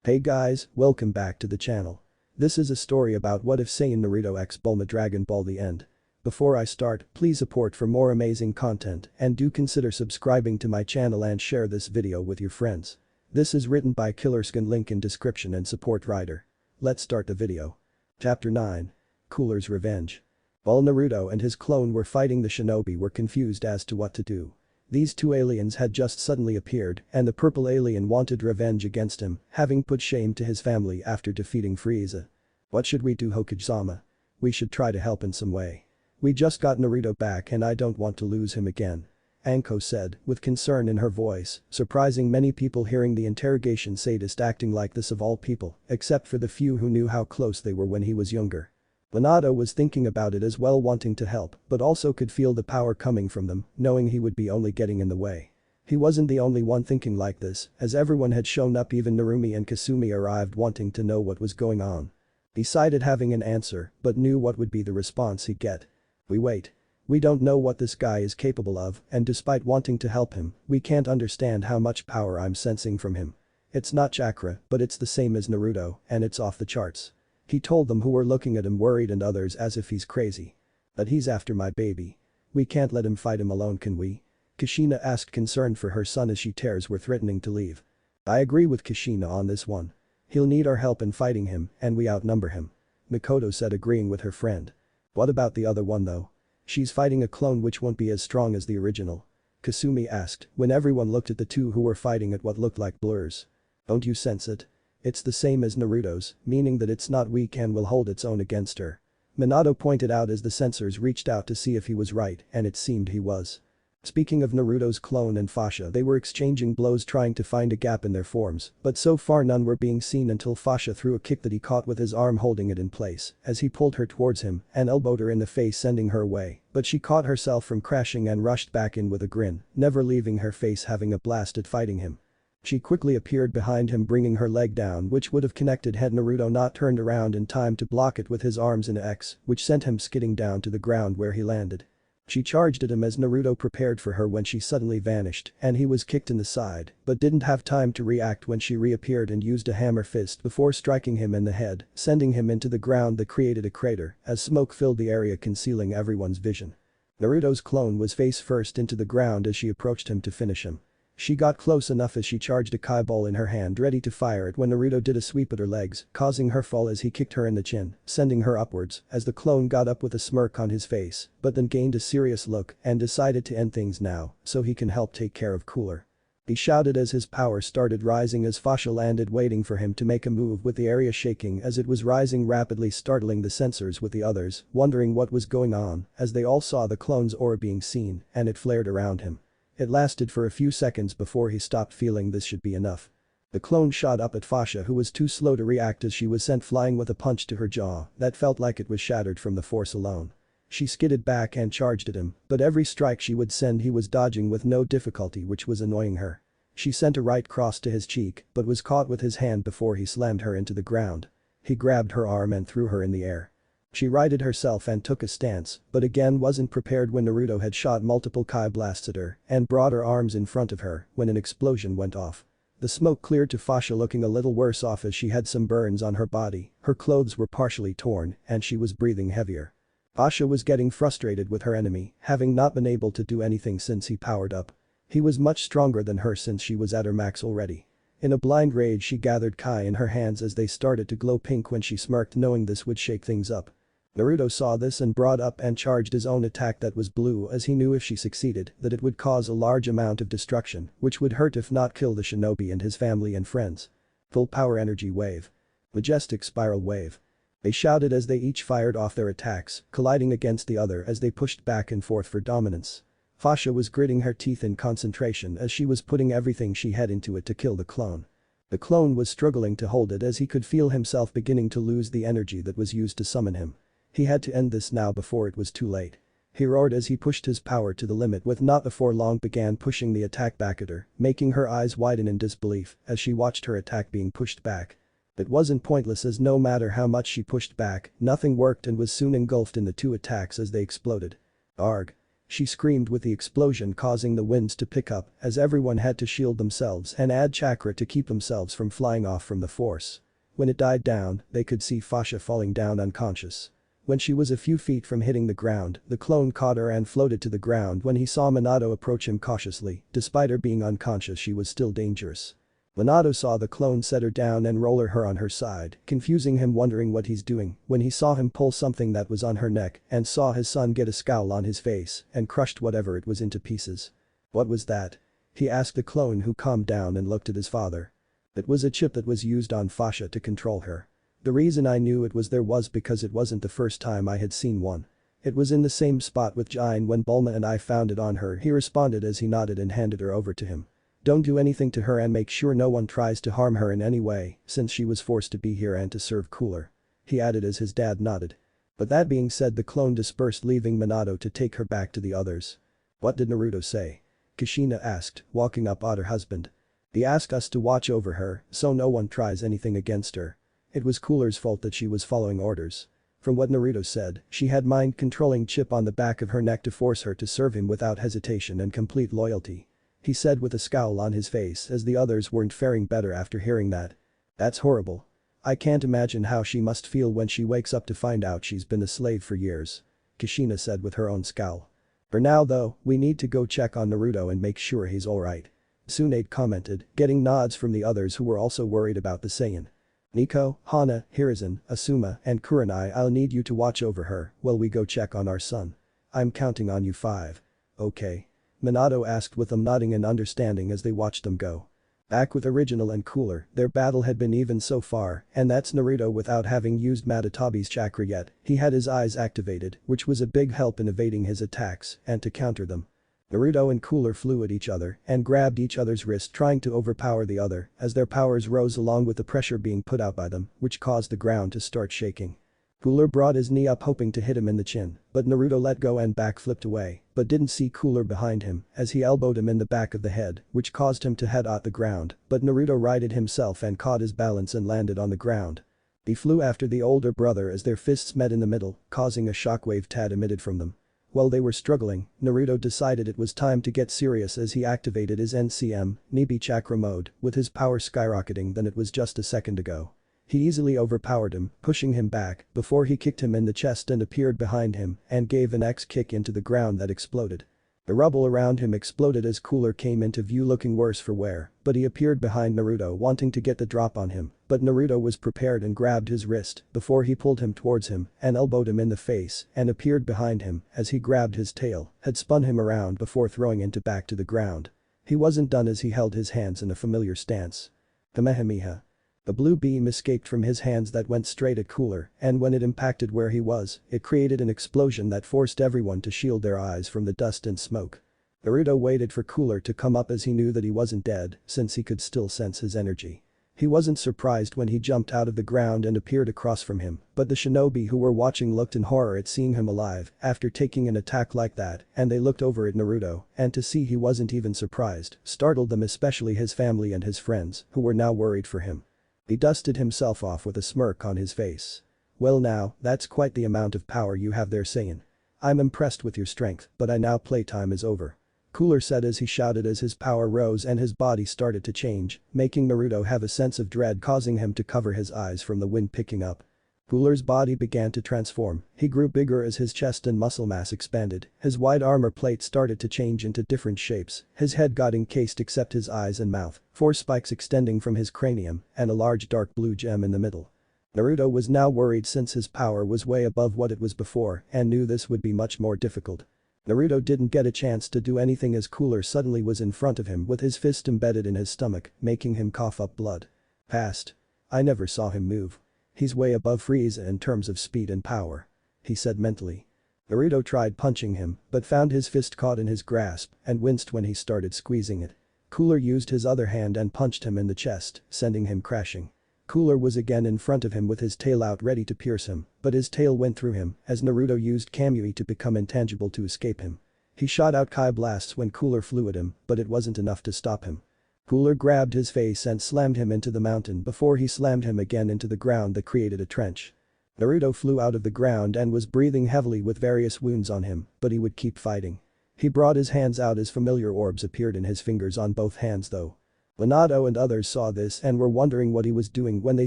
Hey guys, welcome back to the channel. This is a story about what if Saiyan Naruto x Bulma Dragon Ball The End. Before I start, please support for more amazing content and do consider subscribing to my channel and share this video with your friends. This is written by killerssg, link in description and support writer. Let's start the video. Chapter 9. Cooler's Revenge. While Naruto and his clone were fighting, the shinobi were confused as to what to do. These two aliens had just suddenly appeared and the purple alien wanted revenge against him, having put shame to his family after defeating Frieza. What should we do, Hokage-sama? We should try to help in some way. We just got Naruto back and I don't want to lose him again. Anko said, with concern in her voice, surprising many people hearing the interrogation sadist acting like this of all people, except for the few who knew how close they were when he was younger. Minato was thinking about it as well, wanting to help, but also could feel the power coming from them, knowing he would be only getting in the way. He wasn't the only one thinking like this, as everyone had shown up. Even Narumi and Kasumi arrived wanting to know what was going on. Decided having an answer, but knew what would be the response he'd get. We wait. We don't know what this guy is capable of, and despite wanting to help him, we can't understand how much power I'm sensing from him. It's not chakra, but it's the same as Naruto, and it's off the charts. He told them, who were looking at him worried and others as if he's crazy. But he's after my baby. We can't let him fight him alone, can we? Kushina asked, concerned for her son as she tears were threatening to leave. I agree with Kushina on this one. He'll need our help in fighting him and we outnumber him. Mikoto said, agreeing with her friend. What about the other one though? She's fighting a clone which won't be as strong as the original. Kasumi asked when everyone looked at the two who were fighting at what looked like blurs. Don't you sense it? It's the same as Naruto's, meaning that it's not weak and will hold its own against her. Minato pointed out as the censors reached out to see if he was right, and it seemed he was. Speaking of Naruto's clone and Fasha, they were exchanging blows trying to find a gap in their forms, but so far none were being seen until Fasha threw a kick that he caught with his arm, holding it in place as he pulled her towards him and elbowed her in the face, sending her away, but she caught herself from crashing and rushed back in with a grin, never leaving her face, having a blast at fighting him. She quickly appeared behind him, bringing her leg down, which would have connected had Naruto not turned around in time to block it with his arms in a X, which sent him skidding down to the ground where he landed. She charged at him as Naruto prepared for her when she suddenly vanished and he was kicked in the side, but didn't have time to react when she reappeared and used a hammer fist before striking him in the head, sending him into the ground that created a crater as smoke filled the area, concealing everyone's vision. Naruto's clone was face first into the ground as she approached him to finish him. She got close enough as she charged a Kai ball in her hand, ready to fire it when Naruto did a sweep at her legs, causing her fall as he kicked her in the chin, sending her upwards as the clone got up with a smirk on his face, but then gained a serious look and decided to end things now so he can help take care of Cooler. He shouted as his power started rising as Fasha landed, waiting for him to make a move, with the area shaking as it was rising rapidly, startling the censors with the others wondering what was going on as they all saw the clone's aura being seen and it flared around him. It lasted for a few seconds before he stopped, feeling this should be enough. The clone shot up at Fasha, who was too slow to react as she was sent flying with a punch to her jaw that felt like it was shattered from the force alone. She skidded back and charged at him, but every strike she would send he was dodging with no difficulty, which was annoying her. She sent a right cross to his cheek but was caught with his hand before he slammed her into the ground. He grabbed her arm and threw her in the air. She righted herself and took a stance, but again wasn't prepared when Naruto had shot multiple Kai blasts at her and brought her arms in front of her when an explosion went off. The smoke cleared to Fasha, looking a little worse off as she had some burns on her body, her clothes were partially torn and she was breathing heavier. Fasha was getting frustrated with her enemy, having not been able to do anything since he powered up. He was much stronger than her since she was at her max already. In a blind rage she gathered Kai in her hands as they started to glow pink when she smirked, knowing this would shake things up. Naruto saw this and brought up and charged his own attack that was blue, as he knew if she succeeded that it would cause a large amount of destruction which would hurt if not kill the shinobi and his family and friends. Full power energy wave. Majestic spiral wave. They shouted as they each fired off their attacks, colliding against the other as they pushed back and forth for dominance. Fasha was gritting her teeth in concentration as she was putting everything she had into it to kill the clone. The clone was struggling to hold it as he could feel himself beginning to lose the energy that was used to summon him. He had to end this now before it was too late. He roared as he pushed his power to the limit, with not before long began pushing the attack back at her, making her eyes widen in disbelief as she watched her attack being pushed back. It wasn't pointless, as no matter how much she pushed back, nothing worked and was soon engulfed in the two attacks as they exploded. Arg. She screamed with the explosion causing the winds to pick up as everyone had to shield themselves and add chakra to keep themselves from flying off from the force. When it died down, they could see Fasha falling down unconscious. When she was a few feet from hitting the ground, the clone caught her and floated to the ground when he saw Minato approach him cautiously. Despite her being unconscious, she was still dangerous. Minato saw the clone set her down and roll her on her side, confusing him, wondering what he's doing when he saw him pull something that was on her neck and saw his son get a scowl on his face and crushed whatever it was into pieces. What was that? He asked the clone, who calmed down and looked at his father. It was a chip that was used on Fasha to control her. The reason I knew it was there was because it wasn't the first time I had seen one. It was in the same spot with Jine when Bulma and I found it on her, he responded as he nodded and handed her over to him. Don't do anything to her and make sure no one tries to harm her in any way, since she was forced to be here and to serve Cooler. He added as his dad nodded. But that being said, the clone dispersed, leaving Minato to take her back to the others. What did Naruto say? Kushina asked, walking up on her husband. He asked us to watch over her, so no one tries anything against her. It was Cooler's fault that she was following orders. From what Naruto said, she had mind-controlling chip on the back of her neck to force her to serve him without hesitation and complete loyalty. He said with a scowl on his face as the others weren't faring better after hearing that. That's horrible. I can't imagine how she must feel when she wakes up to find out she's been a slave for years. Kushina said with her own scowl. For now though, we need to go check on Naruto and make sure he's alright. Tsunade commented, getting nods from the others who were also worried about the Saiyan. Nico, Hana, Hiruzen, Asuma, and Kurenai, I'll need you to watch over her while we go check on our son. I'm counting on you 5. Okay. Minato asked with them nodding in understanding as they watched them go. Back with Original and Cooler, their battle had been even so far, and that's Naruto without having used Matatabi's chakra yet. He had his eyes activated, which was a big help in evading his attacks and to counter them. Naruto and Cooler flew at each other and grabbed each other's wrist, trying to overpower the other as their powers rose along with the pressure being put out by them, which caused the ground to start shaking. Cooler brought his knee up hoping to hit him in the chin, but Naruto let go and backflipped away, but didn't see Cooler behind him as he elbowed him in the back of the head, which caused him to head at the ground, but Naruto righted himself and caught his balance and landed on the ground. He flew after the older brother as their fists met in the middle, causing a shockwave Tad emitted from them. While they were struggling, Naruto decided it was time to get serious as he activated his NCM, Nibi Chakra mode, with his power skyrocketing than it was just a second ago. He easily overpowered him, pushing him back before he kicked him in the chest and appeared behind him and gave an X kick into the ground that exploded. The rubble around him exploded as Cooler came into view looking worse for wear, but he appeared behind Naruto wanting to get the drop on him, but Naruto was prepared and grabbed his wrist before he pulled him towards him and elbowed him in the face and appeared behind him as he grabbed his tail, had spun him around before throwing him back to the ground. He wasn't done as he held his hands in a familiar stance. Kamehameha. The blue beam escaped from his hands that went straight at Cooler, and when it impacted where he was, it created an explosion that forced everyone to shield their eyes from the dust and smoke. Naruto waited for Cooler to come up as he knew that he wasn't dead since he could still sense his energy. He wasn't surprised when he jumped out of the ground and appeared across from him, but the shinobi who were watching looked in horror at seeing him alive after taking an attack like that, and they looked over at Naruto, and to see he wasn't even surprised startled them, especially his family and his friends, who were now worried for him. He dusted himself off with a smirk on his face. Well now, that's quite the amount of power you have there, Saiyan. I'm impressed with your strength, but I now playtime is over. Cooler said as he shouted as his power rose and his body started to change, making Naruto have a sense of dread, causing him to cover his eyes from the wind picking up. Cooler's body began to transform, he grew bigger as his chest and muscle mass expanded, his wide armor plate started to change into different shapes, his head got encased except his eyes and mouth, 4 spikes extending from his cranium, and a large dark blue gem in the middle. Naruto was now worried since his power was way above what it was before and knew this would be much more difficult. Naruto didn't get a chance to do anything as Cooler suddenly was in front of him with his fist embedded in his stomach, making him cough up blood. Past. I never saw him move. He's way above Frieza in terms of speed and power. He said mentally. Naruto tried punching him, but found his fist caught in his grasp and winced when he started squeezing it. Cooler used his other hand and punched him in the chest, sending him crashing. Cooler was again in front of him with his tail out ready to pierce him, but his tail went through him as Naruto used Kamui to become intangible to escape him. He shot out Kai blasts when Cooler flew at him, but it wasn't enough to stop him. Cooler grabbed his face and slammed him into the mountain before he slammed him again into the ground that created a trench. Naruto flew out of the ground and was breathing heavily with various wounds on him, but he would keep fighting. He brought his hands out as familiar orbs appeared in his fingers on both hands though. Minato and others saw this and were wondering what he was doing when they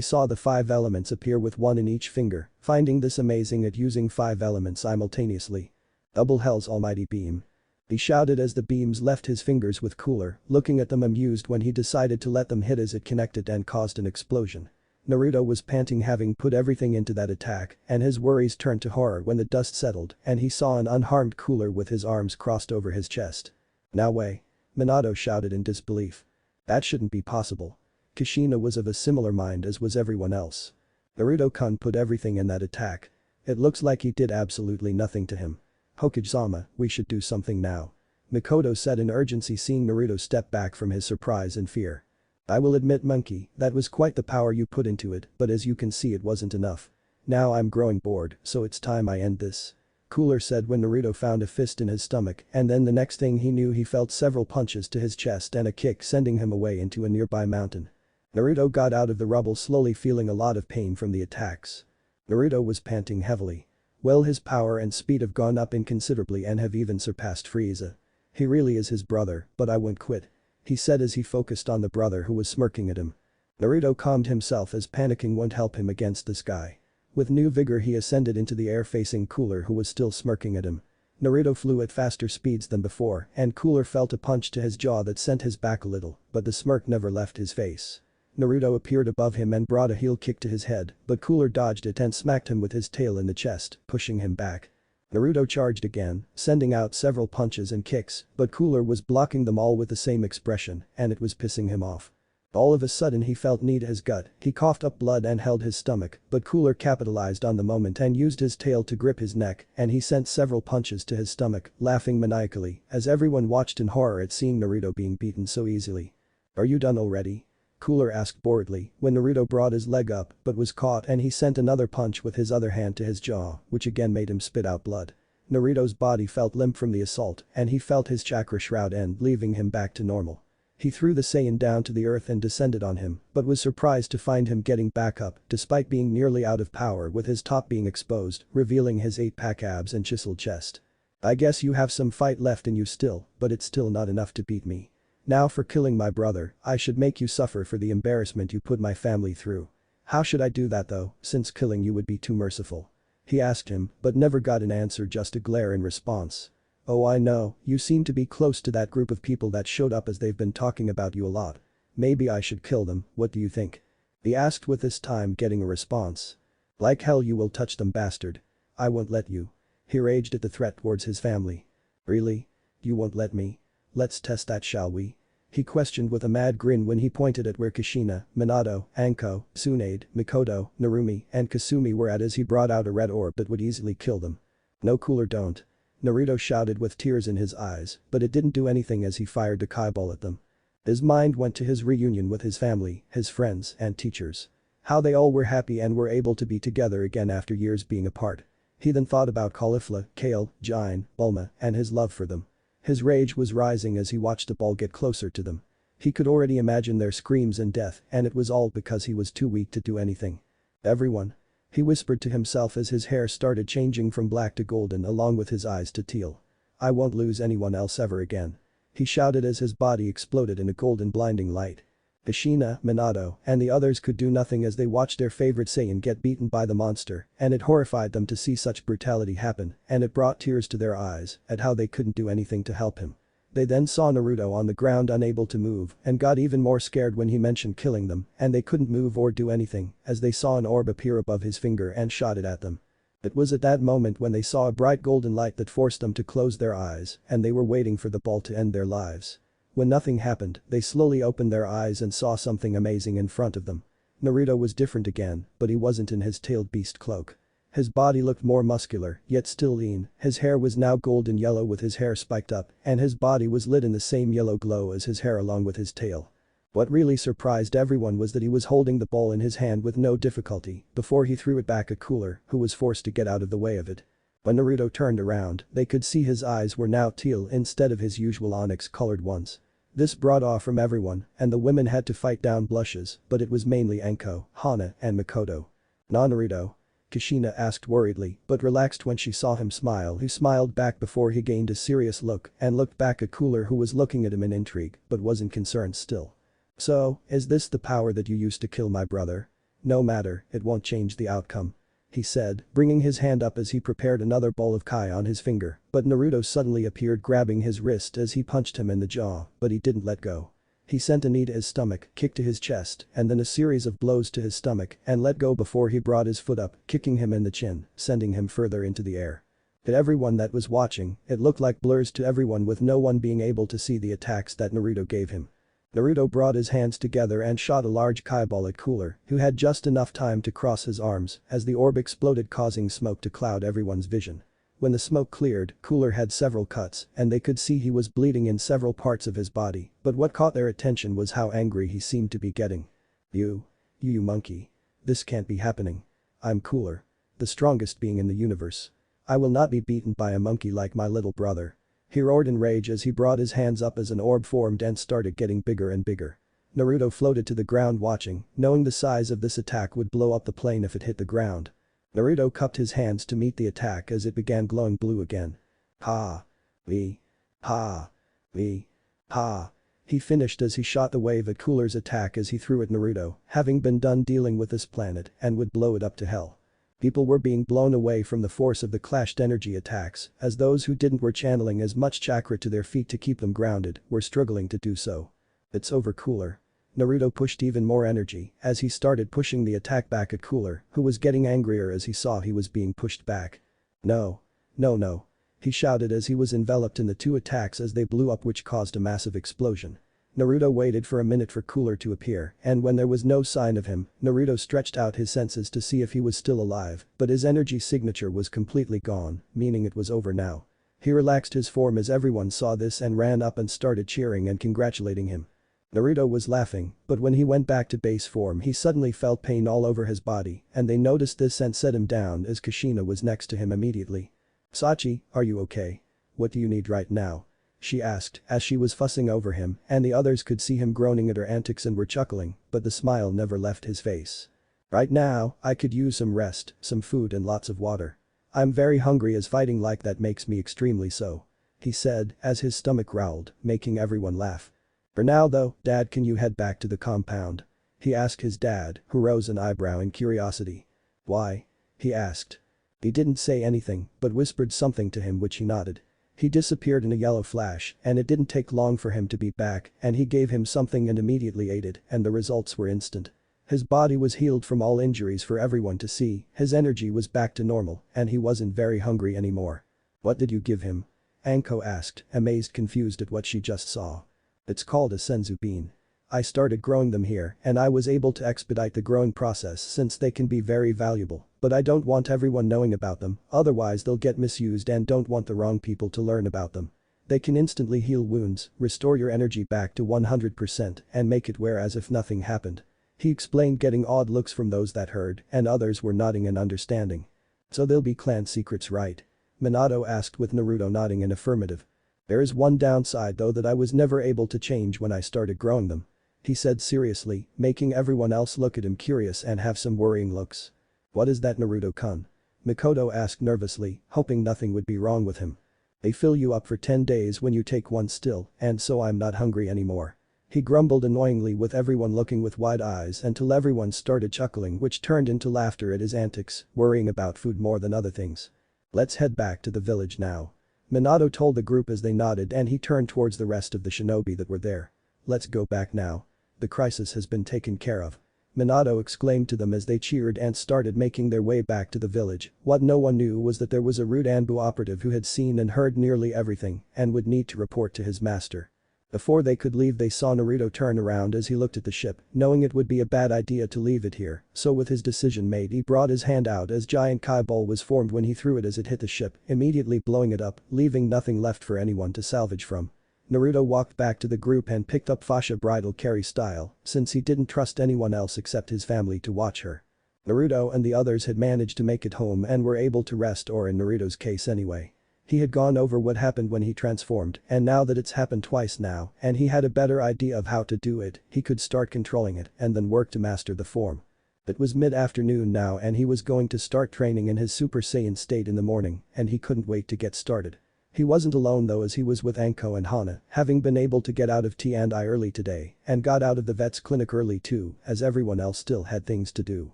saw the 5 elements appear with one in each finger, finding this amazing at using 5 elements simultaneously. Double Hell's almighty beam. He shouted as the beams left his fingers with Cooler, looking at them amused when he decided to let them hit as it connected and caused an explosion. Naruto was panting having put everything into that attack, and his worries turned to horror when the dust settled and he saw an unharmed Cooler with his arms crossed over his chest. "No way." Minato shouted in disbelief. "That shouldn't be possible." Kushina was of a similar mind as was everyone else. Naruto-kun put everything in that attack. It looks like he did absolutely nothing to him. "Hokage-sama, we should do something now." Mikoto said in urgency seeing Naruto step back from his surprise and fear. "I will admit monkey, that was quite the power you put into it, but as you can see it wasn't enough. Now I'm growing bored, so it's time I end this." Cooler said when Naruto found a fist in his stomach and then the next thing he knew he felt several punches to his chest and a kick sending him away into a nearby mountain. Naruto got out of the rubble slowly feeling a lot of pain from the attacks. Naruto was panting heavily. Well, his power and speed have gone up inconsiderably and have even surpassed Frieza. He really is his brother, but I won't quit. He said as he focused on the brother who was smirking at him. Naruto calmed himself as panicking won't help him against this guy. With new vigor he ascended into the air facing Cooler who was still smirking at him. Naruto flew at faster speeds than before and Cooler felt a punch to his jaw that sent his back a little, but the smirk never left his face. Naruto appeared above him and brought a heel kick to his head, but Cooler dodged it and smacked him with his tail in the chest, pushing him back. Naruto charged again, sending out several punches and kicks, but Cooler was blocking them all with the same expression and it was pissing him off. All of a sudden he felt need his gut, he coughed up blood and held his stomach, but Cooler capitalized on the moment and used his tail to grip his neck and he sent several punches to his stomach, laughing maniacally as everyone watched in horror at seeing Naruto being beaten so easily. "Are you done already?" Cooler asked boredly when Naruto brought his leg up but was caught and he sent another punch with his other hand to his jaw, which again made him spit out blood. Naruto's body felt limp from the assault and he felt his chakra shroud end leaving him back to normal. He threw the Saiyan down to the earth and descended on him, but was surprised to find him getting back up despite being nearly out of power with his top being exposed, revealing his 8-pack abs and chiseled chest. "I guess you have some fight left in you still, but it's still not enough to beat me. Now for killing my brother, I should make you suffer for the embarrassment you put my family through." "How should I do that though, since killing you would be too merciful?" He asked him, but never got an answer, just a glare in response. "Oh, I know, you seem to be close to that group of people that showed up as they've been talking about you a lot. Maybe I should kill them, what do you think?" He asked with this time getting a response. "Like hell you will touch them, bastard. I won't let you." He raged at the threat towards his family. "Really? You won't let me? Let's test that, shall we?" He questioned with a mad grin when he pointed at where Kushina, Minato, Anko, Tsunade, Mikoto, Narumi and Kasumi were at as he brought out a red orb that would easily kill them. "No, Cooler, don't." Naruto shouted with tears in his eyes, but it didn't do anything as he fired the Kai ball at them. His mind went to his reunion with his family, his friends and teachers. How they all were happy and were able to be together again after years being apart. He then thought about Caulifla, Kale, Jine, Bulma and his love for them. His rage was rising as he watched the ball get closer to them. He could already imagine their screams and death and it was all because he was too weak to do anything. "Everyone," he whispered to himself as his hair started changing from black to golden along with his eyes to teal. "I won't lose anyone else ever again." He shouted as his body exploded in a golden blinding light. Kushina, Minato, and the others could do nothing as they watched their favorite Saiyan get beaten by the monster and it horrified them to see such brutality happen and it brought tears to their eyes at how they couldn't do anything to help him. They then saw Naruto on the ground unable to move and got even more scared when he mentioned killing them and they couldn't move or do anything as they saw an orb appear above his finger and shot it at them. It was at that moment when they saw a bright golden light that forced them to close their eyes and they were waiting for the ball to end their lives. When nothing happened, they slowly opened their eyes and saw something amazing in front of them. Naruto was different again, but he wasn't in his tailed beast cloak. His body looked more muscular, yet still lean, his hair was now golden yellow with his hair spiked up, and his body was lit in the same yellow glow as his hair along with his tail. What really surprised everyone was that he was holding the ball in his hand with no difficulty before he threw it back at Cooler, who was forced to get out of the way of it. When Naruto turned around, they could see his eyes were now teal instead of his usual onyx-colored ones. This brought awe from everyone, and the women had to fight down blushes, but it was mainly Anko, Hana, and Mikoto. "Nah, Naruto. Kushina asked worriedly, but relaxed when she saw him smile. He smiled back before he gained a serious look and looked back at Cooler, who was looking at him in intrigue but wasn't concerned still. "So, is this the power that you used to kill my brother? No matter, it won't change the outcome," he said, bringing his hand up as he prepared another bowl of kai on his finger, but Naruto suddenly appeared, grabbing his wrist as he punched him in the jaw, but he didn't let go. He sent a knee to his stomach, kick to his chest, and then a series of blows to his stomach and let go before he brought his foot up, kicking him in the chin, sending him further into the air. To everyone that was watching, it looked like blurs to everyone, with no one being able to see the attacks that Naruto gave him. Naruto brought his hands together and shot a large kai ball at Cooler, who had just enough time to cross his arms as the orb exploded, causing smoke to cloud everyone's vision. When the smoke cleared, Cooler had several cuts and they could see he was bleeding in several parts of his body, but what caught their attention was how angry he seemed to be getting. You monkey. This can't be happening. I'm Cooler. The strongest being in the universe. I will not be beaten by a monkey like my little brother. He roared in rage as he brought his hands up as an orb formed and started getting bigger and bigger. Naruto floated to the ground watching, knowing the size of this attack would blow up the plane if it hit the ground. Naruto cupped his hands to meet the attack as it began glowing blue again. Ha. We. Ha. We. Ha. He finished as he shot the wave at Cooler's attack as he threw at Naruto, having been done dealing with this planet and would blow it up to hell. People were being blown away from the force of the clashed energy attacks, as those who didn't were channeling as much chakra to their feet to keep them grounded were struggling to do so. It's over, Cooler. Naruto pushed even more energy as he started pushing the attack back at Cooler, who was getting angrier as he saw he was being pushed back. No. No, no. He shouted as he was enveloped in the two attacks as they blew up, which caused a massive explosion. Naruto waited for a minute for Cooler to appear, and when there was no sign of him, Naruto stretched out his senses to see if he was still alive, but his energy signature was completely gone, meaning it was over now. He relaxed his form as everyone saw this and ran up and started cheering and congratulating him. Naruto was laughing, but when he went back to base form he suddenly felt pain all over his body, and they noticed this and set him down as Kushina was next to him immediately. "Sachi, are you okay? What do you need right now?" she asked as she was fussing over him, and the others could see him groaning at her antics and were chuckling, but the smile never left his face. "Right now, I could use some rest, some food and lots of water. I'm very hungry as fighting like that makes me extremely so," he said as his stomach growled, making everyone laugh. "For now though, Dad, can you head back to the compound?" he asked his dad, who rose an eyebrow in curiosity. "Why?" he asked. He didn't say anything, but whispered something to him, which he nodded. He disappeared in a yellow flash, and it didn't take long for him to be back, and he gave him something and immediately ate it, and the results were instant. His body was healed from all injuries for everyone to see, his energy was back to normal, and he wasn't very hungry anymore. "What did you give him?" Anko asked, amazed, confused at what she just saw. "It's called a senzu bean. I started growing them here and I was able to expedite the growing process since they can be very valuable, but I don't want everyone knowing about them, otherwise they'll get misused and don't want the wrong people to learn about them. They can instantly heal wounds, restore your energy back to 100% and make it wear as if nothing happened," he explained, getting odd looks from those that heard, and others were nodding in understanding. "So they'll be clan secrets, right?" Minato asked, with Naruto nodding in affirmative. "There is one downside though, that I was never able to change when I started growing them," he said seriously, making everyone else look at him curious and have some worrying looks. "What is that, Naruto-kun?" Mikoto asked nervously, hoping nothing would be wrong with him. "They fill you up for 10 days when you take one still, and so I'm not hungry anymore," he grumbled annoyingly, with everyone looking with wide eyes until everyone started chuckling, which turned into laughter at his antics, worrying about food more than other things. "Let's head back to the village now," Minato told the group as they nodded, and he turned towards the rest of the shinobi that were there. "Let's go back now. The crisis has been taken care of," Minato exclaimed to them as they cheered and started making their way back to the village. What no one knew was that there was a rude Anbu operative who had seen and heard nearly everything and would need to report to his master. Before they could leave, they saw Naruto turn around as he looked at the ship, knowing it would be a bad idea to leave it here, so with his decision made he brought his hand out as giant kai ball was formed when he threw it as it hit the ship, immediately blowing it up, leaving nothing left for anyone to salvage from. Naruto walked back to the group and picked up Fasha bridal carry style, since he didn't trust anyone else except his family to watch her. Naruto and the others had managed to make it home and were able to rest, or in Naruto's case anyway. He had gone over what happened when he transformed, and now that it's happened twice now and he had a better idea of how to do it, he could start controlling it and then work to master the form. It was mid-afternoon now and he was going to start training in his Super Saiyan state in the morning and he couldn't wait to get started. He wasn't alone though as he was with Anko and Hana, having been able to get out of T&I early today and got out of the vet's clinic early too as everyone else still had things to do.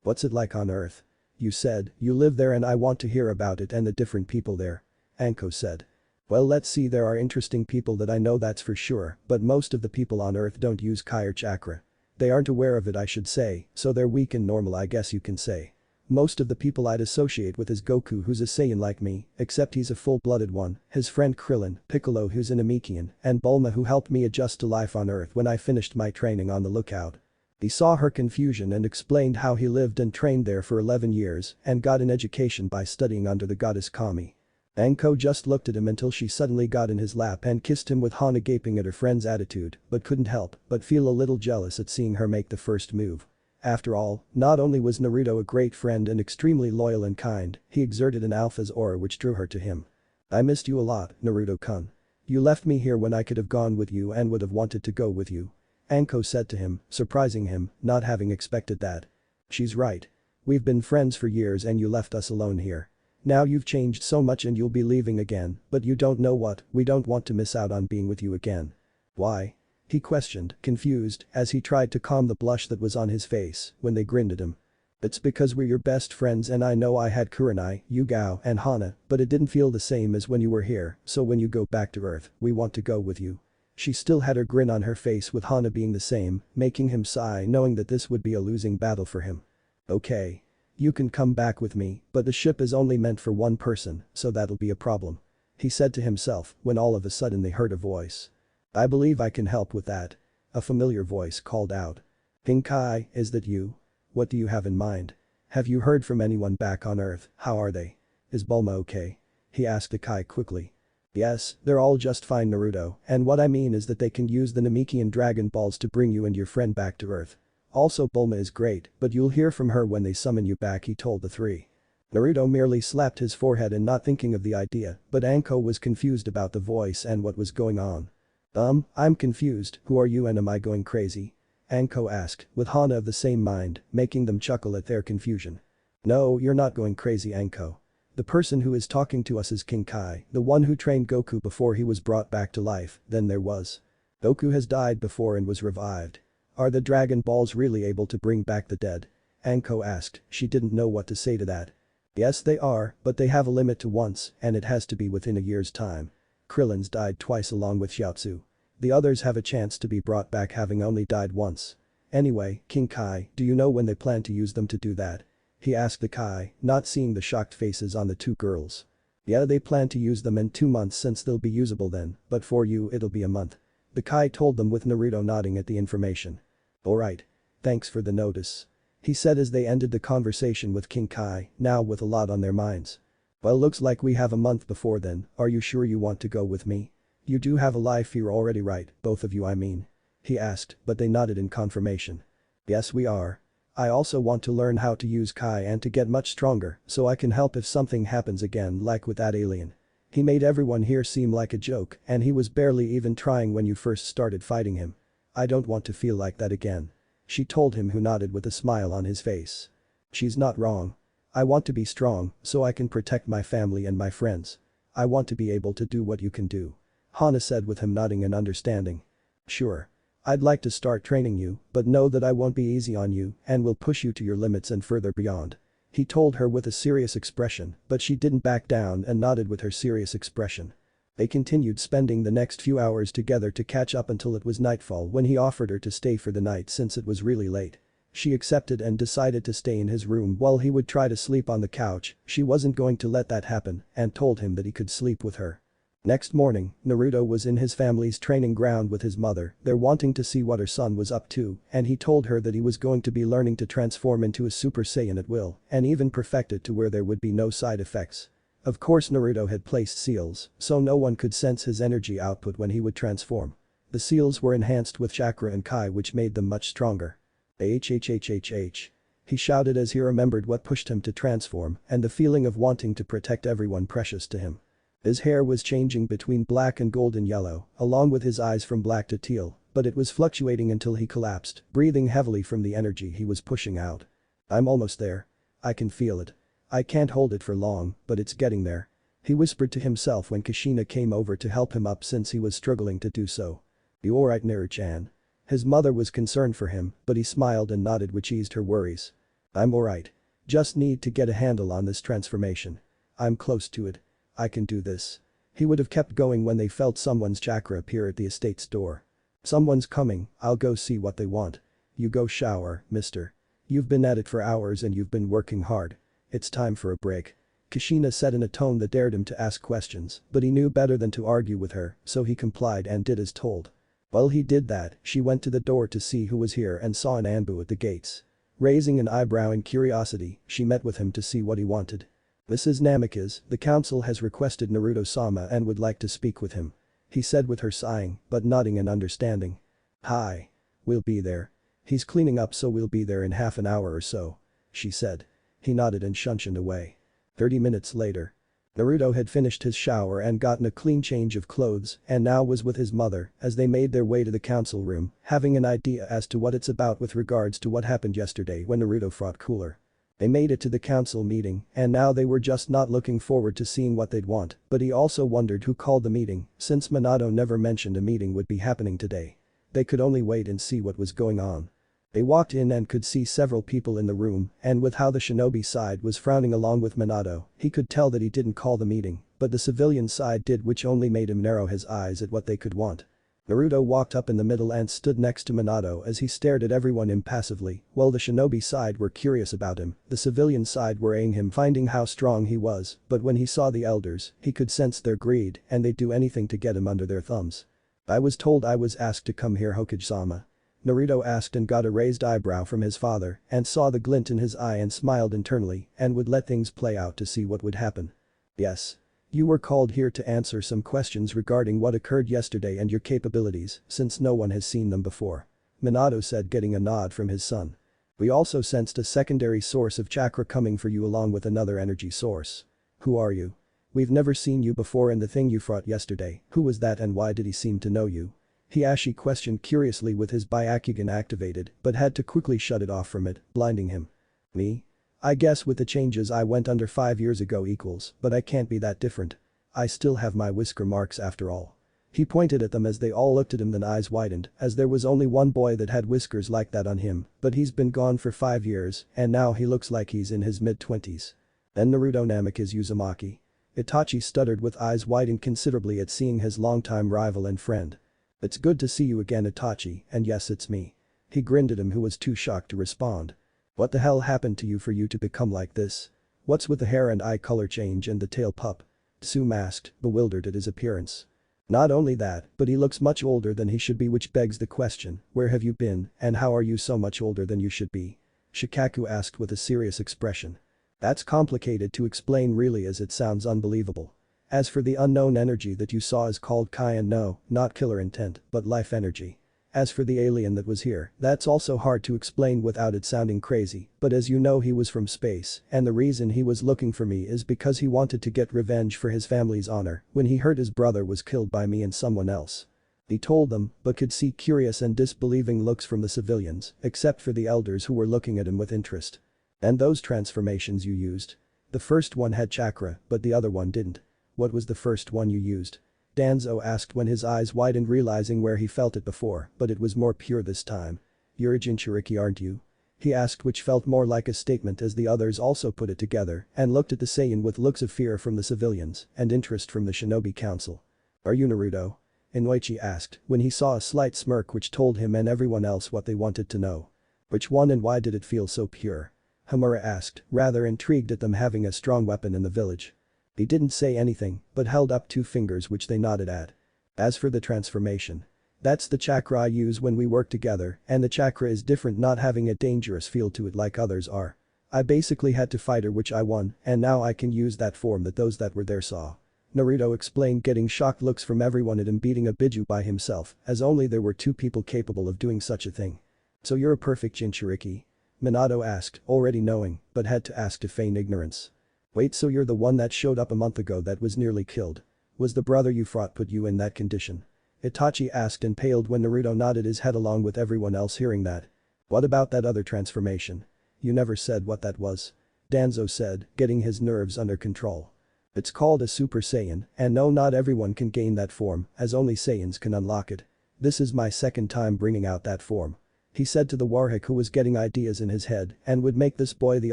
What's it like on Earth? You said, you live there and I want to hear about it and the different people there. Anko said. Well let's see, there are interesting people that I know, that's for sure, but most of the people on Earth don't use Kai or chakra. They aren't aware of it, I should say, so they're weak and normal, I guess you can say. Most of the people I'd associate with is Goku, who's a Saiyan like me, except he's a full-blooded one, his friend Krillin, Piccolo who's an Namekian, and Bulma who helped me adjust to life on Earth when I finished my training on the Lookout. He saw her confusion and explained how he lived and trained there for 11 years and got an education by studying under the goddess Kami. Anko just looked at him until she suddenly got in his lap and kissed him with Hana gaping at her friend's attitude but couldn't help but feel a little jealous at seeing her make the first move. After all, not only was Naruto a great friend and extremely loyal and kind, he exerted an alpha's aura which drew her to him. I missed you a lot, Naruto-kun. You left me here when I could have gone with you and would have wanted to go with you. Anko said to him, surprising him, not having expected that. She's right. We've been friends for years and you left us alone here. Now you've changed so much and you'll be leaving again, but you don't know what, we don't want to miss out on being with you again. Why? He questioned, confused, as he tried to calm the blush that was on his face when they grinned at him. It's because we're your best friends and I know I had Kurenai, Yugao and Hana, but it didn't feel the same as when you were here, so when you go back to Earth, we want to go with you. She still had her grin on her face with Hana being the same, making him sigh knowing that this would be a losing battle for him. Okay. You can come back with me, but the ship is only meant for one person, so that'll be a problem. He said to himself when all of a sudden they heard a voice. I believe I can help with that. A familiar voice called out. King Kai, is that you? What do you have in mind? Have you heard from anyone back on Earth, how are they? Is Bulma okay? He asked Kai quickly. Yes, they're all just fine, Naruto, and what I mean is that they can use the Namekian Dragon Balls to bring you and your friend back to Earth. Also Bulma is great, but you'll hear from her when they summon you back, he told the three. Naruto merely slapped his forehead and not thinking of the idea, but Anko was confused about the voice and what was going on. I'm confused, who are you and am I going crazy? Anko asked, with Hana of the same mind, making them chuckle at their confusion. No, you're not going crazy, Anko. The person who is talking to us is King Kai, the one who trained Goku before he was brought back to life, then there was. Goku has died before and was revived. Are the Dragon Balls really able to bring back the dead? Anko asked, she didn't know what to say to that. Yes they are, but they have a limit to once and it has to be within a year's time. Krillin's died twice along with Shiatsu. The others have a chance to be brought back having only died once. Anyway, King Kai, do you know when they plan to use them to do that? He asked the Kai, not seeing the shocked faces on the two girls. Yeah, they plan to use them in 2 months since they'll be usable then, but for you it'll be a month. The Kai told them with Naruto nodding at the information. Alright. Thanks for the notice. He said as they ended the conversation with King Kai, now with a lot on their minds. Well, looks like we have a month before then, are you sure you want to go with me? You do have a life here already, right, both of you I mean? He asked, but they nodded in confirmation. Yes we are. I also want to learn how to use Kai and to get much stronger so I can help if something happens again like with that alien. He made everyone here seem like a joke and he was barely even trying when you first started fighting him. I don't want to feel like that again. She told him, who nodded with a smile on his face. She's not wrong. I want to be strong so I can protect my family and my friends. I want to be able to do what you can do. Hana said with him nodding in understanding. Sure. I'd like to start training you, but know that I won't be easy on you and will push you to your limits and further beyond. He told her with a serious expression, but she didn't back down and nodded with her serious expression. They continued spending the next few hours together to catch up until it was nightfall when he offered her to stay for the night since it was really late. She accepted and decided to stay in his room while he would try to sleep on the couch. She wasn't going to let that happen and told him that he could sleep with her. Next morning, Naruto was in his family's training ground with his mother, there wanting to see what her son was up to, and he told her that he was going to be learning to transform into a Super Saiyan at will and even perfect it to where there would be no side effects. Of course Naruto had placed seals, so no one could sense his energy output when he would transform. The seals were enhanced with chakra and Kai which made them much stronger. HHHHH. He shouted as he remembered what pushed him to transform and the feeling of wanting to protect everyone precious to him. His hair was changing between black and golden yellow, along with his eyes from black to teal, but it was fluctuating until he collapsed, breathing heavily from the energy he was pushing out. I'm almost there. I can feel it. I can't hold it for long, but it's getting there. He whispered to himself when Kushina came over to help him up since he was struggling to do so. You alright Naru-chan? His mother was concerned for him, but he smiled and nodded, which eased her worries. I'm alright. Just need to get a handle on this transformation. I'm close to it. I can do this. He would have kept going when they felt someone's chakra appear at the estate's door. Someone's coming, I'll go see what they want. You go shower, mister. You've been at it for hours and you've been working hard. It's time for a break. Kushina said in a tone that dared him to ask questions, but he knew better than to argue with her, so he complied and did as told. While he did that, she went to the door to see who was here and saw an Anbu at the gates. Raising an eyebrow in curiosity, she met with him to see what he wanted. This is Namikaze, the council has requested Naruto-sama and would like to speak with him. He said with her sighing, but nodding in understanding. Hi. We'll be there. He's cleaning up so we'll be there in half an hour or so. She said. He nodded and shunshed away. 30 minutes later. Naruto had finished his shower and gotten a clean change of clothes and now was with his mother as they made their way to the council room, having an idea as to what it's about with regards to what happened yesterday when Naruto fought Cooler. They made it to the council meeting and now they were just not looking forward to seeing what they'd want, but he also wondered who called the meeting since Minato never mentioned a meeting would be happening today. They could only wait and see what was going on. They walked in and could see several people in the room and with how the shinobi side was frowning along with Minato, he could tell that he didn't call the meeting, but the civilian side did, which only made him narrow his eyes at what they could want. Naruto walked up in the middle and stood next to Minato as he stared at everyone impassively, while the shinobi side were curious about him, the civilian side were eyeing him finding how strong he was, but when he saw the elders, he could sense their greed and they'd do anything to get him under their thumbs. I was told I was asked to come here, Hokage-sama. Naruto asked and got a raised eyebrow from his father and saw the glint in his eye and smiled internally and would let things play out to see what would happen. Yes. You were called here to answer some questions regarding what occurred yesterday and your capabilities since no one has seen them before. Minato said, getting a nod from his son. We also sensed a secondary source of chakra coming for you along with another energy source. Who are you? We've never seen you before and the thing you fought yesterday, who was that and why did he seem to know you? Hiashi questioned curiously with his Byakugan activated but had to quickly shut it off from it, blinding him. Me? I guess with the changes I went under 5 years ago equals, but I can't be that different. I still have my whisker marks after all. He pointed at them as they all looked at him, then eyes widened as there was only one boy that had whiskers like that on him, but he's been gone for 5 years and now he looks like he's in his mid-20s. Then Naruto Namikaze Uzumaki. Itachi stuttered with eyes widened considerably at seeing his longtime rival and friend. It's good to see you again, Itachi, and yes, it's me. He grinned at him, who was too shocked to respond. What the hell happened to you for you to become like this? What's with the hair and eye color change and the tail pup? Tsume asked, bewildered at his appearance. Not only that, but he looks much older than he should be, which begs the question, where have you been and how are you so much older than you should be? Shikaku asked with a serious expression. That's complicated to explain really, as it sounds unbelievable. As for the unknown energy that you saw is called Kaian, no, not killer intent, but life energy. As for the alien that was here, that's also hard to explain without it sounding crazy, but as you know, he was from space and the reason he was looking for me is because he wanted to get revenge for his family's honor when he heard his brother was killed by me and someone else. He told them, but could see curious and disbelieving looks from the civilians, except for the elders who were looking at him with interest. And those transformations you used? The first one had chakra, but the other one didn't. What was the first one you used? Danzo asked when his eyes widened, realizing where he felt it before, but it was more pure this time. You're a Jinchuriki, aren't you? He asked, which felt more like a statement as the others also put it together and looked at the Saiyan with looks of fear from the civilians and interest from the Shinobi Council. Are you Naruto? Inoichi asked when he saw a slight smirk which told him and everyone else what they wanted to know. Which one and why did it feel so pure? Hamura asked, rather intrigued at them having a strong weapon in the village. He didn't say anything, but held up 2 fingers which they nodded at. As for the transformation. That's the chakra I use when we work together and the chakra is different, not having a dangerous feel to it like others are. I basically had to fight her, which I won, and now I can use that form that those that were there saw. Naruto explained, getting shocked looks from everyone at him beating a Biju by himself as only there were 2 people capable of doing such a thing. So you're a perfect Jinchuriki? Minato asked, already knowing, but had to ask to feign ignorance. Wait, so you're the one that showed up a month ago that was nearly killed? Was the brother you fought put you in that condition? Itachi asked and paled when Naruto nodded his head along with everyone else hearing that. What about that other transformation? You never said what that was. Danzo said, getting his nerves under control. It's called a Super Saiyan, and no, not everyone can gain that form, as only Saiyans can unlock it. This is my second time bringing out that form. He said to the Warhawk, who was getting ideas in his head and would make this boy the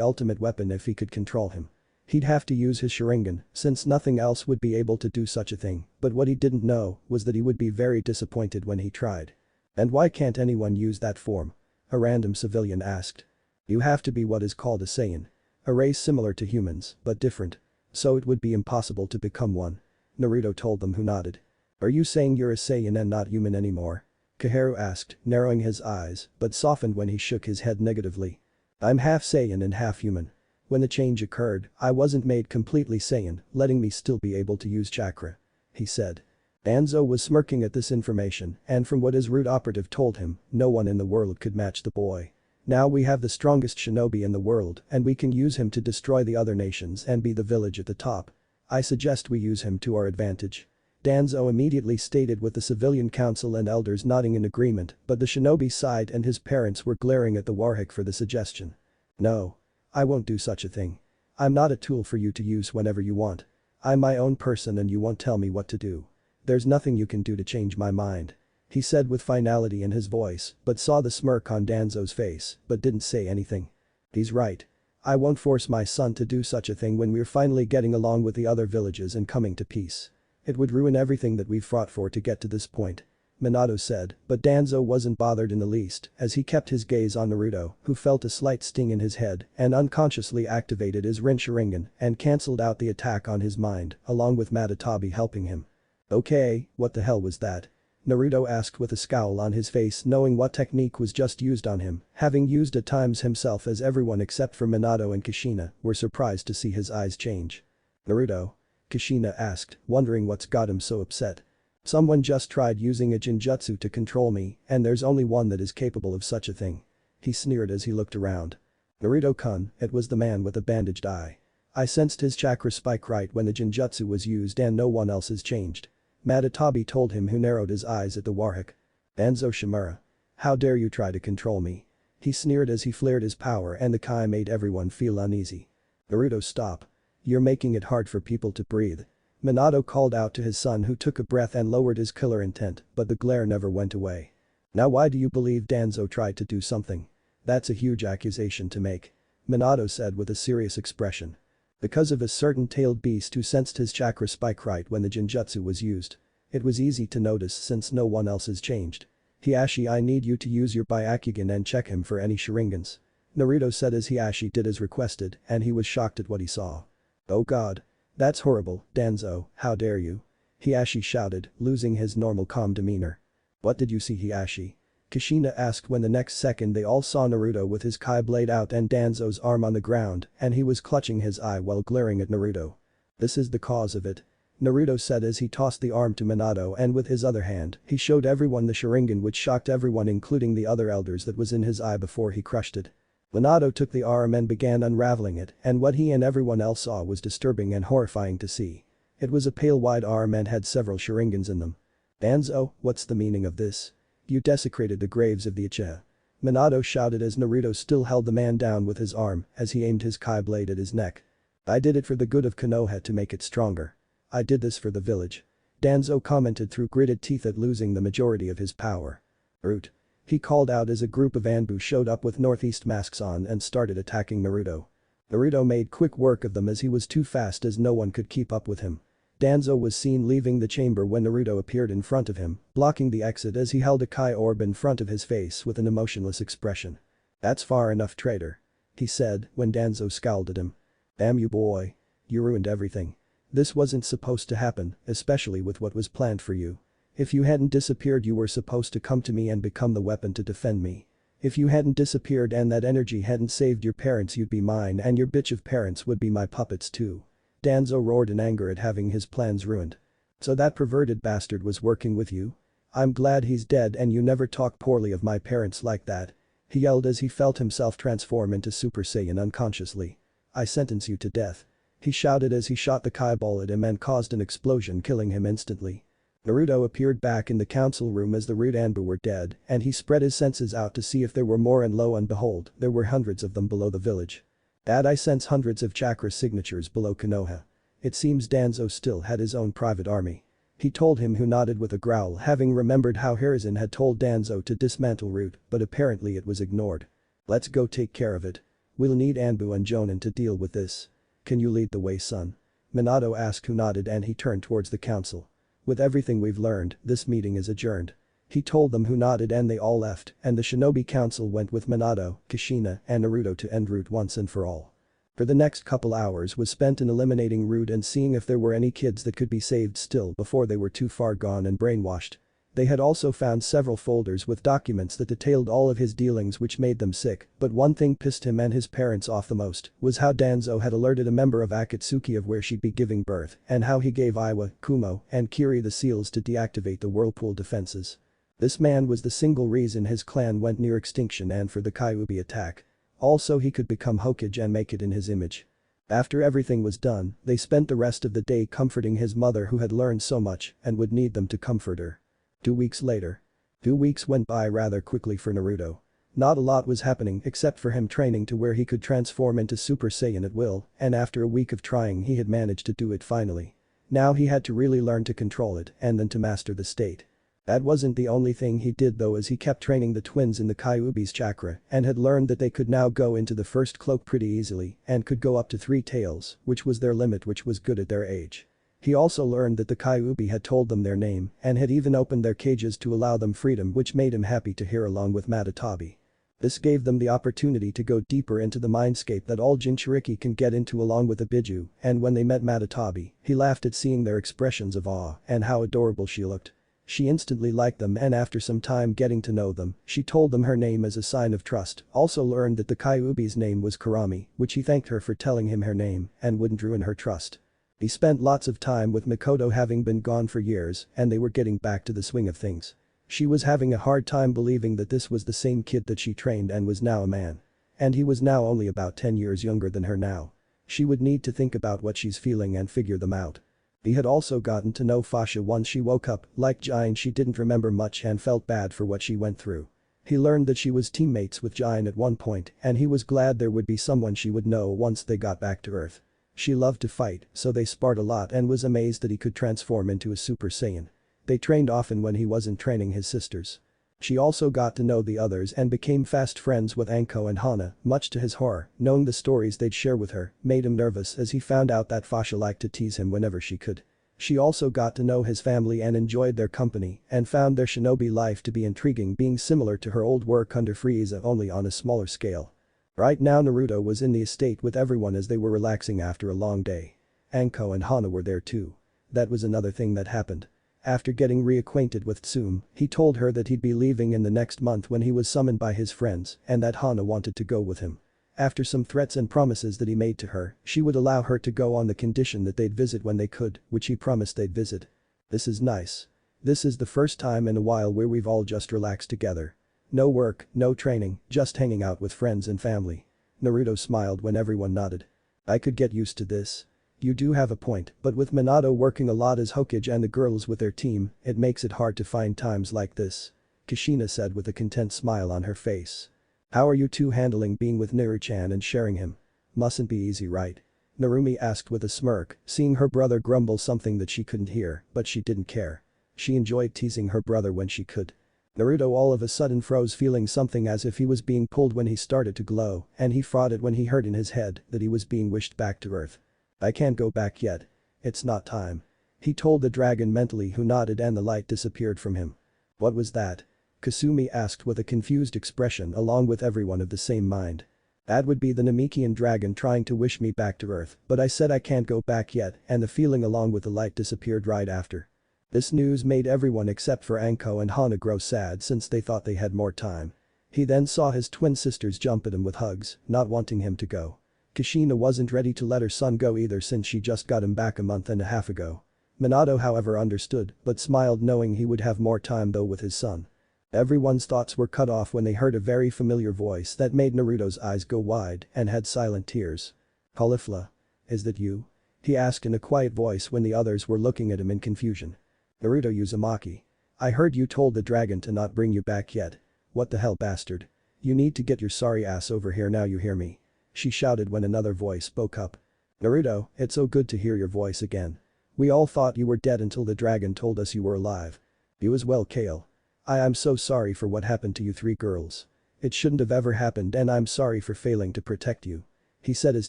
ultimate weapon if he could control him. He'd have to use his Sharingan, since nothing else would be able to do such a thing, but what he didn't know was that he would be very disappointed when he tried. And why can't anyone use that form? A random civilian asked. You have to be what is called a Saiyan. A race similar to humans, but different. So it would be impossible to become one. Naruto told them, who nodded. Are you saying you're a Saiyan and not human anymore? Kaharu asked, narrowing his eyes, but softened when he shook his head negatively. I'm half Saiyan and half human. When the change occurred, I wasn't made completely Saiyan, letting me still be able to use chakra. He said. Danzo was smirking at this information, and from what his root operative told him, no one in the world could match the boy. Now we have the strongest shinobi in the world and we can use him to destroy the other nations and be the village at the top. I suggest we use him to our advantage. Danzo immediately stated, with the civilian council and elders nodding in agreement, but the shinobi sighed and his parents were glaring at the Warhawk for the suggestion. No. I won't do such a thing. I'm not a tool for you to use whenever you want. I'm my own person and you won't tell me what to do. There's nothing you can do to change my mind. He said with finality in his voice, but saw the smirk on Danzo's face, but didn't say anything. He's right. I won't force my son to do such a thing when we're finally getting along with the other villages and coming to peace. It would ruin everything that we've fought for to get to this point. Minato said, but Danzo wasn't bothered in the least as he kept his gaze on Naruto, who felt a slight sting in his head and unconsciously activated his Rin Sharingan and cancelled out the attack on his mind, along with Matatabi helping him. Okay, what the hell was that? Naruto asked with a scowl on his face, knowing what technique was just used on him, having used at times himself, as everyone except for Minato and Kushina were surprised to see his eyes change. Naruto? Kushina asked, wondering what's got him so upset. Someone just tried using a genjutsu to control me, and there's only one that is capable of such a thing. He sneered as he looked around. Naruto-kun, it was the man with the bandaged eye. I sensed his chakra spike right when the genjutsu was used and no one else has changed. Matatabi told him, who narrowed his eyes at the Warhawk. Danzo Shimura. How dare you try to control me? He sneered as he flared his power and the Kai made everyone feel uneasy. Naruto, stop. You're making it hard for people to breathe. Minato called out to his son, who took a breath and lowered his killer intent, but the glare never went away. Now why do you believe Danzo tried to do something? That's a huge accusation to make. Minato said with a serious expression. Because of a certain tailed beast who sensed his chakra spike right when the genjutsu was used. It was easy to notice since no one else has changed. Hiashi, I need you to use your Byakugan and check him for any Sharingans. Naruto said as Hiashi did as requested, and he was shocked at what he saw. Oh god. That's horrible, Danzo, how dare you? Hiashi shouted, losing his normal calm demeanor. What did you see, Hiashi? Kushina asked when the next second they all saw Naruto with his Kai blade out and Danzo's arm on the ground, and he was clutching his eye while glaring at Naruto. This is the cause of it. Naruto said as he tossed the arm to Minato, and with his other hand, he showed everyone the Sharingan, which shocked everyone including the other elders, that was in his eye before he crushed it. Minato took the arm and began unraveling it, and what he and everyone else saw was disturbing and horrifying to see. It was a pale white arm and had several Sharingans in them. Danzo, what's the meaning of this? You desecrated the graves of the Uchiha. Minato shouted as Naruto still held the man down with his arm as he aimed his Kai blade at his neck. I did it for the good of Konoha to make it stronger. I did this for the village. Danzo commented through gritted teeth at losing the majority of his power. Root. He called out as a group of Anbu showed up with northeast masks on and started attacking Naruto. Naruto made quick work of them as he was too fast as no one could keep up with him. Danzo was seen leaving the chamber when Naruto appeared in front of him, blocking the exit as he held a Kai orb in front of his face with an emotionless expression. That's far enough, traitor. He said when Danzo scowled at him. Damn you, boy. You ruined everything. This wasn't supposed to happen, especially with what was planned for you. If you hadn't disappeared, you were supposed to come to me and become the weapon to defend me. If you hadn't disappeared and that energy hadn't saved your parents, you'd be mine and your bitch of parents would be my puppets too. Danzo roared in anger at having his plans ruined. So that perverted bastard was working with you? I'm glad he's dead and you never talk poorly of my parents like that. He yelled as he felt himself transform into Super Saiyan unconsciously. I sentence you to death. He shouted as he shot the Kai ball at him and caused an explosion, killing him instantly. Naruto appeared back in the council room as the rude Anbu were dead, and he spread his senses out to see if there were more, and lo and behold, there were hundreds of them below the village. Dad, I sense hundreds of chakra signatures below Konoha. It seems Danzo still had his own private army. He told him, who nodded with a growl, having remembered how Hiruzen had told Danzo to dismantle Root, but apparently it was ignored. Let's go take care of it. We'll need Anbu and Jonin to deal with this. Can you lead the way, son? Minato asked, who nodded, and he turned towards the council. With everything we've learned, this meeting is adjourned. He told them, who nodded, and they all left, and the Shinobi Council went with Minato, Kushina, and Naruto to end Root once and for all. For the next couple hours was spent in eliminating Root and seeing if there were any kids that could be saved still before they were too far gone and brainwashed. They had also found several folders with documents that detailed all of his dealings, which made them sick, but one thing pissed him and his parents off the most was how Danzo had alerted a member of Akatsuki of where she'd be giving birth, and how he gave Iwa, Kumo, and Kiri the seals to deactivate the whirlpool defenses. This man was the single reason his clan went near extinction and for the Kyuubi attack. Also, he could become Hokage and make it in his image. After everything was done, they spent the rest of the day comforting his mother, who had learned so much and would need them to comfort her. 2 weeks later. 2 weeks went by rather quickly for Naruto. Not a lot was happening except for him training to where he could transform into Super Saiyan at will, and after a week of trying he had managed to do it finally. Now he had to really learn to control it and then to master the state. That wasn't the only thing he did though, as he kept training the twins in the Kyuubi's chakra and had learned that they could now go into the first cloak pretty easily and could go up to 3 tails, which was their limit, which was good at their age. He also learned that the Kyuubi had told them their name and had even opened their cages to allow them freedom, which made him happy to hear, along with Matatabi. This gave them the opportunity to go deeper into the mindscape that all Jinchuriki can get into along with Ibiju, and when they met Matatabi, he laughed at seeing their expressions of awe and how adorable she looked. She instantly liked them, and after some time getting to know them, she told them her name as a sign of trust, also learned that the Kyuubi's name was Karami, which he thanked her for telling him her name and wouldn't ruin her trust. He spent lots of time with Mikoto, having been gone for years, and they were getting back to the swing of things. She was having a hard time believing that this was the same kid that she trained and was now a man. And he was now only about 10 years younger than her now. She would need to think about what she's feeling and figure them out. He had also gotten to know Fasha once she woke up. Like Jin, she didn't remember much and felt bad for what she went through. He learned that she was teammates with Jin at one point, and he was glad there would be someone she would know once they got back to Earth. She loved to fight, so they sparred a lot and was amazed that he could transform into a Super Saiyan. They trained often when he wasn't training his sisters. She also got to know the others and became fast friends with Anko and Hana, much to his horror. Knowing the stories they'd share with her made him nervous, as he found out that Fasha liked to tease him whenever she could. She also got to know his family and enjoyed their company and found their shinobi life to be intriguing, being similar to her old work under Frieza, only on a smaller scale. Right now Naruto was in the estate with everyone as they were relaxing after a long day. Anko and Hana were there too. That was another thing that happened. After getting reacquainted with Tsume, he told her that he'd be leaving in the next month when he was summoned by his friends, and that Hana wanted to go with him. After some threats and promises that he made to her, she would allow her to go on the condition that they'd visit when they could, which he promised they'd visit. This is nice. This is the first time in a while where we've all just relaxed together. No work, no training, just hanging out with friends and family. Naruto smiled when everyone nodded. I could get used to this. You do have a point, but with Minato working a lot as Hokage and the girls with their team, it makes it hard to find times like this. Kushina said with a content smile on her face. How are you two handling being with Naru-chan and sharing him? Mustn't be easy, right? Narumi asked with a smirk, seeing her brother grumble something that she couldn't hear, but she didn't care. She enjoyed teasing her brother when she could. Naruto all of a sudden froze, feeling something as if he was being pulled when he started to glow, and he fought it when he heard in his head that he was being wished back to Earth. I can't go back yet. It's not time. He told the dragon mentally, who nodded, and the light disappeared from him. What was that? Kasumi asked with a confused expression, along with everyone of the same mind. That would be the Namekian dragon trying to wish me back to Earth, but I said I can't go back yet, and the feeling along with the light disappeared right after. This news made everyone except for Anko and Hana grow sad, since they thought they had more time. He then saw his twin sisters jump at him with hugs, not wanting him to go. Kushina wasn't ready to let her son go either, since she just got him back a month and a half ago. Minato however understood, but smiled knowing he would have more time though with his son. Everyone's thoughts were cut off when they heard a very familiar voice that made Naruto's eyes go wide and had silent tears. Caulifla. Is that you? He asked in a quiet voice when the others were looking at him in confusion. Naruto Uzumaki. I heard you told the dragon to not bring you back yet. What the hell, bastard? You need to get your sorry ass over here now, you hear me? She shouted when another voice spoke up. Naruto, it's so good to hear your voice again. We all thought you were dead until the dragon told us you were alive. You as well, Kale. I am so sorry for what happened to you three girls. It shouldn't have ever happened and I'm sorry for failing to protect you. He said as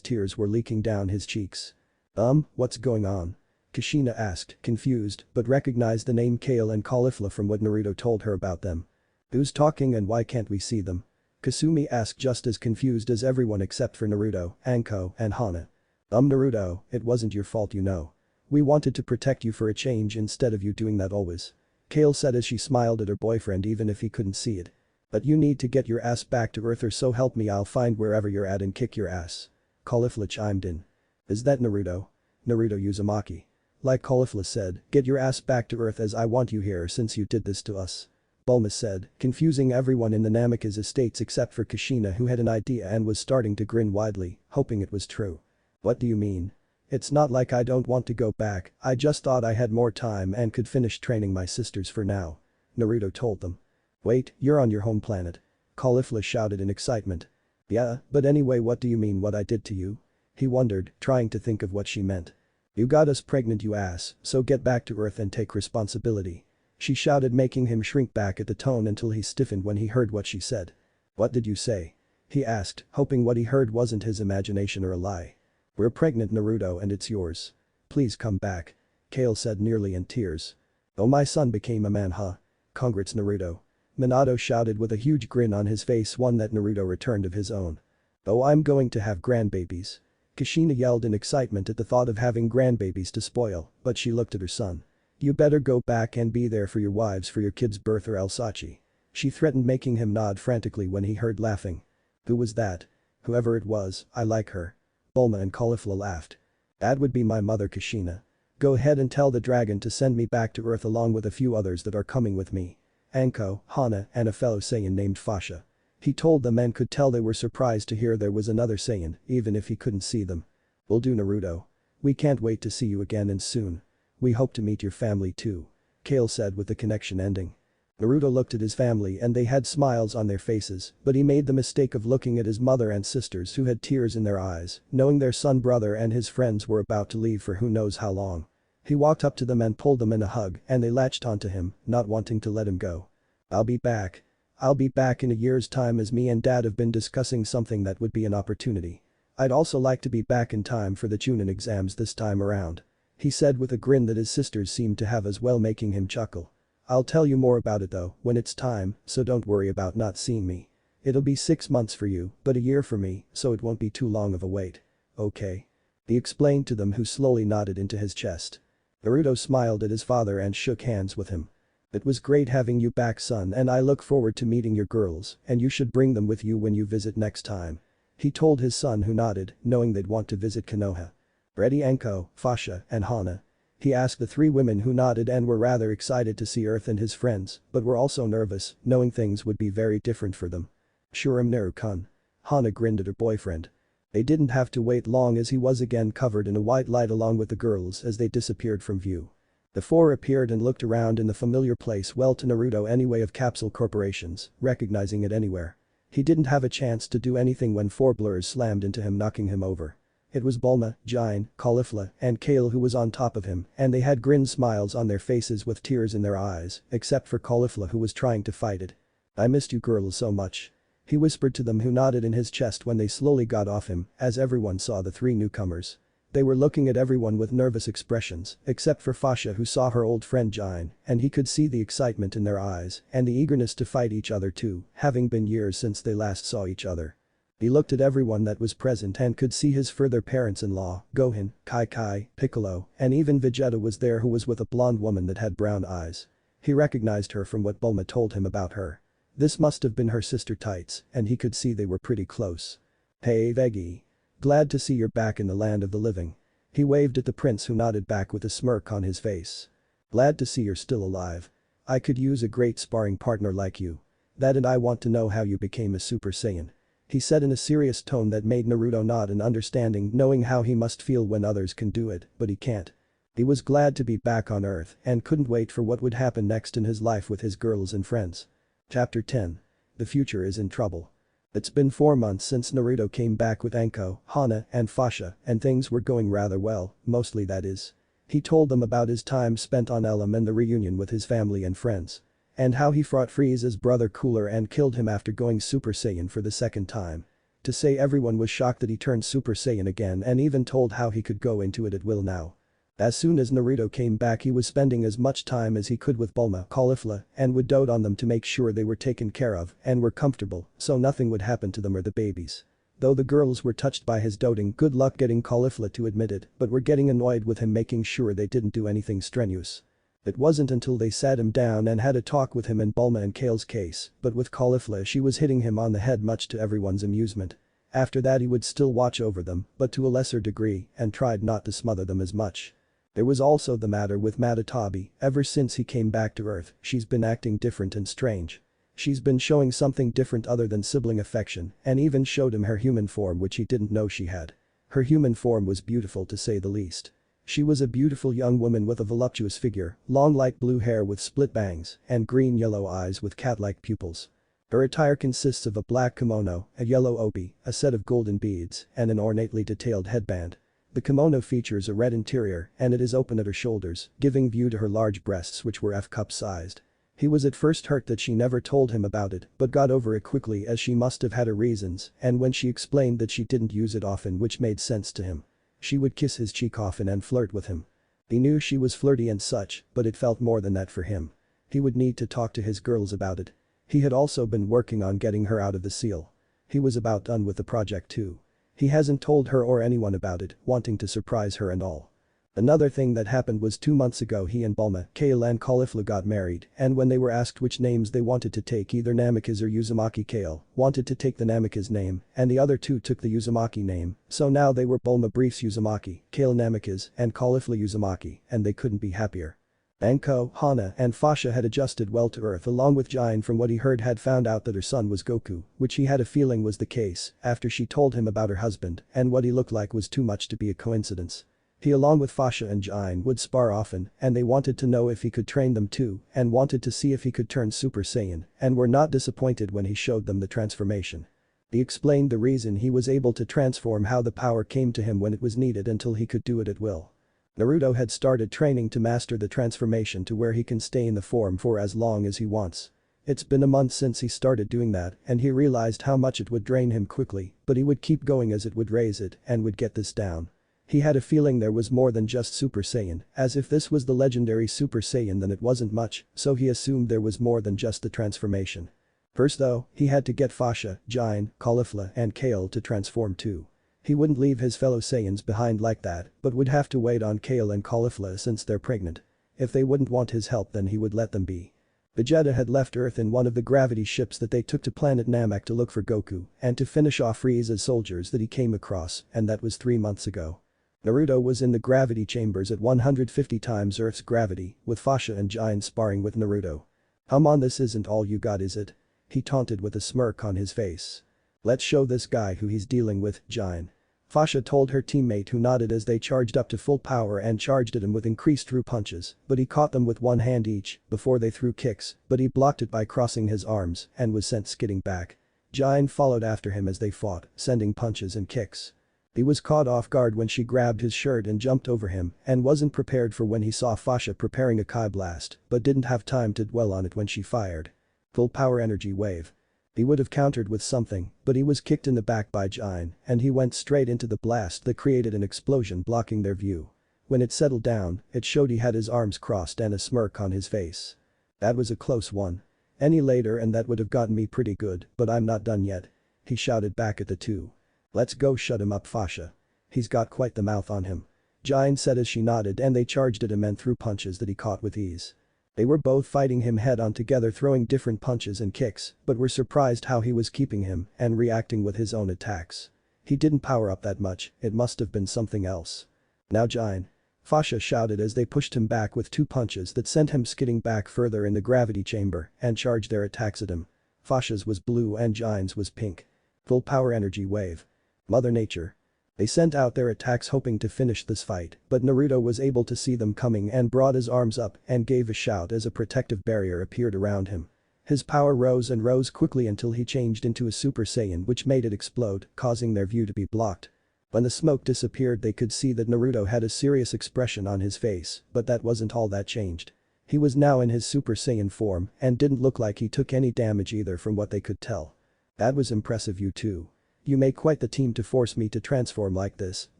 tears were leaking down his cheeks. What's going on? Kushina asked, confused, but recognized the name Kale and Caulifla from what Naruto told her about them. Who's talking and why can't we see them? Kasumi asked, just as confused as everyone except for Naruto, Anko, and Hana. Naruto, it wasn't your fault, you know. We wanted to protect you for a change instead of you doing that always. Kale said as she smiled at her boyfriend even if he couldn't see it. But you need to get your ass back to Earth or so help me, I'll find wherever you're at and kick your ass. Caulifla chimed in. Is that Naruto? Naruto Uzumaki. Like Caulifla said, get your ass back to Earth as I want you here since you did this to us. Bulma said, confusing everyone in the Namikaze estates except for Kushina who had an idea and was starting to grin widely, hoping it was true. What do you mean? It's not like I don't want to go back, I just thought I had more time and could finish training my sisters for now. Naruto told them. Wait, you're on your home planet. Caulifla shouted in excitement. Yeah, but anyway, what do you mean what I did to you? He wondered, trying to think of what she meant. You got us pregnant, you ass, so get back to Earth and take responsibility. She shouted, making him shrink back at the tone until he stiffened when he heard what she said. What did you say? He asked, hoping what he heard wasn't his imagination or a lie. We're pregnant, Naruto, and it's yours. Please come back. Kale said, nearly in tears. Oh, my son became a man, huh? Congrats, Naruto. Minato shouted with a huge grin on his face, one that Naruto returned of his own. Oh, I'm going to have grandbabies. Kushina yelled in excitement at the thought of having grandbabies to spoil, but she looked at her son. You better go back and be there for your wives for your kid's birth or else Sachi. She threatened, making him nod frantically when he heard laughing. Who was that? Whoever it was, I like her. Bulma and Caulifla laughed. That would be my mother, Kushina. Go ahead and tell the dragon to send me back to Earth along with a few others that are coming with me. Anko, Hana, and a fellow Saiyan named Fasha. He told them and could tell they were surprised to hear there was another Saiyan, even if he couldn't see them. Will do, Naruto. We can't wait to see you again and soon. We hope to meet your family too. Kale said with the connection ending. Naruto looked at his family and they had smiles on their faces, but he made the mistake of looking at his mother and sisters who had tears in their eyes, knowing their son brother and his friends were about to leave for who knows how long. He walked up to them and pulled them in a hug and they latched onto him, not wanting to let him go. I'll be back. I'll be back in a year's time as me and Dad have been discussing something that would be an opportunity. I'd also like to be back in time for the Chunin exams this time around. He said with a grin that his sisters seemed to have as well, making him chuckle. I'll tell you more about it though, when it's time, so don't worry about not seeing me. It'll be 6 months for you, but a year for me, so it won't be too long of a wait. Okay? He explained to them, who slowly nodded into his chest. Naruto smiled at his father and shook hands with him. It was great having you back, son, and I look forward to meeting your girls, and you should bring them with you when you visit next time. He told his son, who nodded, knowing they'd want to visit Konoha. Ready, Anko, Fasha, and Hana? He asked the three women, who nodded and were rather excited to see Earth and his friends, but were also nervous, knowing things would be very different for them. Sure, Naru-kun. Hana grinned at her boyfriend. They didn't have to wait long as he was again covered in a white light along with the girls as they disappeared from view. The four appeared and looked around in the familiar place, well to Naruto anyway, of Capsule Corporations, recognizing it anywhere. He didn't have a chance to do anything when four blurs slammed into him, knocking him over. It was Bulma, Jain, Caulifla, and Kale who was on top of him, and they had grin smiles on their faces with tears in their eyes, except for Caulifla, who was trying to fight it. I missed you girls so much. He whispered to them, who nodded in his chest when they slowly got off him, as everyone saw the three newcomers. They were looking at everyone with nervous expressions, except for Fasha, who saw her old friend Jain, and he could see the excitement in their eyes and the eagerness to fight each other too, having been years since they last saw each other. He looked at everyone that was present and could see his further parents-in-law, Gohan, Kai, Piccolo, and even Vegeta was there, who was with a blonde woman that had brown eyes. He recognized her from what Bulma told him about her. This must have been her sister Tights, and he could see they were pretty close. Hey Veggie. Glad to see you're back in the land of the living. He waved at the prince, who nodded back with a smirk on his face. Glad to see you're still alive. I could use a great sparring partner like you. That, and I want to know how you became a Super Saiyan. He said in a serious tone that made Naruto nod in understanding, knowing how he must feel when others can do it, but he can't. He was glad to be back on Earth and couldn't wait for what would happen next in his life with his girls and friends. Chapter 10. The future is in trouble. It's been 4 months since Naruto came back with Anko, Hana, and Fasha, and things were going rather well, mostly that is. He told them about his time spent on Elam and the reunion with his family and friends. And how he fought Frieza's brother Cooler and killed him after going Super Saiyan for the second time. To say everyone was shocked that he turned Super Saiyan again and even told how he could go into it at will now. As soon as Naruto came back he was spending as much time as he could with Bulma, Caulifla, and would dote on them to make sure they were taken care of and were comfortable so nothing would happen to them or the babies. Though the girls were touched by his doting, good luck getting Caulifla to admit it, but were getting annoyed with him making sure they didn't do anything strenuous. It wasn't until they sat him down and had a talk with him in Bulma and Kale's case, but with Caulifla she was hitting him on the head much to everyone's amusement. After that he would still watch over them, but to a lesser degree, and tried not to smother them as much. There was also the matter with Matatabi. Ever since he came back to Earth, she's been acting different and strange. She's been showing something different other than sibling affection and even showed him her human form which he didn't know she had. Her human form was beautiful to say the least. She was a beautiful young woman with a voluptuous figure, long light blue hair with split bangs, and green-yellow eyes with cat-like pupils. Her attire consists of a black kimono, a yellow obi, a set of golden beads, and an ornately detailed headband. The kimono features a red interior and it is open at her shoulders, giving view to her large breasts which were F-cup sized. He was at first hurt that she never told him about it but got over it quickly as she must have had her reasons and when she explained that she didn't use it often which made sense to him. She would kiss his cheek often and flirt with him. He knew she was flirty and such, but it felt more than that for him. He would need to talk to his girls about it. He had also been working on getting her out of the seal. He was about done with the project too. He hasn't told her or anyone about it, wanting to surprise her and all. Another thing that happened was 2 months ago he and Bulma, Kale and Caulifla got married and when they were asked which names they wanted to take either Namikaze or Uzumaki, Kale wanted to take the Namikaze name and the other two took the Uzumaki name, so now they were Bulma Briefs Uzumaki, Kale Namikaze, and Caulifla Uzumaki and they couldn't be happier. Anko, Hana, and Fasha had adjusted well to Earth along with Jin from what he heard had found out that her son was Goku, which he had a feeling was the case after she told him about her husband and what he looked like was too much to be a coincidence. He along with Fasha and Jin would spar often and they wanted to know if he could train them too and wanted to see if he could turn Super Saiyan and were not disappointed when he showed them the transformation. He explained the reason he was able to transform how the power came to him when it was needed until he could do it at will. Naruto had started training to master the transformation to where he can stay in the form for as long as he wants. It's been a month since he started doing that and he realized how much it would drain him quickly, but he would keep going as it would raise it and would get this down. He had a feeling there was more than just Super Saiyan, as if this was the legendary Super Saiyan then it wasn't much, so he assumed there was more than just the transformation. First though, he had to get Fasha, Jin, Caulifla and Kale to transform too. He wouldn't leave his fellow Saiyans behind like that, but would have to wait on Kale and Caulifla since they're pregnant. If they wouldn't want his help then he would let them be. Vegeta had left Earth in one of the gravity ships that they took to planet Namek to look for Goku and to finish off Frieza's soldiers that he came across and that was 3 months ago. Naruto was in the gravity chambers at 150 times Earth's gravity with Fasha and Jin sparring with Naruto. On, this isn't all you got is it? He taunted with a smirk on his face. Let's show this guy who he's dealing with, Jin. Fasha told her teammate who nodded as they charged up to full power and charged at him with increased through punches, but he caught them with one hand each before they threw kicks, but he blocked it by crossing his arms and was sent skidding back. Jin followed after him as they fought, sending punches and kicks. He was caught off guard when she grabbed his shirt and jumped over him and wasn't prepared for when he saw Fasha preparing a Kai blast, but didn't have time to dwell on it when she fired. Full power energy wave. He would have countered with something, but he was kicked in the back by Jin and he went straight into the blast that created an explosion blocking their view. When it settled down, it showed he had his arms crossed and a smirk on his face. That was a close one. Any later and that would have gotten me pretty good, but I'm not done yet. He shouted back at the two. Let's go shut him up, Fasha. He's got quite the mouth on him. Jin said as she nodded and they charged at him and threw punches that he caught with ease. They were both fighting him head-on together throwing different punches and kicks but were surprised how he was keeping him and reacting with his own attacks. He didn't power up that much, it must have been something else. Now Jin. Fasha shouted as they pushed him back with 2 punches that sent him skidding back further in the gravity chamber and charged their attacks at him. Fasha's was blue and Jin's was pink. Full power energy wave. Mother Nature. They sent out their attacks hoping to finish this fight, but Naruto was able to see them coming and brought his arms up and gave a shout as a protective barrier appeared around him. His power rose and rose quickly until he changed into a Super Saiyan which made it explode, causing their view to be blocked. When the smoke disappeared they could see that Naruto had a serious expression on his face, but that wasn't all that changed. He was now in his Super Saiyan form and didn't look like he took any damage either from what they could tell. That was impressive, you two. You make quite the team to force me to transform like this,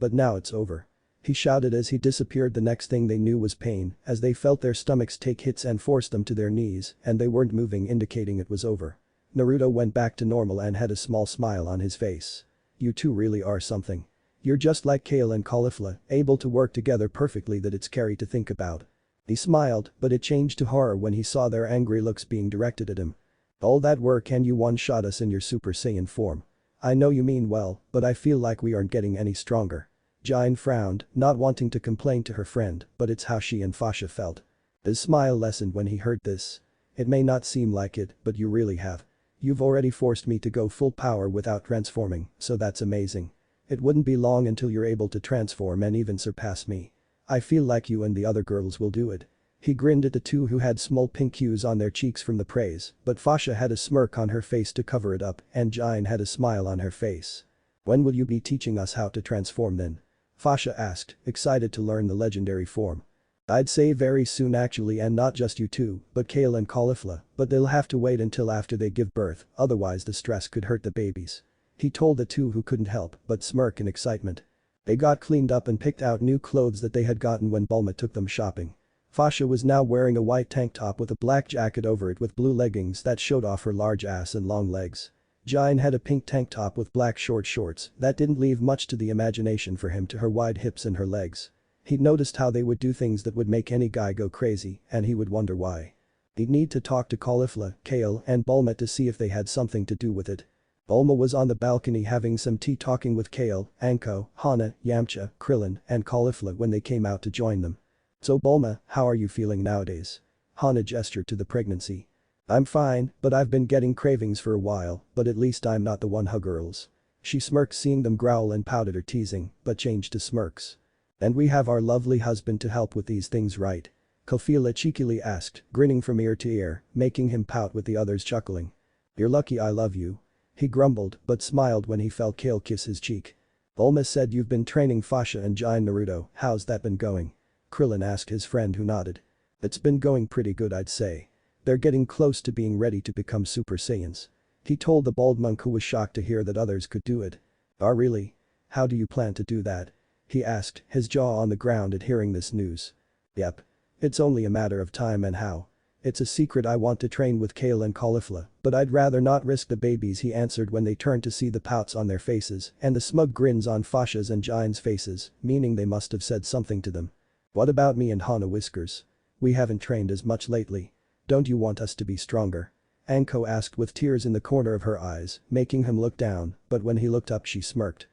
but now it's over. He shouted as he disappeared. The next thing they knew was pain, as they felt their stomachs take hits and force them to their knees, and they weren't moving, indicating it was over. Naruto went back to normal and had a small smile on his face. You two really are something. You're just like Kale and Caulifla, able to work together perfectly. That it's scary to think about. He smiled, but it changed to horror when he saw their angry looks being directed at him. All that work and you one-shot us in your Super Saiyan form. I know you mean well, but I feel like we aren't getting any stronger. Jin frowned, not wanting to complain to her friend, but it's how she and Fasha felt. His smile lessened when he heard this. It may not seem like it, but you really have. You've already forced me to go full power without transforming, so that's amazing. It wouldn't be long until you're able to transform and even surpass me. I feel like you and the other girls will do it. He grinned at the two who had small pink hues on their cheeks from the praise, but Fasha had a smirk on her face to cover it up and Jin had a smile on her face. When will you be teaching us how to transform then? Fasha asked, excited to learn the legendary form. I'd say very soon actually, and not just you two, but Kale and Caulifla, but they'll have to wait until after they give birth, otherwise the stress could hurt the babies. He told the two who couldn't help but smirk in excitement. They got cleaned up and picked out new clothes that they had gotten when Bulma took them shopping. Fasha was now wearing a white tank top with a black jacket over it with blue leggings that showed off her large ass and long legs. Jin had a pink tank top with black short shorts that didn't leave much to the imagination for him to her wide hips and her legs. He'd noticed how they would do things that would make any guy go crazy and he would wonder why. He'd need to talk to Caulifla, Kale and Bulma to see if they had something to do with it. Bulma was on the balcony having some tea talking with Kale, Anko, Hana, Yamcha, Krillin and Caulifla when they came out to join them. So Bulma, how are you feeling nowadays? Hana gestured to the pregnancy. I'm fine, but I've been getting cravings for a while, but at least I'm not the one hug girls. She smirked seeing them growl and pouted her teasing, but changed to smirks. And we have our lovely husband to help with these things, right? Kofila cheekily asked, grinning from ear to ear, making him pout with the others chuckling. You're lucky I love you. He grumbled, but smiled when he felt Kale kiss his cheek. Bulma said you've been training Fasha and Jin Naruto, how's that been going? Krillin asked his friend who nodded. It's been going pretty good, I'd say. They're getting close to being ready to become Super Saiyans. He told the bald monk who was shocked to hear that others could do it. Oh really? How do you plan to do that? He asked, his jaw on the ground at hearing this news. Yep. It's only a matter of time and how. It's a secret. I want to train with Kale and Caulifla, but I'd rather not risk the babies, he answered when they turned to see the pouts on their faces and the smug grins on Fasha's and Jin's faces, meaning they must have said something to them. What about me and Hana Whiskers? We haven't trained as much lately. Don't you want us to be stronger? Anko asked with tears in the corner of her eyes, making him look down, but when he looked up she smirked.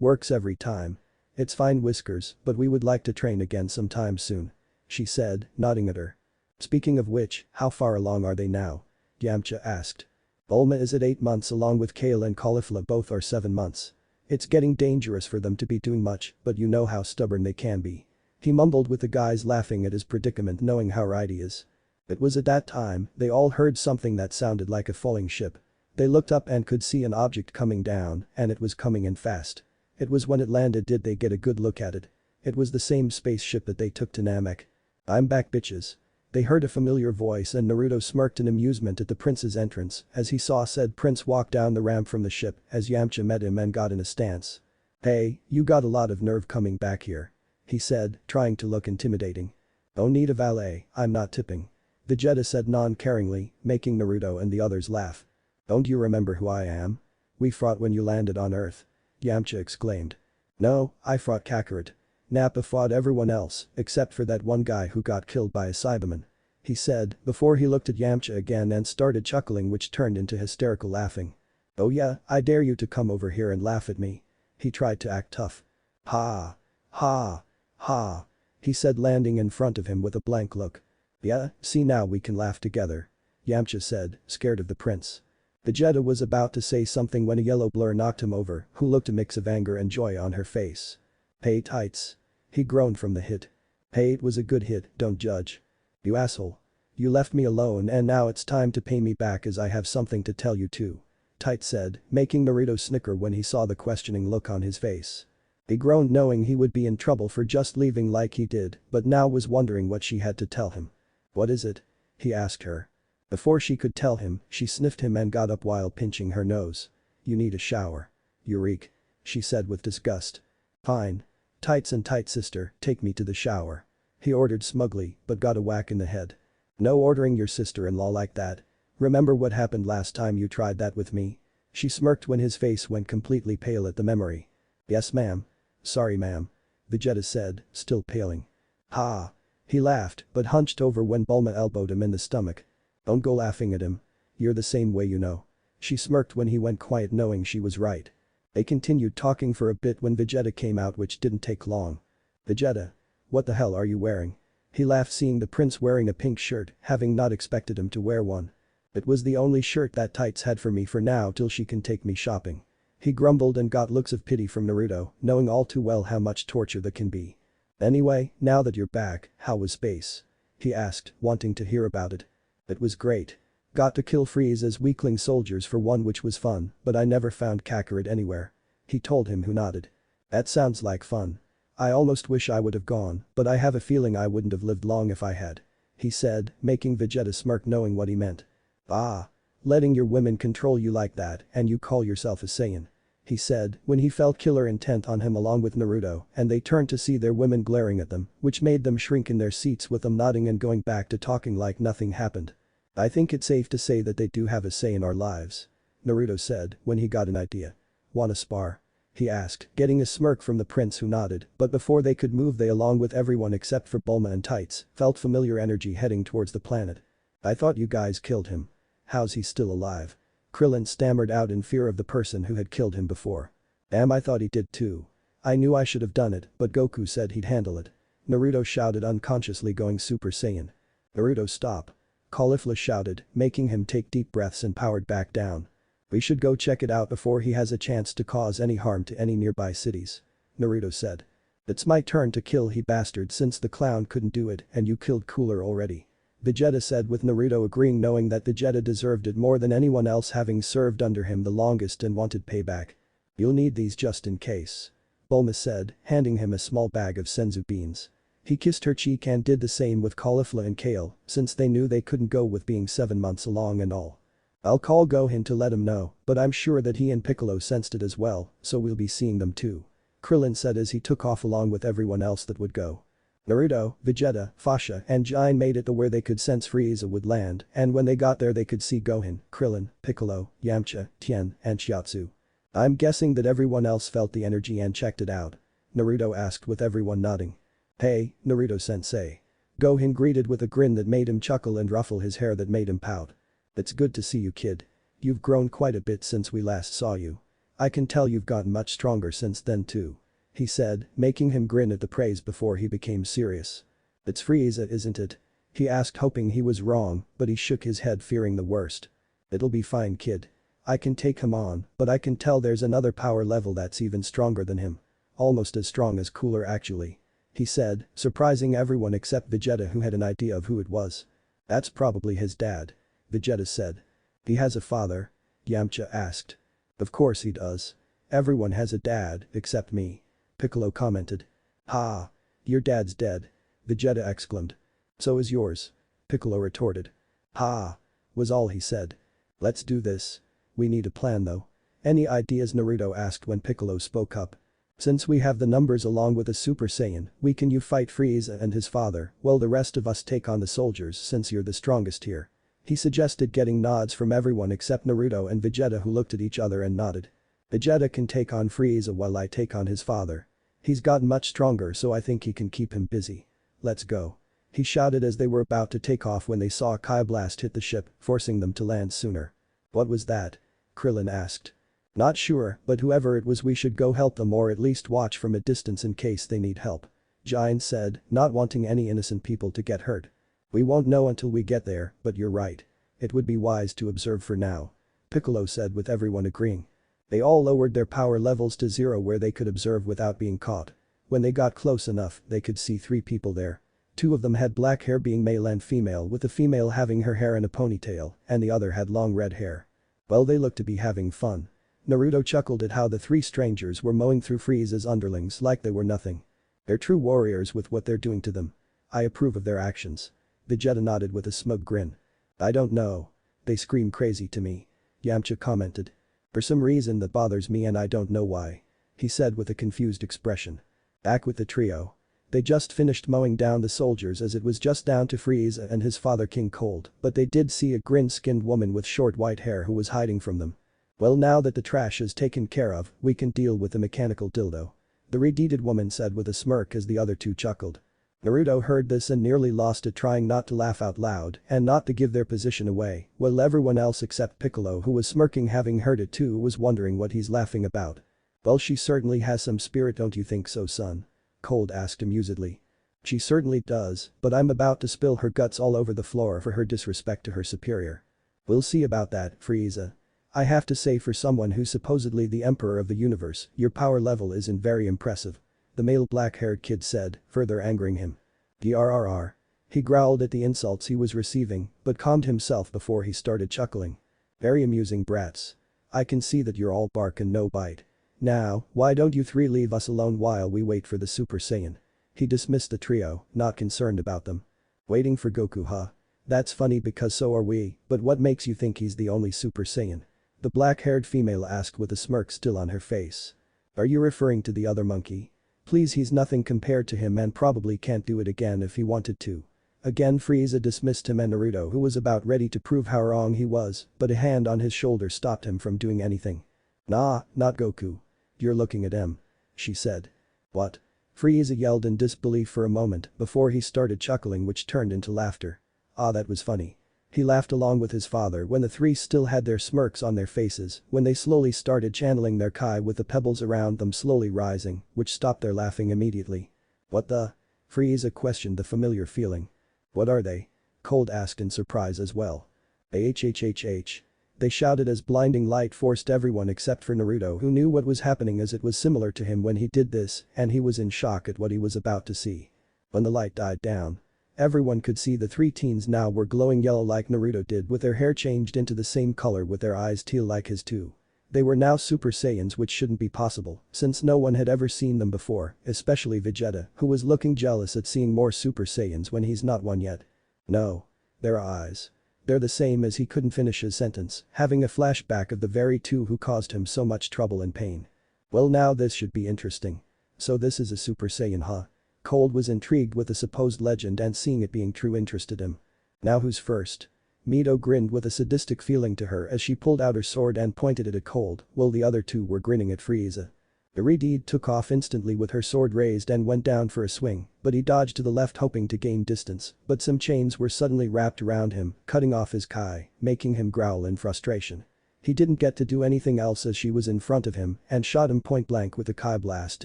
Works every time. It's fine Whiskers, but we would like to train again sometime soon. She said, nodding at her. Speaking of which, how far along are they now? Yamcha asked. Bulma is at 8 months along with Kale and Caulifla both are 7 months. It's getting dangerous for them to be doing much, but you know how stubborn they can be. He mumbled with the guys laughing at his predicament knowing how right he is. It was at that time they all heard something that sounded like a falling ship. They looked up and could see an object coming down and it was coming in fast. It was when it landed did they get a good look at it. It was the same spaceship that they took to Namek. I'm back bitches. They heard a familiar voice and Naruto smirked in amusement at the prince's entrance as he saw said prince walk down the ramp from the ship as Yamcha met him and got in a stance. Hey, you got a lot of nerve coming back here. He said, trying to look intimidating. Oh need a valet, I'm not tipping. Vegeta said non-caringly, making Naruto and the others laugh. Don't you remember who I am? We fought when you landed on Earth. Yamcha exclaimed. No, I fought Kakarot. Nappa fought everyone else, except for that one guy who got killed by a Cyberman. He said, before he looked at Yamcha again and started chuckling which turned into hysterical laughing. Oh yeah, I dare you to come over here and laugh at me. He tried to act tough. Ha. Ha. Ha. He said landing in front of him with a blank look. Yeah, see now we can laugh together. Yamcha said, scared of the prince. Vegeta was about to say something when a yellow blur knocked him over, who looked a mix of anger and joy on her face. "Hey tights." He groaned from the hit. "Hey, it was a good hit, don't judge. You asshole. You left me alone and now it's time to pay me back as I have something to tell you too," Tight said, making Naruto snicker when he saw the questioning look on his face. He groaned knowing he would be in trouble for just leaving like he did, but now was wondering what she had to tell him. "What is it?" he asked her. Before she could tell him, she sniffed him and got up while pinching her nose. "You need a shower. You reek," she said with disgust. "Fine. Tights and Tight sister, take me to the shower," he ordered smugly, but got a whack in the head. "No ordering your sister-in-law like that. Remember what happened last time you tried that with me?" She smirked when his face went completely pale at the memory. "Yes ma'am. Sorry ma'am," Vegeta said, still paling. "Ha." He laughed, but hunched over when Bulma elbowed him in the stomach. "Don't go laughing at him. You're the same way you know." She smirked when he went quiet knowing she was right. They continued talking for a bit when Vegeta came out, which didn't take long. "Vegeta. What the hell are you wearing?" He laughed seeing the prince wearing a pink shirt, having not expected him to wear one. "It was the only shirt that Tights had for me for now till she can take me shopping." He grumbled and got looks of pity from Naruto, knowing all too well how much torture that can be. "Anyway, now that you're back, how was space?" he asked, wanting to hear about it. "It was great. Got to kill Frieza's weakling soldiers for one, which was fun, but I never found Kakarot anywhere," he told him, who nodded. "That sounds like fun. I almost wish I would have gone, but I have a feeling I wouldn't have lived long if I had," he said, making Vegeta smirk knowing what he meant. "Ah. Letting your women control you like that and you call yourself a Saiyan," he said when he felt killer intent on him along with Naruto and they turned to see their women glaring at them, which made them shrink in their seats with them nodding and going back to talking like nothing happened. "I think it's safe to say that they do have a say in our lives," Naruto said when he got an idea. "Wanna spar?" he asked, getting a smirk from the prince, who nodded, but before they could move they, along with everyone except for Bulma and Tights, felt familiar energy heading towards the planet. "I thought you guys killed him. How's he still alive?" Krillin stammered out in fear of the person who had killed him before. "Damn, I thought he did too. I knew I should have done it, but Goku said he'd handle it," Naruto shouted, unconsciously going Super Saiyan. "Naruto, stop." Caulifla shouted, making him take deep breaths and powered back down. "We should go check it out before he has a chance to cause any harm to any nearby cities," Naruto said. "It's my turn to kill he bastard since the clown couldn't do it and you killed Cooler already," Vegeta said, with Naruto agreeing, knowing that Vegeta deserved it more than anyone else, having served under him the longest and wanted payback. "You'll need these just in case," Bulma said, handing him a small bag of senzu beans. He kissed her cheek and did the same with Caulifla and Kale, since they knew they couldn't go with being 7 months along and all. "I'll call Gohan to let him know, but I'm sure that he and Piccolo sensed it as well, so we'll be seeing them too," Krillin said as he took off along with everyone else that would go. Naruto, Vegeta, Fasha and Jain made it to where they could sense Frieza would land, and when they got there they could see Gohan, Krillin, Piccolo, Yamcha, Tien and Chiaotzu. "I'm guessing that everyone else felt the energy and checked it out?" Naruto asked with everyone nodding. "Hey, Naruto-sensei." Gohan greeted with a grin that made him chuckle and ruffle his hair that made him pout. "It's good to see you, kid. You've grown quite a bit since we last saw you. I can tell you've gotten much stronger since then too," he said, making him grin at the praise before he became serious. "It's Frieza, isn't it?" he asked, hoping he was wrong, but he shook his head fearing the worst. "It'll be fine, kid. I can take him on, but I can tell there's another power level that's even stronger than him. Almost as strong as Cooler actually," he said, surprising everyone except Vegeta, who had an idea of who it was. "That's probably his dad," Vegeta said. "He has a father?" Yamcha asked. "Of course he does. Everyone has a dad, except me," Piccolo commented. "Ha! Your dad's dead," Vegeta exclaimed. "So is yours," Piccolo retorted. "Ha!" was all he said. "Let's do this. We need a plan though." "Any ideas?" Naruto asked when Piccolo spoke up. "Since we have the numbers along with a Super Saiyan, you fight Frieza and his father, while the rest of us take on the soldiers since you're the strongest here," he suggested, getting nods from everyone except Naruto and Vegeta, who looked at each other and nodded. "Vegeta can take on Frieza while I take on his father. He's gotten much stronger, so I think he can keep him busy. Let's go," he shouted as they were about to take off when they saw a Kai blast hit the ship, forcing them to land sooner. "What was that?" Krillin asked. "Not sure, but whoever it was we should go help them, or at least watch from a distance in case they need help," Jain said, not wanting any innocent people to get hurt. "We won't know until we get there, but you're right. It would be wise to observe for now," Piccolo said with everyone agreeing. They all lowered their power levels to 0 where they could observe without being caught. When they got close enough, they could see 3 people there. 2 of them had black hair, being male and female, with the female having her hair in a ponytail and the other had long red hair. Well, they looked to be having fun. Naruto chuckled at how the 3 strangers were mowing through Frieza's underlings like they were nothing. They're true warriors with what they're doing to them. I approve of their actions. Vegeta nodded with a smug grin. I don't know. They scream crazy to me. Yamcha commented. For some reason that bothers me and I don't know why. He said with a confused expression. Back with the trio. They just finished mowing down the soldiers as it was just down to Frieza and his father King Cold, but they did see a green-skinned woman with short white hair who was hiding from them. Well, now that the trash is taken care of, we can deal with the mechanical dildo. The red-deeded woman said with a smirk as the other 2 chuckled. Naruto heard this and nearly lost it, trying not to laugh out loud and not to give their position away, while everyone else except Piccolo, who was smirking having heard it too, was wondering what he's laughing about. Well, she certainly has some spirit, don't you think so, son? Cold asked amusedly. She certainly does, but I'm about to spill her guts all over the floor for her disrespect to her superior. We'll see about that, Frieza. I have to say, for someone who's supposedly the emperor of the universe, your power level isn't very impressive. The male black-haired kid said, further angering him. Grrr. He growled at the insults he was receiving, but calmed himself before he started chuckling. Very amusing, brats. I can see that you're all bark and no bite. Now, why don't you 3 leave us alone while we wait for the Super Saiyan? He dismissed the trio, not concerned about them. Waiting for Goku, huh? That's funny because so are we, but what makes you think he's the only Super Saiyan? The black-haired female asked with a smirk still on her face. Are you referring to the other monkey? Please, he's nothing compared to him and probably can't do it again if he wanted to. Again Frieza dismissed him and Naruto, who was about ready to prove how wrong he was, but a hand on his shoulder stopped him from doing anything. Nah, not Goku. You're looking at him. She said. What? Frieza yelled in disbelief for a moment before he started chuckling, which turned into laughter. Ah, that was funny. He laughed along with his father when the 3 still had their smirks on their faces when they slowly started channeling their Kai with the pebbles around them slowly rising, which stopped their laughing immediately. What the? Frieza questioned the familiar feeling. What are they? Cold asked in surprise as well. Hhhhh. They shouted as blinding light forced everyone except for Naruto, who knew what was happening as it was similar to him when he did this and he was in shock at what he was about to see. When the light died down, everyone could see the 3 teens now were glowing yellow like Naruto did, with their hair changed into the same color with their eyes teal like his too. They were now Super Saiyans, which shouldn't be possible since no one had ever seen them before, especially Vegeta, who was looking jealous at seeing more Super Saiyans when he's not one yet. No. Their eyes. They're the same as he couldn't finish his sentence, having a flashback of the very 2 who caused him so much trouble and pain. Well, now this should be interesting. So this is a Super Saiyan, huh? Cold was intrigued with the supposed legend and seeing it being true interested him. Now who's first? Mito grinned with a sadistic feeling to her as she pulled out her sword and pointed it at Cold, while the other 2 were grinning at Frieza. Iridied took off instantly with her sword raised and went down for a swing, but he dodged to the left hoping to gain distance, but some chains were suddenly wrapped around him, cutting off his Kai, making him growl in frustration. He didn't get to do anything else as she was in front of him and shot him point blank with a Kai blast,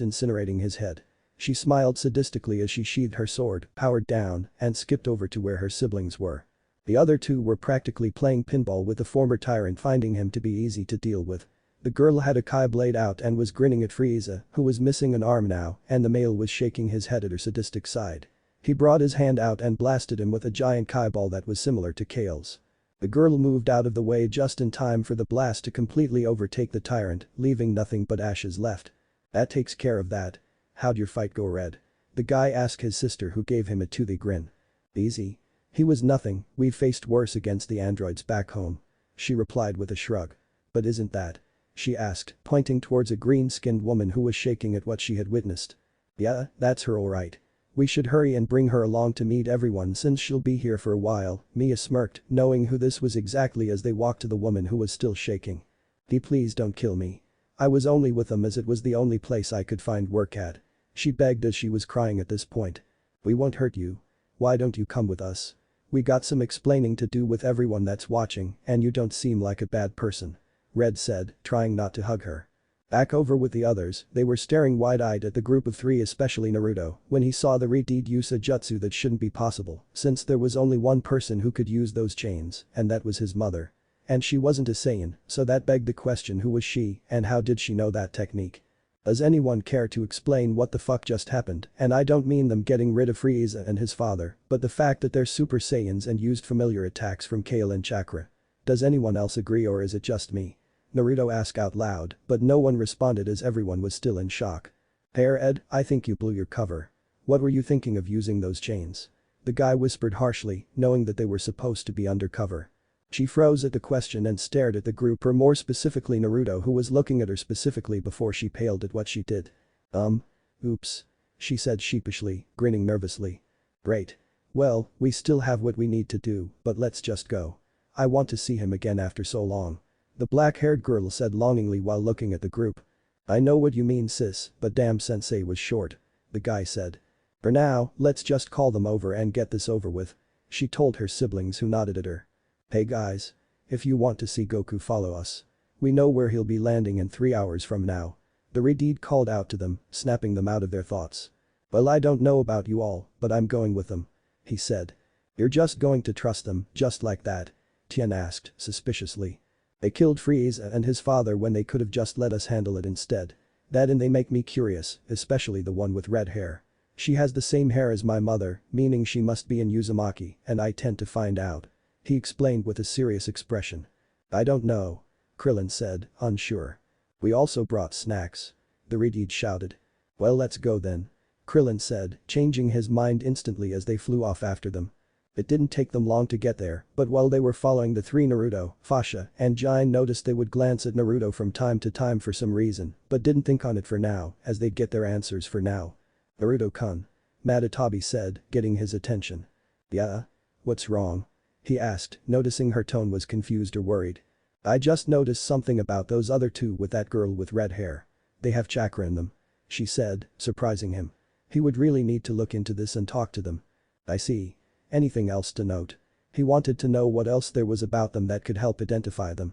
incinerating his head. She smiled sadistically as she sheathed her sword, powered down, and skipped over to where her siblings were. The other 2 were practically playing pinball with the former tyrant, finding him to be easy to deal with. The girl had a Kai blade out and was grinning at Frieza, who was missing an arm now, and the male was shaking his head at her sadistic side. He brought his hand out and blasted him with a giant Kai ball that was similar to Kale's. The girl moved out of the way just in time for the blast to completely overtake the tyrant, leaving nothing but ashes left. That takes care of that. How'd your fight go, Red? The guy asked his sister, who gave him a toothy grin. Easy. He was nothing, we've faced worse against the androids back home. She replied with a shrug. But isn't that? She asked, pointing towards a green-skinned woman who was shaking at what she had witnessed. Yeah, that's her alright. We should hurry and bring her along to meet everyone since she'll be here for a while, Mia smirked, knowing who this was exactly as they walked to the woman who was still shaking. Please don't kill me. I was only with them as it was the only place I could find work at. She begged as she was crying at this point. We won't hurt you. Why don't you come with us? We got some explaining to do with everyone that's watching and you don't seem like a bad person. Red said, trying not to hug her. Back over with the others, they were staring wide-eyed at the group of 3, especially Naruto, when he saw the Red-Deed use a jutsu that shouldn't be possible, since there was only one person who could use those chains, and that was his mother. And she wasn't a Saiyan, so that begged the question, who was she and how did she know that technique? Does anyone care to explain what the fuck just happened? And I don't mean them getting rid of Frieza and his father, but the fact that they're Super Saiyans and used familiar attacks from Kale and Chakra. Does anyone else agree or is it just me? Naruto asked out loud, but no one responded as everyone was still in shock. Hair Ed, I think you blew your cover. What were you thinking of using those chains? The guy whispered harshly, knowing that they were supposed to be undercover. She froze at the question and stared at the group, or more specifically Naruto, who was looking at her specifically before she paled at what she did. Oops. She said sheepishly, grinning nervously. Great. Well, we still have what we need to do, but let's just go. I want to see him again after so long. The black-haired girl said longingly while looking at the group. I know what you mean sis, but damn sensei was short. The guy said. For now, let's just call them over and get this over with. She told her siblings, who nodded at her. Hey guys. If you want to see Goku, follow us. We know where he'll be landing in 3 hours from now. The Redeed called out to them, snapping them out of their thoughts. Well, I don't know about you all, but I'm going with them. He said. You're just going to trust them, just like that? Tien asked, suspiciously. They killed Frieza and his father when they could have just let us handle it instead. That and they make me curious, especially the one with red hair. She has the same hair as my mother, meaning she must be in Uzumaki, and I tend to find out. He explained with a serious expression. I don't know. Krillin said, unsure. We also brought snacks. The Redeed shouted. Well, let's go then. Krillin said, changing his mind instantly as they flew off after them. It didn't take them long to get there, but while they were following the three, Naruto, Fasha, and Jin noticed they would glance at Naruto from time to time for some reason, but didn't think on it for now, as they'd get their answers for now. Naruto-kun. Madatabi said, getting his attention. Yeah? What's wrong? He asked, noticing her tone was confused or worried. I just noticed something about those other two with that girl with red hair. They have chakra in them. She said, surprising him. He would really need to look into this and talk to them. I see. Anything else to note? He wanted to know what else there was about them that could help identify them.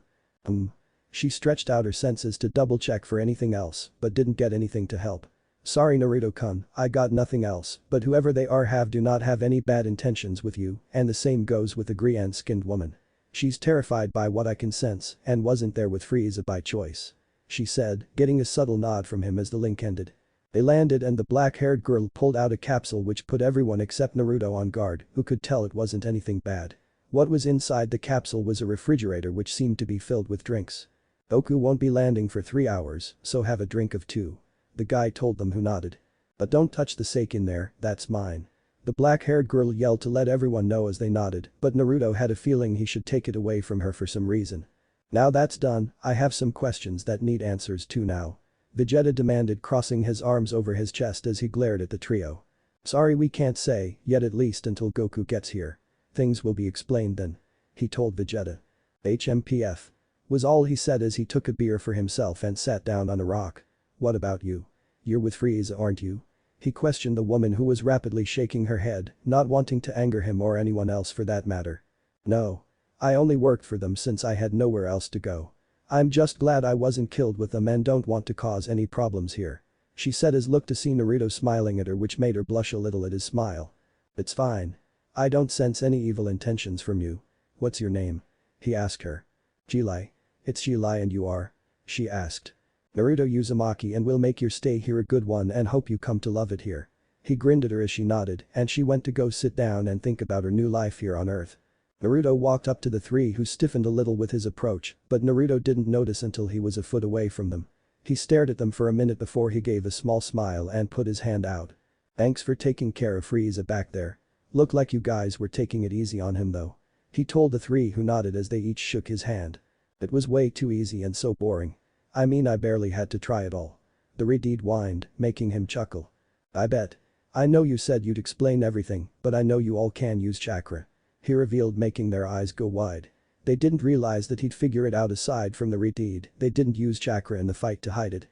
She stretched out her senses to double check for anything else, but didn't get anything to help. Sorry Naruto-kun, I got nothing else, but whoever they are do not have any bad intentions with you, and the same goes with the green-skinned woman. She's terrified by what I can sense and wasn't there with Frieza by choice. She said, getting a subtle nod from him as the link ended. They landed and the black-haired girl pulled out a capsule which put everyone except Naruto on guard, who could tell it wasn't anything bad. What was inside the capsule was a refrigerator which seemed to be filled with drinks. Goku won't be landing for 3 hours, so have a drink of 2. The guy told them, who nodded. But don't touch the sake in there, that's mine. The black-haired girl yelled to let everyone know as they nodded, but Naruto had a feeling he should take it away from her for some reason. Now that's done, I have some questions that need answers too now. Vegeta demanded, crossing his arms over his chest as he glared at the trio. Sorry we can't say, yet at least until Goku gets here. Things will be explained then. He told Vegeta. HMPF. Was all he said as he took a beer for himself and sat down on a rock. What about you? You're with Frieza, aren't you? He questioned the woman who was rapidly shaking her head, not wanting to anger him or anyone else for that matter. No. I only worked for them since I had nowhere else to go. I'm just glad I wasn't killed with them and don't want to cause any problems here. She said as looked to see Naruto smiling at her, which made her blush a little at his smile. It's fine. I don't sense any evil intentions from you. What's your name? He asked her. Jilai. It's Jilai and you are? She asked. Naruto Uzumaki, and we'll make your stay here a good one and hope you come to love it here. He grinned at her as she nodded and she went to go sit down and think about her new life here on Earth. Naruto walked up to the three, who stiffened a little with his approach, but Naruto didn't notice until he was a foot away from them. He stared at them for a minute before he gave a small smile and put his hand out. Thanks for taking care of Frieza back there. Looked like you guys were taking it easy on him though. He told the three, who nodded as they each shook his hand. It was way too easy and so boring. I mean, I barely had to try at all. The Redeed whined, making him chuckle. I bet. I know you said you'd explain everything, but I know you all can use chakra. He revealed, making their eyes go wide. They didn't realize that he'd figure it out. Aside from the Redeed, they didn't use chakra in the fight to hide it.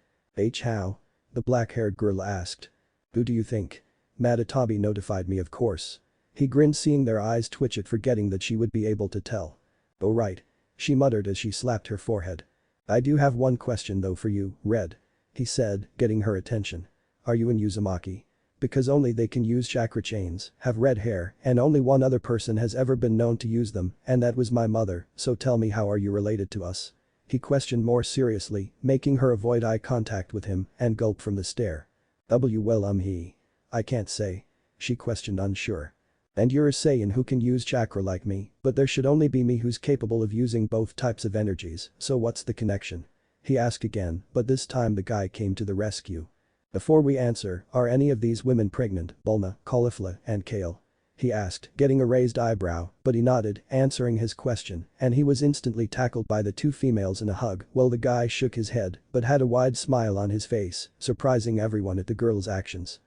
How? The black-haired girl asked. Who do you think? Madatabi notified me, of course. He grinned, seeing their eyes twitch at forgetting that she would be able to tell. Oh right. She muttered as she slapped her forehead. I do have one question though for you, Red. He said, getting her attention. Are you in Uzumaki? Because only they can use chakra chains, have red hair, and only one other person has ever been known to use them, and that was my mother, so tell me, how are you related to us? He questioned more seriously, making her avoid eye contact with him and gulp from the stare. I can't say. She questioned, unsure. And you're a Saiyan who can use chakra like me, but there should only be me who's capable of using both types of energies, so what's the connection? He asked again, but this time the guy came to the rescue. Before we answer, are any of these women pregnant, Bulma, Caulifla, and Kale? He asked, getting a raised eyebrow, but he nodded, answering his question, and he was instantly tackled by the two females in a hug. Well, the guy shook his head, but had a wide smile on his face, surprising everyone at the girl's actions.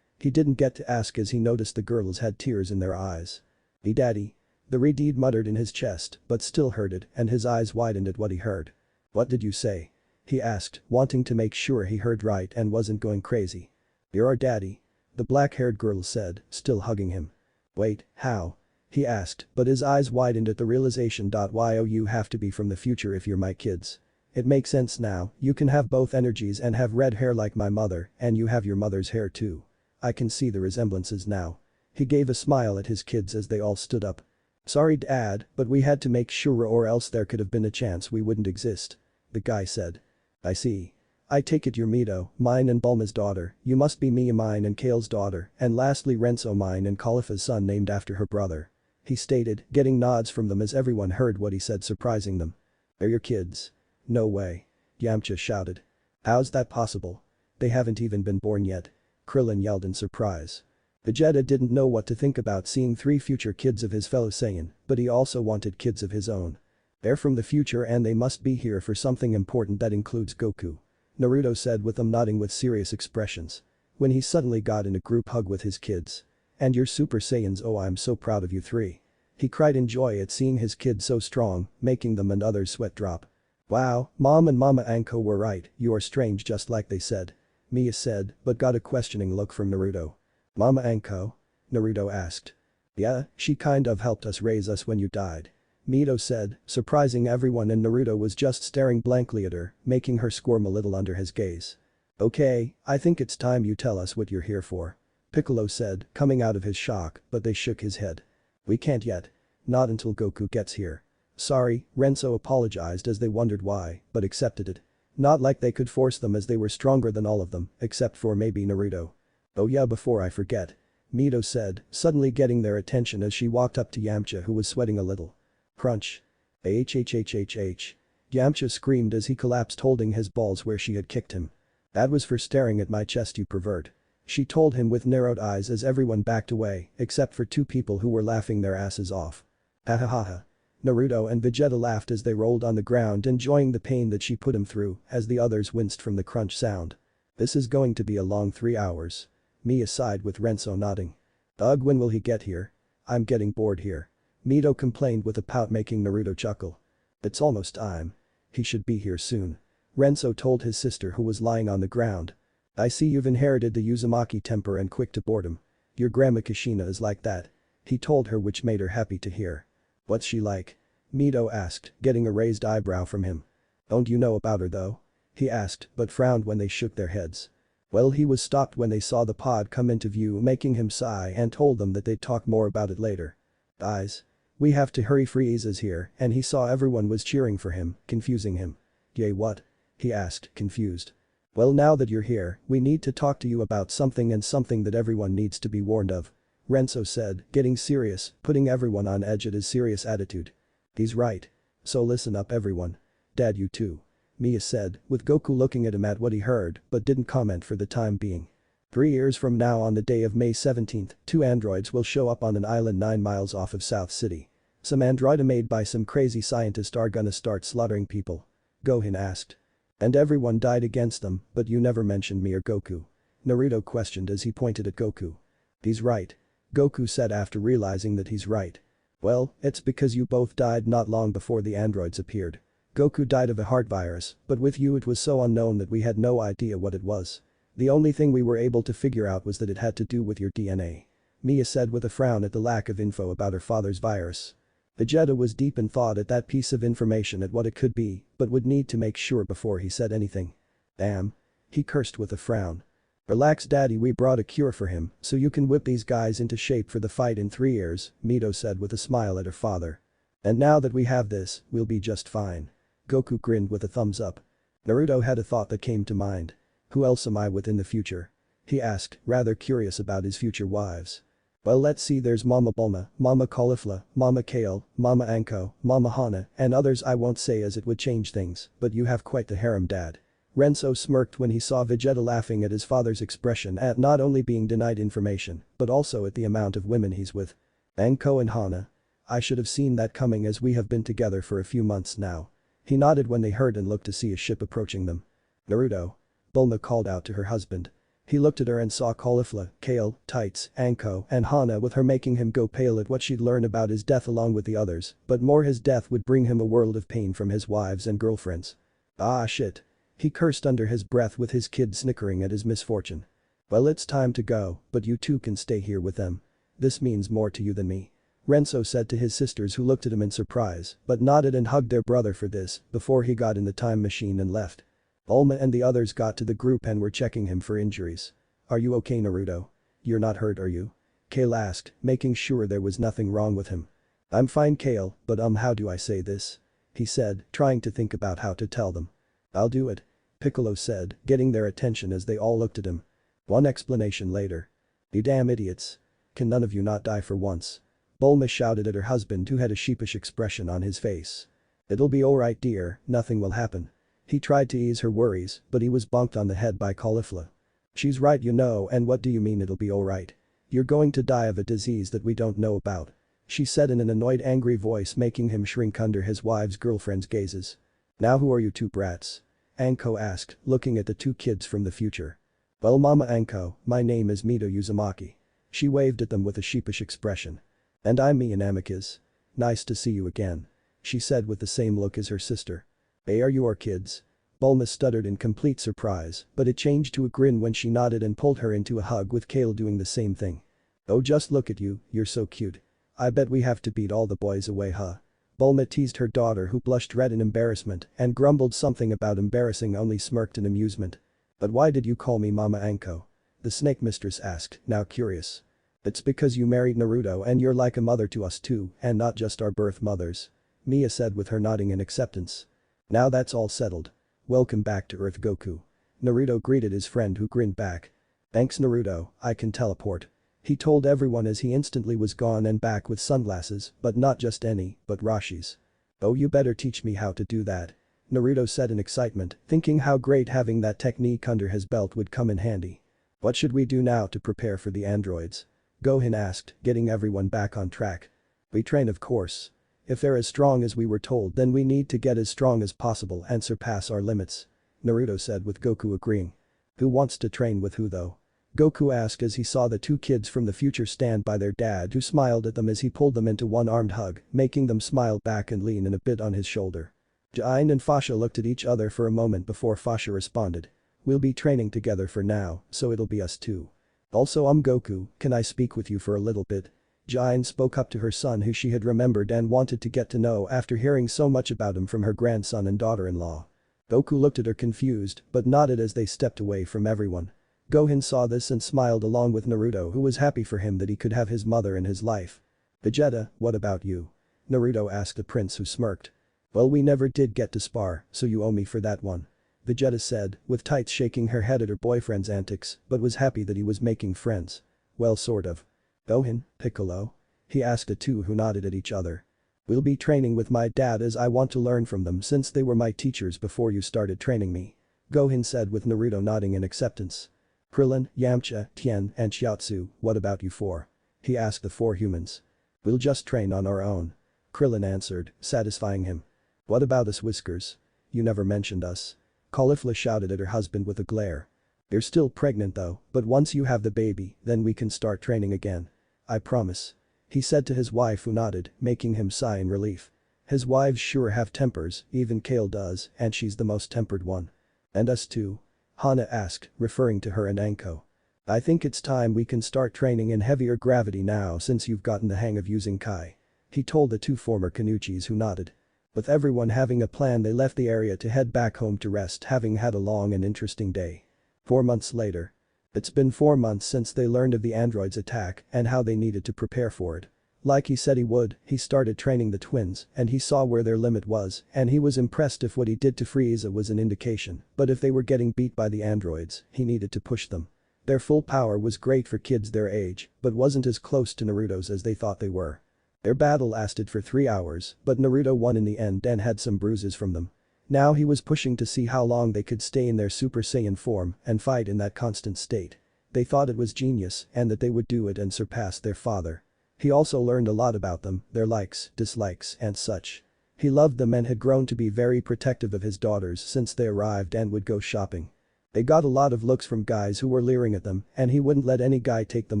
He didn't get to ask as he noticed the girls had tears in their eyes. "Me daddy." The Redeed muttered in his chest, but still heard it, and his eyes widened at what he heard. "What did you say?" he asked, wanting to make sure he heard right and wasn't going crazy. "You're our daddy," the black-haired girl said, still hugging him. "Wait, how?" he asked, but his eyes widened at the realization. You have to be from the future if you're my kids. It makes sense now, you can have both energies and have red hair like my mother, and you have your mother's hair too. I can see the resemblances now. He gave a smile at his kids as they all stood up. "Sorry, Dad, but we had to make sure, or else there could have been a chance we wouldn't exist," the guy said. "I see. I take it you're Mito, mine and Bulma's daughter, you must be Mia, mine and Kale's daughter, and lastly Renzo, mine and Caulifla's son named after her brother," he stated, getting nods from them as everyone heard what he said, surprising them. "They're your kids?" "No way," Yamcha shouted. "How's that possible? They haven't even been born yet," Krillin yelled in surprise. Vegeta didn't know what to think about seeing 3 future kids of his fellow Saiyan, but he also wanted kids of his own. "They're from the future and they must be here for something important that includes Goku," Naruto said with them nodding with serious expressions. When he suddenly got in a group hug with his kids. "And you're Super Saiyans, oh I'm so proud of you 3. He cried in joy at seeing his kids so strong, making them and others sweat drop. "Wow, Mom and Mama Anko were right, you are strange just like they said," Mia said, but got a questioning look from Naruto. "Mama Anko?" Naruto asked. "Yeah, she kind of helped us raise us when you died," Mito said, surprising everyone, and Naruto was just staring blankly at her, making her squirm a little under his gaze. "Okay, I think it's time you tell us what you're here for," Piccolo said, coming out of his shock, but they shook his head. "We can't yet. Not until Goku gets here." "Sorry," Renzo apologized as they wondered why, but accepted it. Not like they could force them as they were stronger than all of them, except for maybe Naruto. "Oh yeah, before I forget," Mito said, suddenly getting their attention as she walked up to Yamcha, who was sweating a little. Crunch. Hhhhh. Yamcha screamed as he collapsed, holding his balls where she had kicked him. "That was for staring at my chest, you pervert," she told him with narrowed eyes as everyone backed away, except for 2 people who were laughing their asses off. "Ha. Naruto and Vegeta laughed as they rolled on the ground, enjoying the pain that she put him through, as the others winced from the crunch sound. "This is going to be a long 3 hours." Mia sighed with Renzo nodding. "Ugh, when will he get here? I'm getting bored here," Mito complained with a pout, making Naruto chuckle. "It's almost time. He should be here soon," Renzo told his sister, who was lying on the ground. "I see you've inherited the Uzumaki temper and quick to boredom. Your grandma Kushina is like that," he told her, which made her happy to hear. "What's she like?" Mito asked, getting a raised eyebrow from him. "Don't you know about her though?" he asked, but frowned when they shook their heads. Well, he was stopped when they saw the pod come into view, making him sigh, and told them that they'd talk more about it later. "Guys. We have to hurry, Frieza's here," and he saw everyone was cheering for him, confusing him. "Yay, what?" he asked, confused. "Well, now that you're here, we need to talk to you about something, and something that everyone needs to be warned of," Renzo said, getting serious, putting everyone on edge at his serious attitude. "He's right. So listen up, everyone. Dad, you too," Mia said, with Goku looking at him at what he heard, but didn't comment for the time being. 3 years from now, on the day of May 17th, 2 androids will show up on an island 9 miles off of South City. Some android made by some crazy scientist are gonna start slaughtering people," Gohan asked. "And everyone died against them, but you never mentioned me or Goku," Naruto questioned as he pointed at Goku. "He's right," Goku said after realizing that he's right. "Well, it's because you both died not long before the androids appeared. Goku died of a heart virus, but with you it was so unknown that we had no idea what it was. The only thing we were able to figure out was that it had to do with your DNA," Mia said with a frown at the lack of info about her father's virus. Vegeta was deep in thought at that piece of information, at what it could be, but would need to make sure before he said anything. "Damn," he cursed with a frown. Relax daddy, we brought a cure for him, so you can whip these guys into shape for the fight in 3 years, Mito said with a smile at her father. And now that we have this, we'll be just fine. Goku grinned with a thumbs up. Naruto had a thought that came to mind. Who else am I with in the future? He asked, rather curious about his future wives. Well, let's see, there's Mama Bulma, Mama Caulifla, Mama Kale, Mama Anko, Mama Hana, and others I won't say as it would change things, but you have quite the harem dad. Renzo smirked when he saw Vegeta laughing at his father's expression at not only being denied information, but also at the amount of women he's with. Anko and Hana. I should have seen that coming as we have been together for a few months now. He nodded when they heard and looked to see a ship approaching them. Naruto. Bulma called out to her husband. He looked at her and saw Caulifla, Kale, Tights, Anko, and Hana with her making him go pale at what she'd learned about his death along with the others, but more his death would bring him a world of pain from his wives and girlfriends. Ah shit. He cursed under his breath with his kid snickering at his misfortune. Well, it's time to go, but you two can stay here with them. This means more to you than me. Renzo said to his sisters, who looked at him in surprise, but nodded and hugged their brother for this before he got in the time machine and left. Bulma and the others got to the group and were checking him for injuries. Are you okay, Naruto? You're not hurt, are you? Kale asked, making sure there was nothing wrong with him. I'm fine, Kale, but how do I say this? He said, trying to think about how to tell them. I'll do it. Piccolo said, getting their attention as they all looked at him. One explanation later. You damn idiots. Can none of you not die for once? Bulma shouted at her husband, who had a sheepish expression on his face. It'll be alright dear, nothing will happen. He tried to ease her worries, but he was bonked on the head by Caulifla. She's right, you know, and what do you mean it'll be alright? You're going to die of a disease that we don't know about. She said in an annoyed, angry voice, making him shrink under his wife's girlfriend's gazes. Now who are you two brats? Anko asked, looking at the two kids from the future. Well, Mama Anko, my name is Mito Uzumaki. She waved at them with a sheepish expression. And I'm me, Amicus. Nice to see you again. She said with the same look as her sister. Hey, are you our kids? Bulma stuttered in complete surprise, but it changed to a grin when she nodded and pulled her into a hug, with Kale doing the same thing. Oh, just look at you, you're so cute. I bet we have to beat all the boys away, huh? Bulma teased her daughter, who blushed red in embarrassment and grumbled something about embarrassing, only smirked in amusement. But why did you call me Mama Anko? The snake mistress asked, now curious. It's because you married Naruto and you're like a mother to us too, and not just our birth mothers. Mia said with her nodding in acceptance. Now that's all settled. Welcome back to Earth, Goku. Naruto greeted his friend, who grinned back. Thanks Naruto, I can teleport. He told everyone as he instantly was gone and back with sunglasses, but not just any, but Rashi's. Oh, you better teach me how to do that. Naruto said in excitement, thinking how great having that technique under his belt would come in handy. What should we do now to prepare for the androids? Gohan asked, getting everyone back on track. We train, of course. If they're as strong as we were told, then we need to get as strong as possible and surpass our limits. Naruto said, with Goku agreeing. Who wants to train with who though? Goku asked as he saw the two kids from the future stand by their dad, who smiled at them as he pulled them into one armed hug, making them smile back and lean in a bit on his shoulder. Jain and Fasha looked at each other for a moment before Fasha responded. We'll be training together for now, so it'll be us too. Also, Goku, can I speak with you for a little bit? Jain spoke up to her son, who she had remembered and wanted to get to know after hearing so much about him from her grandson and daughter-in-law. Goku looked at her confused but nodded as they stepped away from everyone. Gohan saw this and smiled along with Naruto, who was happy for him that he could have his mother in his life. Vegeta, what about you? Naruto asked the prince, who smirked. Well, we never did get to spar, so you owe me for that one. Vegeta said, with Tights shaking her head at her boyfriend's antics, but was happy that he was making friends. Well, sort of. Gohan, Piccolo? He asked the two, who nodded at each other. We'll be training with my dad as I want to learn from them since they were my teachers before you started training me. Gohan said, with Naruto nodding in acceptance. Krillin, Yamcha, Tien, and Chiaotzu, what about you four? He asked the four humans. We'll just train on our own. Krillin answered, satisfying him. What about us, Whiskers? You never mentioned us. Caulifla shouted at her husband with a glare. You're still pregnant though, but once you have the baby, then we can start training again. I promise. He said to his wife, who nodded, making him sigh in relief. His wives sure have tempers, even Kale does, and she's the most tempered one. And us too? Hana asked, referring to her and Anko. I think it's time we can start training in heavier gravity now since you've gotten the hang of using Kai. He told the two former Kanuchis, who nodded. With everyone having a plan, they left the area to head back home to rest, having had a long and interesting day. 4 months later. It's been 4 months since they learned of the android's attack and how they needed to prepare for it. Like he said he would, he started training the twins and he saw where their limit was and he was impressed if what he did to Frieza was an indication, but if they were getting beat by the androids, he needed to push them. Their full power was great for kids their age, but wasn't as close to Naruto's as they thought they were. Their battle lasted for 3 hours, but Naruto won in the end and had some bruises from them. Now he was pushing to see how long they could stay in their Super Saiyan form and fight in that constant state. They thought it was genius and that they would do it and surpass their father. He also learned a lot about them, their likes, dislikes and such. He loved them and had grown to be very protective of his daughters since they arrived and would go shopping. They got a lot of looks from guys who were leering at them and he wouldn't let any guy take them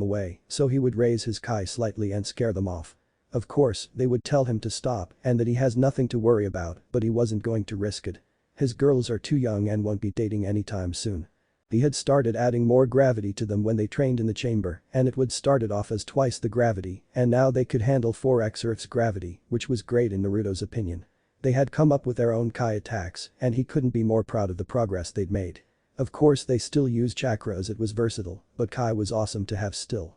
away, so he would raise his kai slightly and scare them off. Of course, they would tell him to stop and that he has nothing to worry about, but he wasn't going to risk it. His girls are too young and won't be dating anytime soon. He had started adding more gravity to them when they trained in the chamber and it would started off as twice the gravity and now they could handle 4x Earth's gravity, which was great in Naruto's opinion. They had come up with their own kai attacks and he couldn't be more proud of the progress they'd made. Of course they still used chakra as it was versatile, but kai was awesome to have still.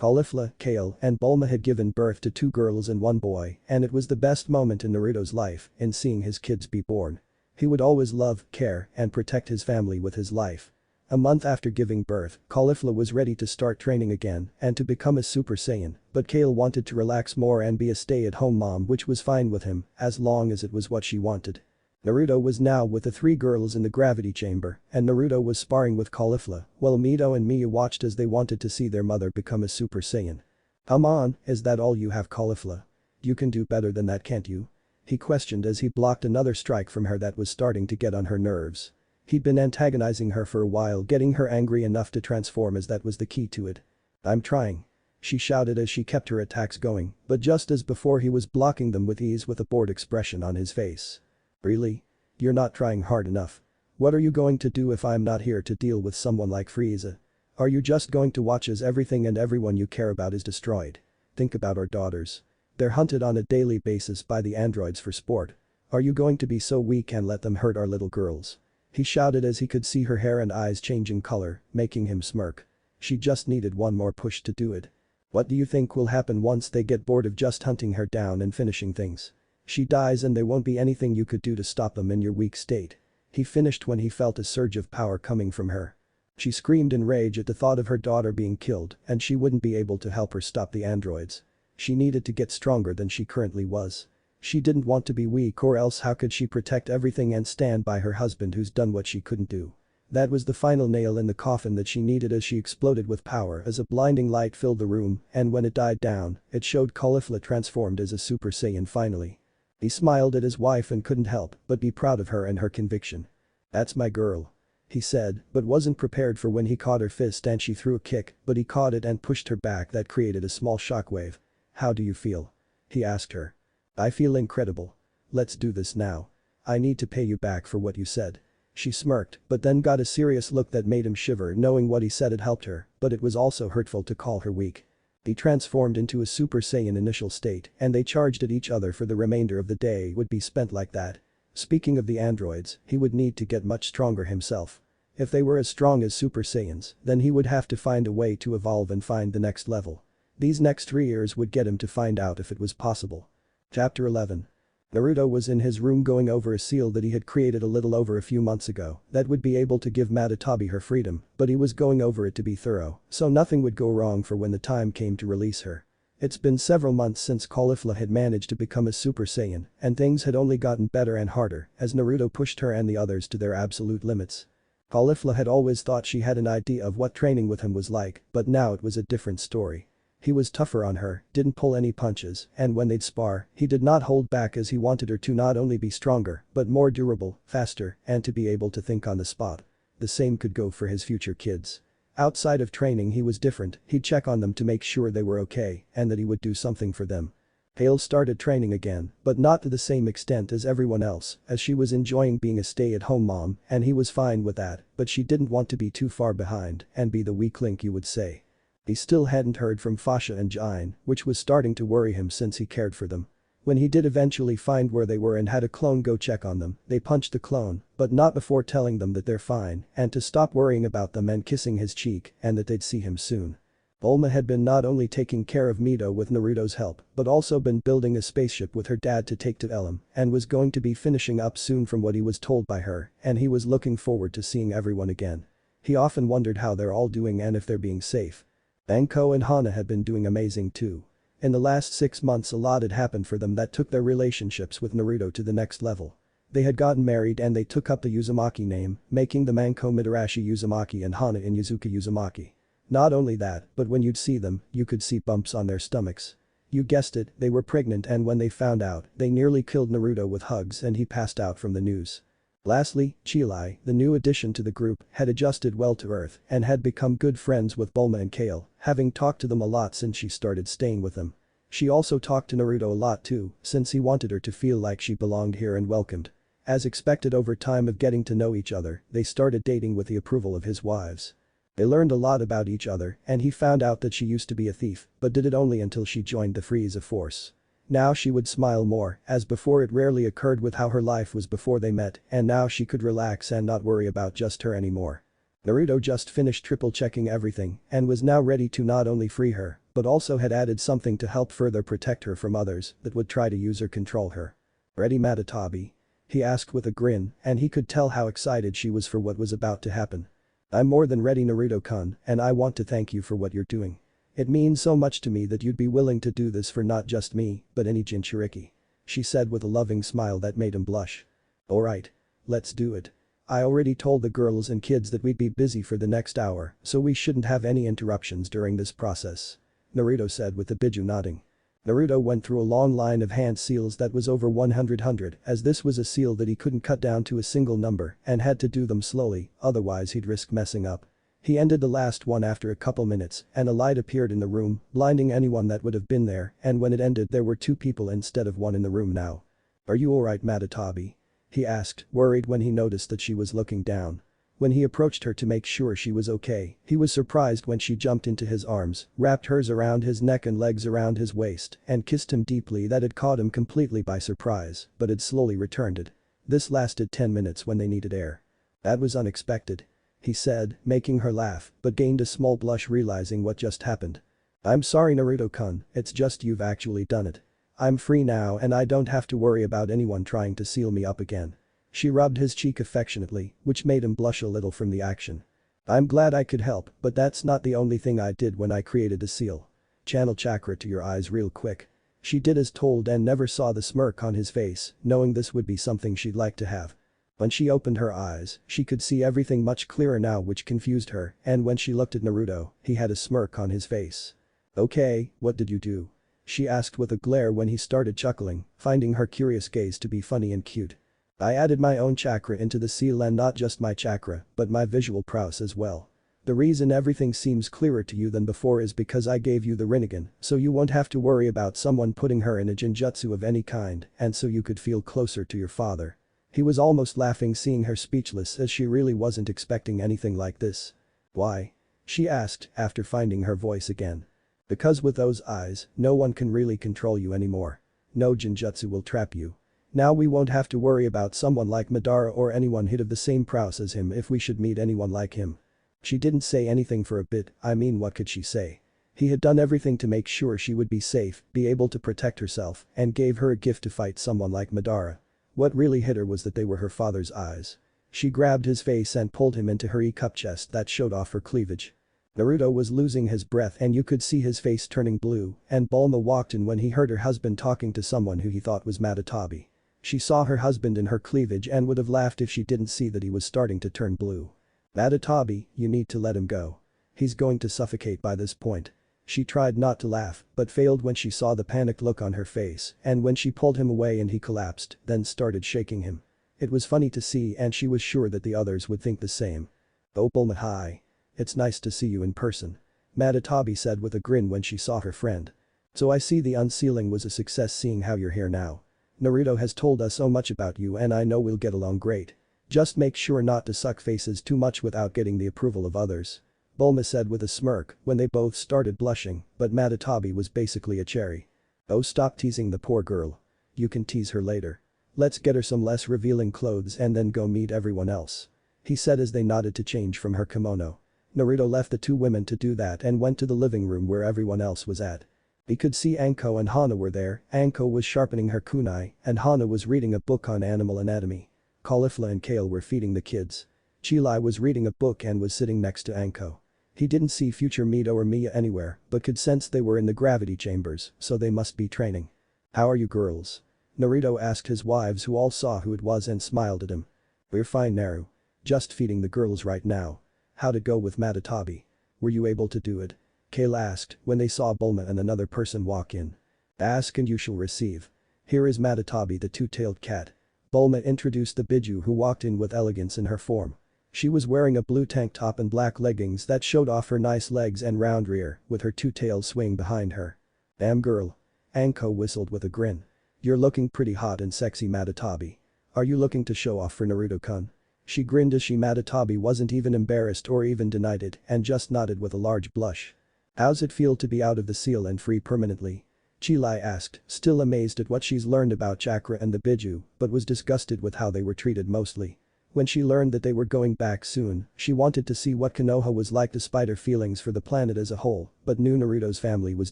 Caulifla, Kale and Bulma had given birth to 2 girls and 1 boy and it was the best moment in Naruto's life in seeing his kids be born. He would always love, care and protect his family with his life. A month after giving birth, Caulifla was ready to start training again and to become a Super Saiyan, but Kale wanted to relax more and be a stay-at-home mom which was fine with him as long as it was what she wanted. Naruto was now with the 3 girls in the gravity chamber and Naruto was sparring with Caulifla while Mito and Miya watched as they wanted to see their mother become a Super Saiyan. "Come on, is that all you have, Caulifla? You can do better than that, can't you?" he questioned as he blocked another strike from her that was starting to get on her nerves. He'd been antagonizing her for a while, getting her angry enough to transform as that was the key to it. "I'm trying," she shouted as she kept her attacks going, but just as before he was blocking them with ease with a bored expression on his face. "Really? You're not trying hard enough. What are you going to do if I'm not here to deal with someone like Frieza? Are you just going to watch as everything and everyone you care about is destroyed? Think about our daughters. They're hunted on a daily basis by the androids for sport. Are you going to be so weak and let them hurt our little girls?" He shouted as he could see her hair and eyes changing color, making him smirk. She just needed one more push to do it. "What do you think will happen once they get bored of just hunting her down and finishing things? She dies and there won't be anything you could do to stop them in your weak state." He finished when he felt a surge of power coming from her. She screamed in rage at the thought of her daughter being killed and she wouldn't be able to help her stop the androids. She needed to get stronger than she currently was. She didn't want to be weak, or else how could she protect everything and stand by her husband who's done what she couldn't do. That was the final nail in the coffin that she needed as she exploded with power as a blinding light filled the room and when it died down, it showed Caulifla transformed as a Super Saiyan finally. He smiled at his wife and couldn't help but be proud of her and her conviction. "That's my girl," he said, but wasn't prepared for when he caught her fist and she threw a kick, but he caught it and pushed her back that created a small shockwave. "How do you feel?" he asked her. "I feel incredible. Let's do this now. I need to pay you back for what you said." She smirked, but then got a serious look that made him shiver knowing what he said had helped her, but it was also hurtful to call her weak. He transformed into a Super Saiyan initial state and they charged at each other for the remainder of the day would be spent like that. Speaking of the androids, he would need to get much stronger himself. If they were as strong as Super Saiyans, then he would have to find a way to evolve and find the next level. These next 3 years would get him to find out if it was possible. Chapter 11. Naruto was in his room going over a seal that he had created a little over a few months ago that would be able to give Matatabi her freedom, but he was going over it to be thorough, so nothing would go wrong for when the time came to release her. It's been several months since Caulifla had managed to become a Super Saiyan and things had only gotten better and harder as Naruto pushed her and the others to their absolute limits. Caulifla had always thought she had an idea of what training with him was like, but now it was a different story. He was tougher on her, didn't pull any punches, and when they'd spar, he did not hold back as he wanted her to not only be stronger, but more durable, faster, and to be able to think on the spot. The same could go for his future kids. Outside of training he was different, he'd check on them to make sure they were okay and that he would do something for them. Hale started training again, but not to the same extent as everyone else, as she was enjoying being a stay-at-home mom and he was fine with that, but she didn't want to be too far behind and be the weak link you would say. He still hadn't heard from Fasha and Jain, which was starting to worry him since he cared for them. When he did eventually find where they were and had a clone go check on them, they punched the clone, but not before telling them that they're fine and to stop worrying about them and kissing his cheek and that they'd see him soon. Bulma had been not only taking care of Mito with Naruto's help, but also been building a spaceship with her dad to take to Elam and was going to be finishing up soon from what he was told by her, and he was looking forward to seeing everyone again. He often wondered how they're all doing and if they're being safe. Banko and Hana had been doing amazing too. In the last 6 months a lot had happened for them that took their relationships with Naruto to the next level. They had gotten married and they took up the Uzumaki name, making the Manko Mitarashi Uzumaki and Hana in Yuzuka Uzumaki. Not only that, but when you'd see them, you could see bumps on their stomachs. You guessed it, they were pregnant and when they found out, they nearly killed Naruto with hugs and he passed out from the news. Lastly, Chilai, the new addition to the group, had adjusted well to Earth and had become good friends with Bulma and Kale, having talked to them a lot since she started staying with them. She also talked to Naruto a lot too, since he wanted her to feel like she belonged here and welcomed. As expected over time of getting to know each other, they started dating with the approval of his wives. They learned a lot about each other and he found out that she used to be a thief, but did it only until she joined the Frieza Force. Now she would smile more, as before it rarely occurred with how her life was before they met, and now she could relax and not worry about just her anymore. Naruto just finished triple checking everything and was now ready to not only free her, but also had added something to help further protect her from others that would try to use or control her. "Ready, Matatabi?" he asked with a grin, and he could tell how excited she was for what was about to happen. "I'm more than ready, Naruto-kun, and I want to thank you for what you're doing. It means so much to me that you'd be willing to do this for not just me, but any Jinchuriki," she said with a loving smile that made him blush. "Alright. Let's do it. I already told the girls and kids that we'd be busy for the next hour, so we shouldn't have any interruptions during this process," Naruto said with the Biju nodding. Naruto went through a long line of hand seals that was over 100, as this was a seal that he couldn't cut down to a single number and had to do them slowly, otherwise he'd risk messing up. He ended the last one after a couple minutes and a light appeared in the room, blinding anyone that would have been there, and when it ended there were 2 people instead of 1 in the room now. "Are you alright, Matatabi?" he asked, worried when he noticed that she was looking down. When he approached her to make sure she was okay, he was surprised when she jumped into his arms, wrapped hers around his neck and legs around his waist, and kissed him deeply. That had caught him completely by surprise, but had slowly returned it. This lasted 10 minutes when they needed air. "That was unexpected," he said, making her laugh, but gained a small blush realizing what just happened. "I'm sorry, Naruto-kun, it's just you've actually done it. I'm free now and I don't have to worry about anyone trying to seal me up again." She rubbed his cheek affectionately, which made him blush a little from the action. "I'm glad I could help, but that's not the only thing I did when I created the seal. Channel chakra to your eyes real quick." She did as told and never saw the smirk on his face, knowing this would be something she'd like to have. When she opened her eyes, she could see everything much clearer now, which confused her, and when she looked at Naruto, he had a smirk on his face. "Okay, what did you do?" she asked with a glare when he started chuckling, finding her curious gaze to be funny and cute. "I added my own chakra into the seal, and not just my chakra, but my visual prowess as well. The reason everything seems clearer to you than before is because I gave you the Rinnegan, so you won't have to worry about someone putting her in a Jinjutsu of any kind, and so you could feel closer to your father." He was almost laughing, seeing her speechless, as she really wasn't expecting anything like this. "Why?" she asked after finding her voice again. "Because with those eyes, no one can really control you anymore. No Jinjutsu will trap you. Now we won't have to worry about someone like Madara or anyone hit of the same prowess as him if we should meet anyone like him." She didn't say anything for a bit. I mean, what could she say? He had done everything to make sure she would be safe, be able to protect herself, and gave her a gift to fight someone like Madara. What really hit her was that they were her father's eyes. She grabbed his face and pulled him into her E-cup chest that showed off her cleavage. Naruto was losing his breath and you could see his face turning blue, and Bulma walked in when he heard her husband talking to someone who he thought was Matatabi. She saw her husband in her cleavage and would have laughed if she didn't see that he was starting to turn blue. "Matatabi, you need to let him go. He's going to suffocate by this point." She tried not to laugh, but failed when she saw the panicked look on her face, and when she pulled him away and he collapsed, then started shaking him. It was funny to see and she was sure that the others would think the same. "Oh Bulma, hi. It's nice to see you in person," Matatabi said with a grin when she saw her friend. "So I see the unsealing was a success, seeing how you're here now. Naruto has told us so much about you and I know we'll get along great. Just make sure not to suck faces too much without getting the approval of others," Bulma said with a smirk when they both started blushing, but Matatabi was basically a cherry. "Oh, stop teasing the poor girl. You can tease her later. Let's get her some less revealing clothes and then go meet everyone else. He said as they nodded to change from her kimono. Naruto left the two women to do that and went to the living room where everyone else was at. He could see Anko and Hana were there. Anko was sharpening her kunai and Hana was reading a book on animal anatomy. Caulifla and Kale were feeding the kids. Chilai was reading a book and was sitting next to Anko. He didn't see future Mito or Mia anywhere but could sense they were in the gravity chambers, so they must be training. "How are you girls?" Naruto asked his wives who all saw who it was and smiled at him. "We're fine, Naru. Just feeding the girls right now. How'd it go with Matatabi? Were you able to do it?" Kale asked when they saw Bulma and another person walk in. "Ask and you shall receive. Here is Matatabi the two-tailed cat." Bulma introduced the Biju who walked in with elegance in her form. She was wearing a blue tank top and black leggings that showed off her nice legs and round rear with her two tails swaying behind her. "Damn girl." Anko whistled with a grin. "You're looking pretty hot and sexy, Matatabi. Are you looking to show off for Naruto-kun?" She grinned as Matatabi wasn't even embarrassed or even denied it and just nodded with a large blush. "How's it feel to be out of the seal and free permanently?" Chilai asked, still amazed at what she's learned about chakra and the Biju, but was disgusted with how they were treated mostly. When she learned that they were going back soon, she wanted to see what Konoha was like despite her feelings for the planet as a whole, but knew Naruto's family was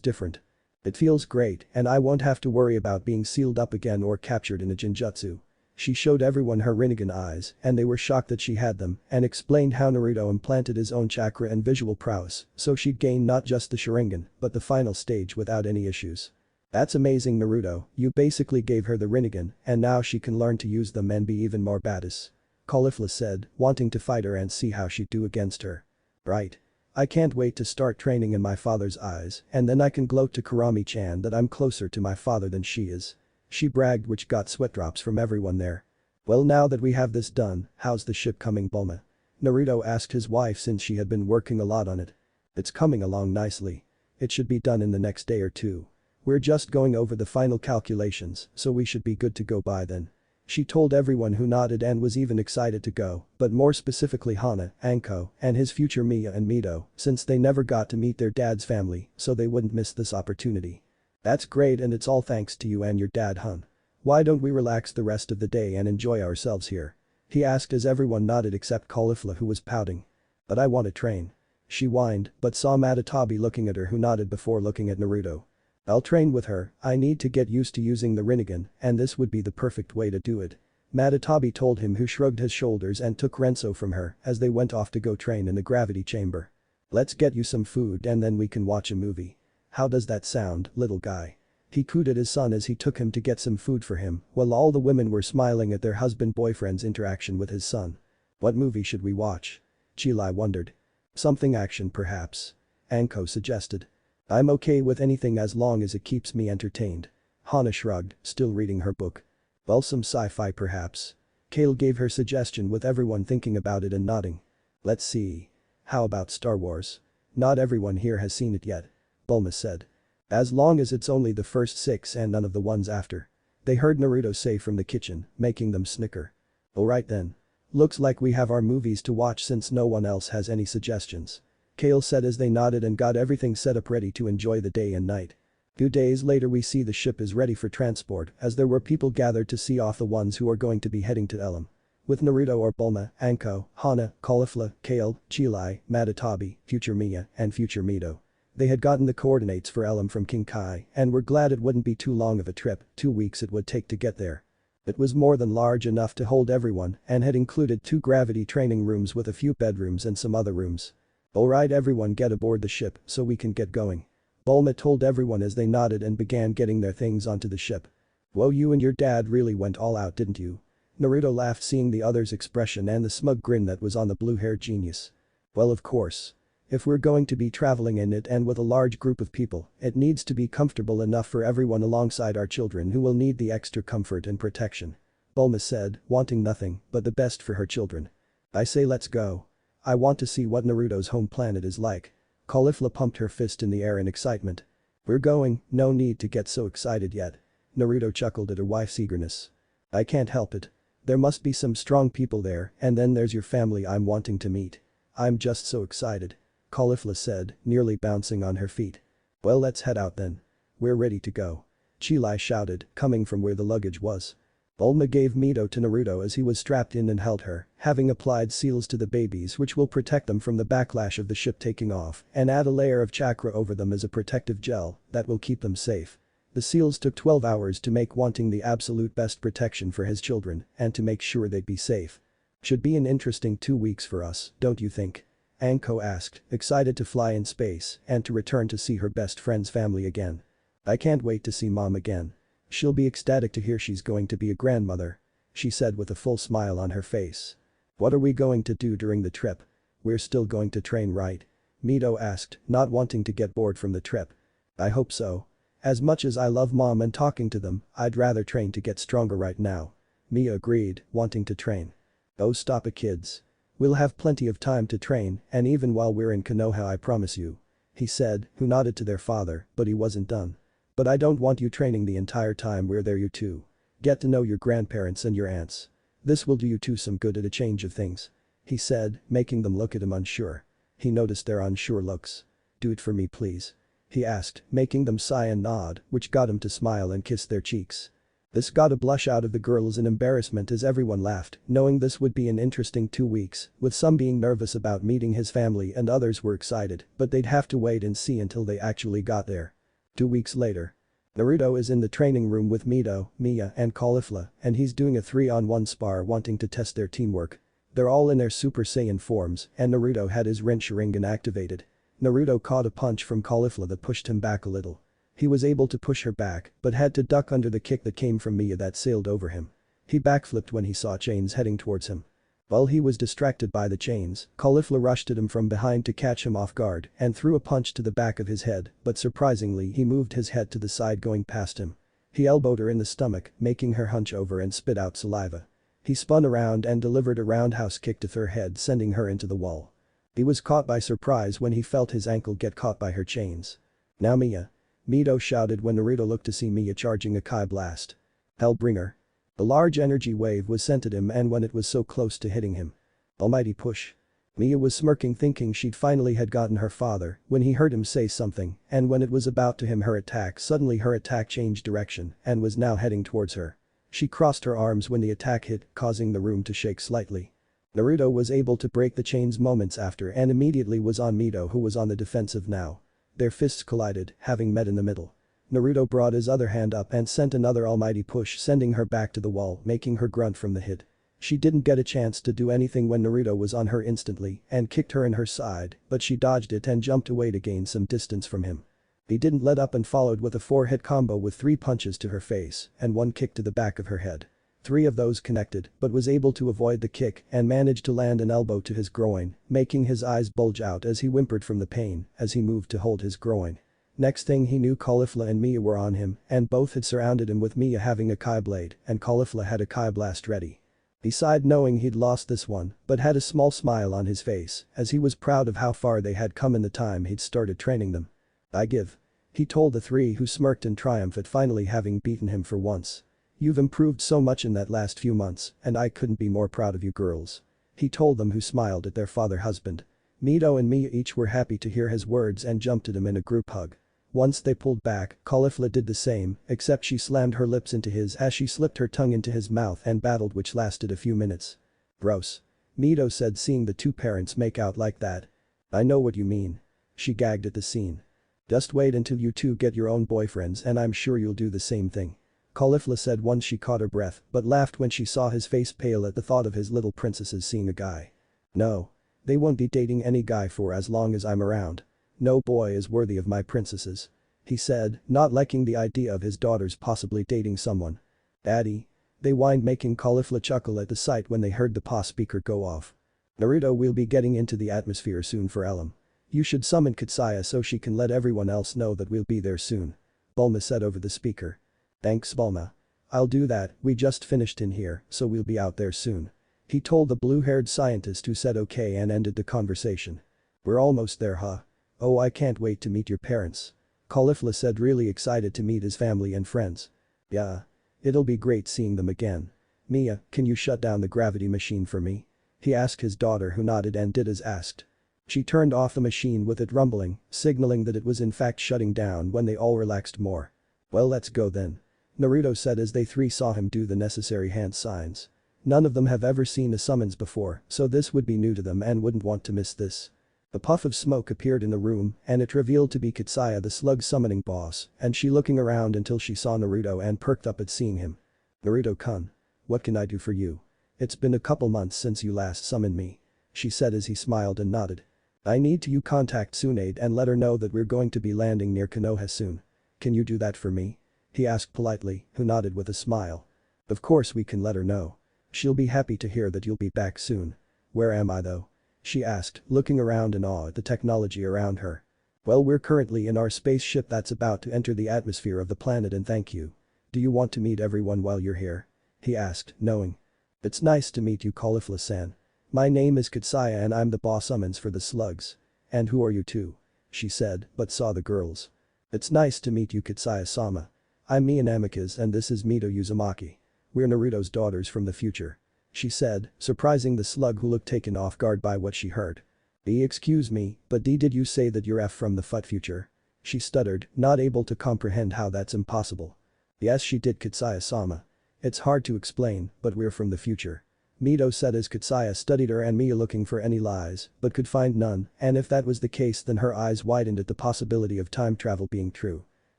different. "It feels great and I won't have to worry about being sealed up again or captured in a genjutsu." She showed everyone her Rinnegan eyes and they were shocked that she had them and explained how Naruto implanted his own chakra and visual prowess so she'd gain not just the Sharingan but the final stage without any issues. "That's amazing, Naruto, you basically gave her the Rinnegan and now she can learn to use them and be even more badass." Caulifla said, wanting to fight her and see how she'd do against her. "Right. I can't wait to start training in my father's eyes and then I can gloat to Kurami-chan that I'm closer to my father than she is." She bragged, which got sweat drops from everyone there. "Well, now that we have this done, how's the ship coming, Bulma?" Naruto asked his wife since she had been working a lot on it. "It's coming along nicely. It should be done in the next day or two. We're just going over the final calculations, so we should be good to go by then." She told everyone who nodded and was even excited to go, but more specifically Hana, Anko, and his future Mia and Mito, since they never got to meet their dad's family, so they wouldn't miss this opportunity. "That's great and it's all thanks to you and your dad, hun. Why don't we relax the rest of the day and enjoy ourselves here?" He asked as everyone nodded except Caulifla who was pouting. "But I want to train." She whined but saw Matatabi looking at her who nodded before looking at Naruto. "I'll train with her, I need to get used to using the Rinnegan and this would be the perfect way to do it." Matatabi told him who shrugged his shoulders and took Renso from her as they went off to go train in the gravity chamber. "Let's get you some food and then we can watch a movie. How does that sound, little guy?" He cooed at his son as he took him to get some food for him while all the women were smiling at their husband-boyfriend's interaction with his son. "What movie should we watch?" Chilai wondered. "Something action perhaps," Anko suggested. "I'm okay with anything as long as it keeps me entertained." Hana shrugged, still reading her book. "Well, some sci-fi perhaps." Kale gave her suggestion with everyone thinking about it and nodding. "Let's see. How about Star Wars? Not everyone here has seen it yet," Bulma said. "As long as it's only the first 6 and none of the ones after." They heard Naruto say from the kitchen, making them snicker. "Alright then. Looks like we have our movies to watch since no one else has any suggestions," Kale said as they nodded and got everything set up ready to enjoy the day and night. 2 days later we see the ship is ready for transport as there were people gathered to see off the ones who are going to be heading to Elam. With Naruto or Bulma, Anko, Hana, Caulifla, Kale, Chilai, Matatabi, future Mia, and future Mito. They had gotten the coordinates for Elam from King Kai and were glad it wouldn't be too long of a trip, 2 weeks it would take to get there. It was more than large enough to hold everyone and had included 2 gravity training rooms with a few bedrooms and some other rooms. "Alright everyone, get aboard the ship so we can get going," Bulma told everyone as they nodded and began getting their things onto the ship. "Whoa, you and your dad really went all out, didn't you?" Naruto laughed seeing the other's expression and the smug grin that was on the blue-haired genius. "Well, of course. If we're going to be traveling in it and with a large group of people, it needs to be comfortable enough for everyone alongside our children who will need the extra comfort and protection," Bulma said, wanting nothing but the best for her children. "I say let's go. I want to see what Naruto's home planet is like." Caulifla pumped her fist in the air in excitement. "We're going, no need to get so excited yet." Naruto chuckled at her wife's eagerness. "I can't help it. There must be some strong people there and then there's your family I'm wanting to meet. I'm just so excited," Caulifla said, nearly bouncing on her feet. "Well, let's head out then. We're ready to go." Chilai shouted, coming from where the luggage was. Bulma gave Mito to Naruto as he was strapped in and held her, having applied seals to the babies which will protect them from the backlash of the ship taking off and add a layer of chakra over them as a protective gel that will keep them safe. The seals took 12 hours to make, wanting the absolute best protection for his children and to make sure they'd be safe. Should be an interesting 2 weeks for us, don't you think? Anko asked, excited to fly in space and to return to see her best friend's family again. I can't wait to see mom again. She'll be ecstatic to hear she's going to be a grandmother, she said with a full smile on her face. What are we going to do during the trip? We're still going to train, right? Mito asked, not wanting to get bored from the trip. I hope so. As much as I love mom and talking to them, I'd rather train to get stronger right now. Mia agreed, wanting to train. Oh, stop it, kids. We'll have plenty of time to train, and even while we're in Konoha, I promise you, he said, who nodded to their father, but he wasn't done. But I don't want you training the entire time we're there, you two. Get to know your grandparents and your aunts. This will do you two some good at a change of things, he said, making them look at him unsure. He noticed their unsure looks. Do it for me, please, he asked, making them sigh and nod, which got him to smile and kiss their cheeks. This got a blush out of the girls in embarrassment as everyone laughed, knowing this would be an interesting 2 weeks, with some being nervous about meeting his family and others were excited, but they'd have to wait and see until they actually got there. 2 weeks later. Naruto is in the training room with Mito, Mia and Caulifla, and he's doing a 3-on-1 spar wanting to test their teamwork. They're all in their Super Saiyan forms and Naruto had his Rin Sharingan activated. Naruto caught a punch from Caulifla that pushed him back a little. He was able to push her back but had to duck under the kick that came from Mia that sailed over him. He backflipped when he saw chains heading towards him. While he was distracted by the chains, Caulifla rushed at him from behind to catch him off guard and threw a punch to the back of his head, but surprisingly he moved his head to the side going past him. He elbowed her in the stomach, making her hunch over and spit out saliva. He spun around and delivered a roundhouse kick to her head, sending her into the wall. He was caught by surprise when he felt his ankle get caught by her chains. Now Mia. Mito shouted when Naruto looked to see Mia charging a Kai blast. Hellbringer. A large energy wave was sent at him and when it was so close to hitting him. Almighty push. Mia was smirking thinking she'd finally had gotten her father when he heard him say something and when it was about to him her attack suddenly her attack changed direction and was now heading towards her. She crossed her arms when the attack hit, causing the room to shake slightly. Naruto was able to break the chains moments after and immediately was on Mito who was on the defensive now. Their fists collided, having met in the middle. Naruto brought his other hand up and sent another almighty push sending her back to the wall making her grunt from the hit. She didn't get a chance to do anything when Naruto was on her instantly and kicked her in her side but she dodged it and jumped away to gain some distance from him. He didn't let up and followed with a 4-hit combo with 3 punches to her face and 1 kick to the back of her head. 3 of those connected but was able to avoid the kick and managed to land an elbow to his groin, making his eyes bulge out as he whimpered from the pain as he moved to hold his groin. Next thing he knew Caulifla and Mia were on him and both had surrounded him with Mia having a Kai blade and Caulifla had a Kai blast ready. He sighed knowing he'd lost this one but had a small smile on his face as he was proud of how far they had come in the time he'd started training them. I give. He told the 3 who smirked in triumph at finally having beaten him for once. You've improved so much in that last few months and I couldn't be more proud of you girls. He told them who smiled at their father-husband. Mito and Mia each were happy to hear his words and jumped at him in a group hug. Once they pulled back, Caulifla did the same, except she slammed her lips into his as she slipped her tongue into his mouth and battled which lasted a few minutes. Gross. Mito said seeing the 2 parents make out like that. I know what you mean. She gagged at the scene. Just wait until you 2 get your own boyfriends and I'm sure you'll do the same thing. Caulifla said once she caught her breath but laughed when she saw his face pale at the thought of his little princesses seeing a guy. No. They won't be dating any guy for as long as I'm around. No boy is worthy of my princesses. He said, not liking the idea of his daughters possibly dating someone. Daddy. They whined making Caulifla chuckle at the sight when they heard the PA speaker go off. Naruto will be getting into the atmosphere soon for Elam. You should summon Katsaya so she can let everyone else know that we'll be there soon. Bulma said over the speaker. Thanks Bulma. I'll do that, we just finished in here so we'll be out there soon. He told the blue-haired scientist who said okay and ended the conversation. We're almost there huh? Oh I can't wait to meet your parents. Caulifla said really excited to meet his family and friends. Yeah. It'll be great seeing them again. Mia, can you shut down the gravity machine for me? He asked his daughter who nodded and did as asked. She turned off the machine with it rumbling, signaling that it was in fact shutting down when they all relaxed more. Well, let's go then. Naruto said as they three saw him do the necessary hand signs. None of them have ever seen a summons before, so this would be new to them and wouldn't want to miss this. A puff of smoke appeared in the room and it revealed to be Katsaya, the slug summoning boss, and she looking around until she saw Naruto and perked up at seeing him. Naruto-kun. What can I do for you? It's been a couple months since you last summoned me. She said as he smiled and nodded. I need to you contact Tsunade and let her know that we're going to be landing near Konoha soon. Can you do that for me? He asked politely, who nodded with a smile. Of course we can let her know. She'll be happy to hear that you'll be back soon. Where am I though? She asked, looking around in awe at the technology around her. Well, we're currently in our spaceship that's about to enter the atmosphere of the planet and thank you. Do you want to meet everyone while you're here? He asked, knowing. It's nice to meet you, Caulifla-san. My name is Katsaya and I'm the boss summons for the slugs. And who are you two? She said, but saw the girls. It's nice to meet you, Katsaya-sama. I'm Mie Namikaze and this is Mito Uzumaki. We're Naruto's daughters from the future. She said, surprising the slug who looked taken off guard by what she heard. Excuse me, but did you say that you're from the future? She stuttered, not able to comprehend how that's impossible. Yes, she did, Katsaya-sama. It's hard to explain, but we're from the future. Mito said as Katsaya studied her and Mia looking for any lies, but could find none, and if that was the case then her eyes widened at the possibility of time travel being true.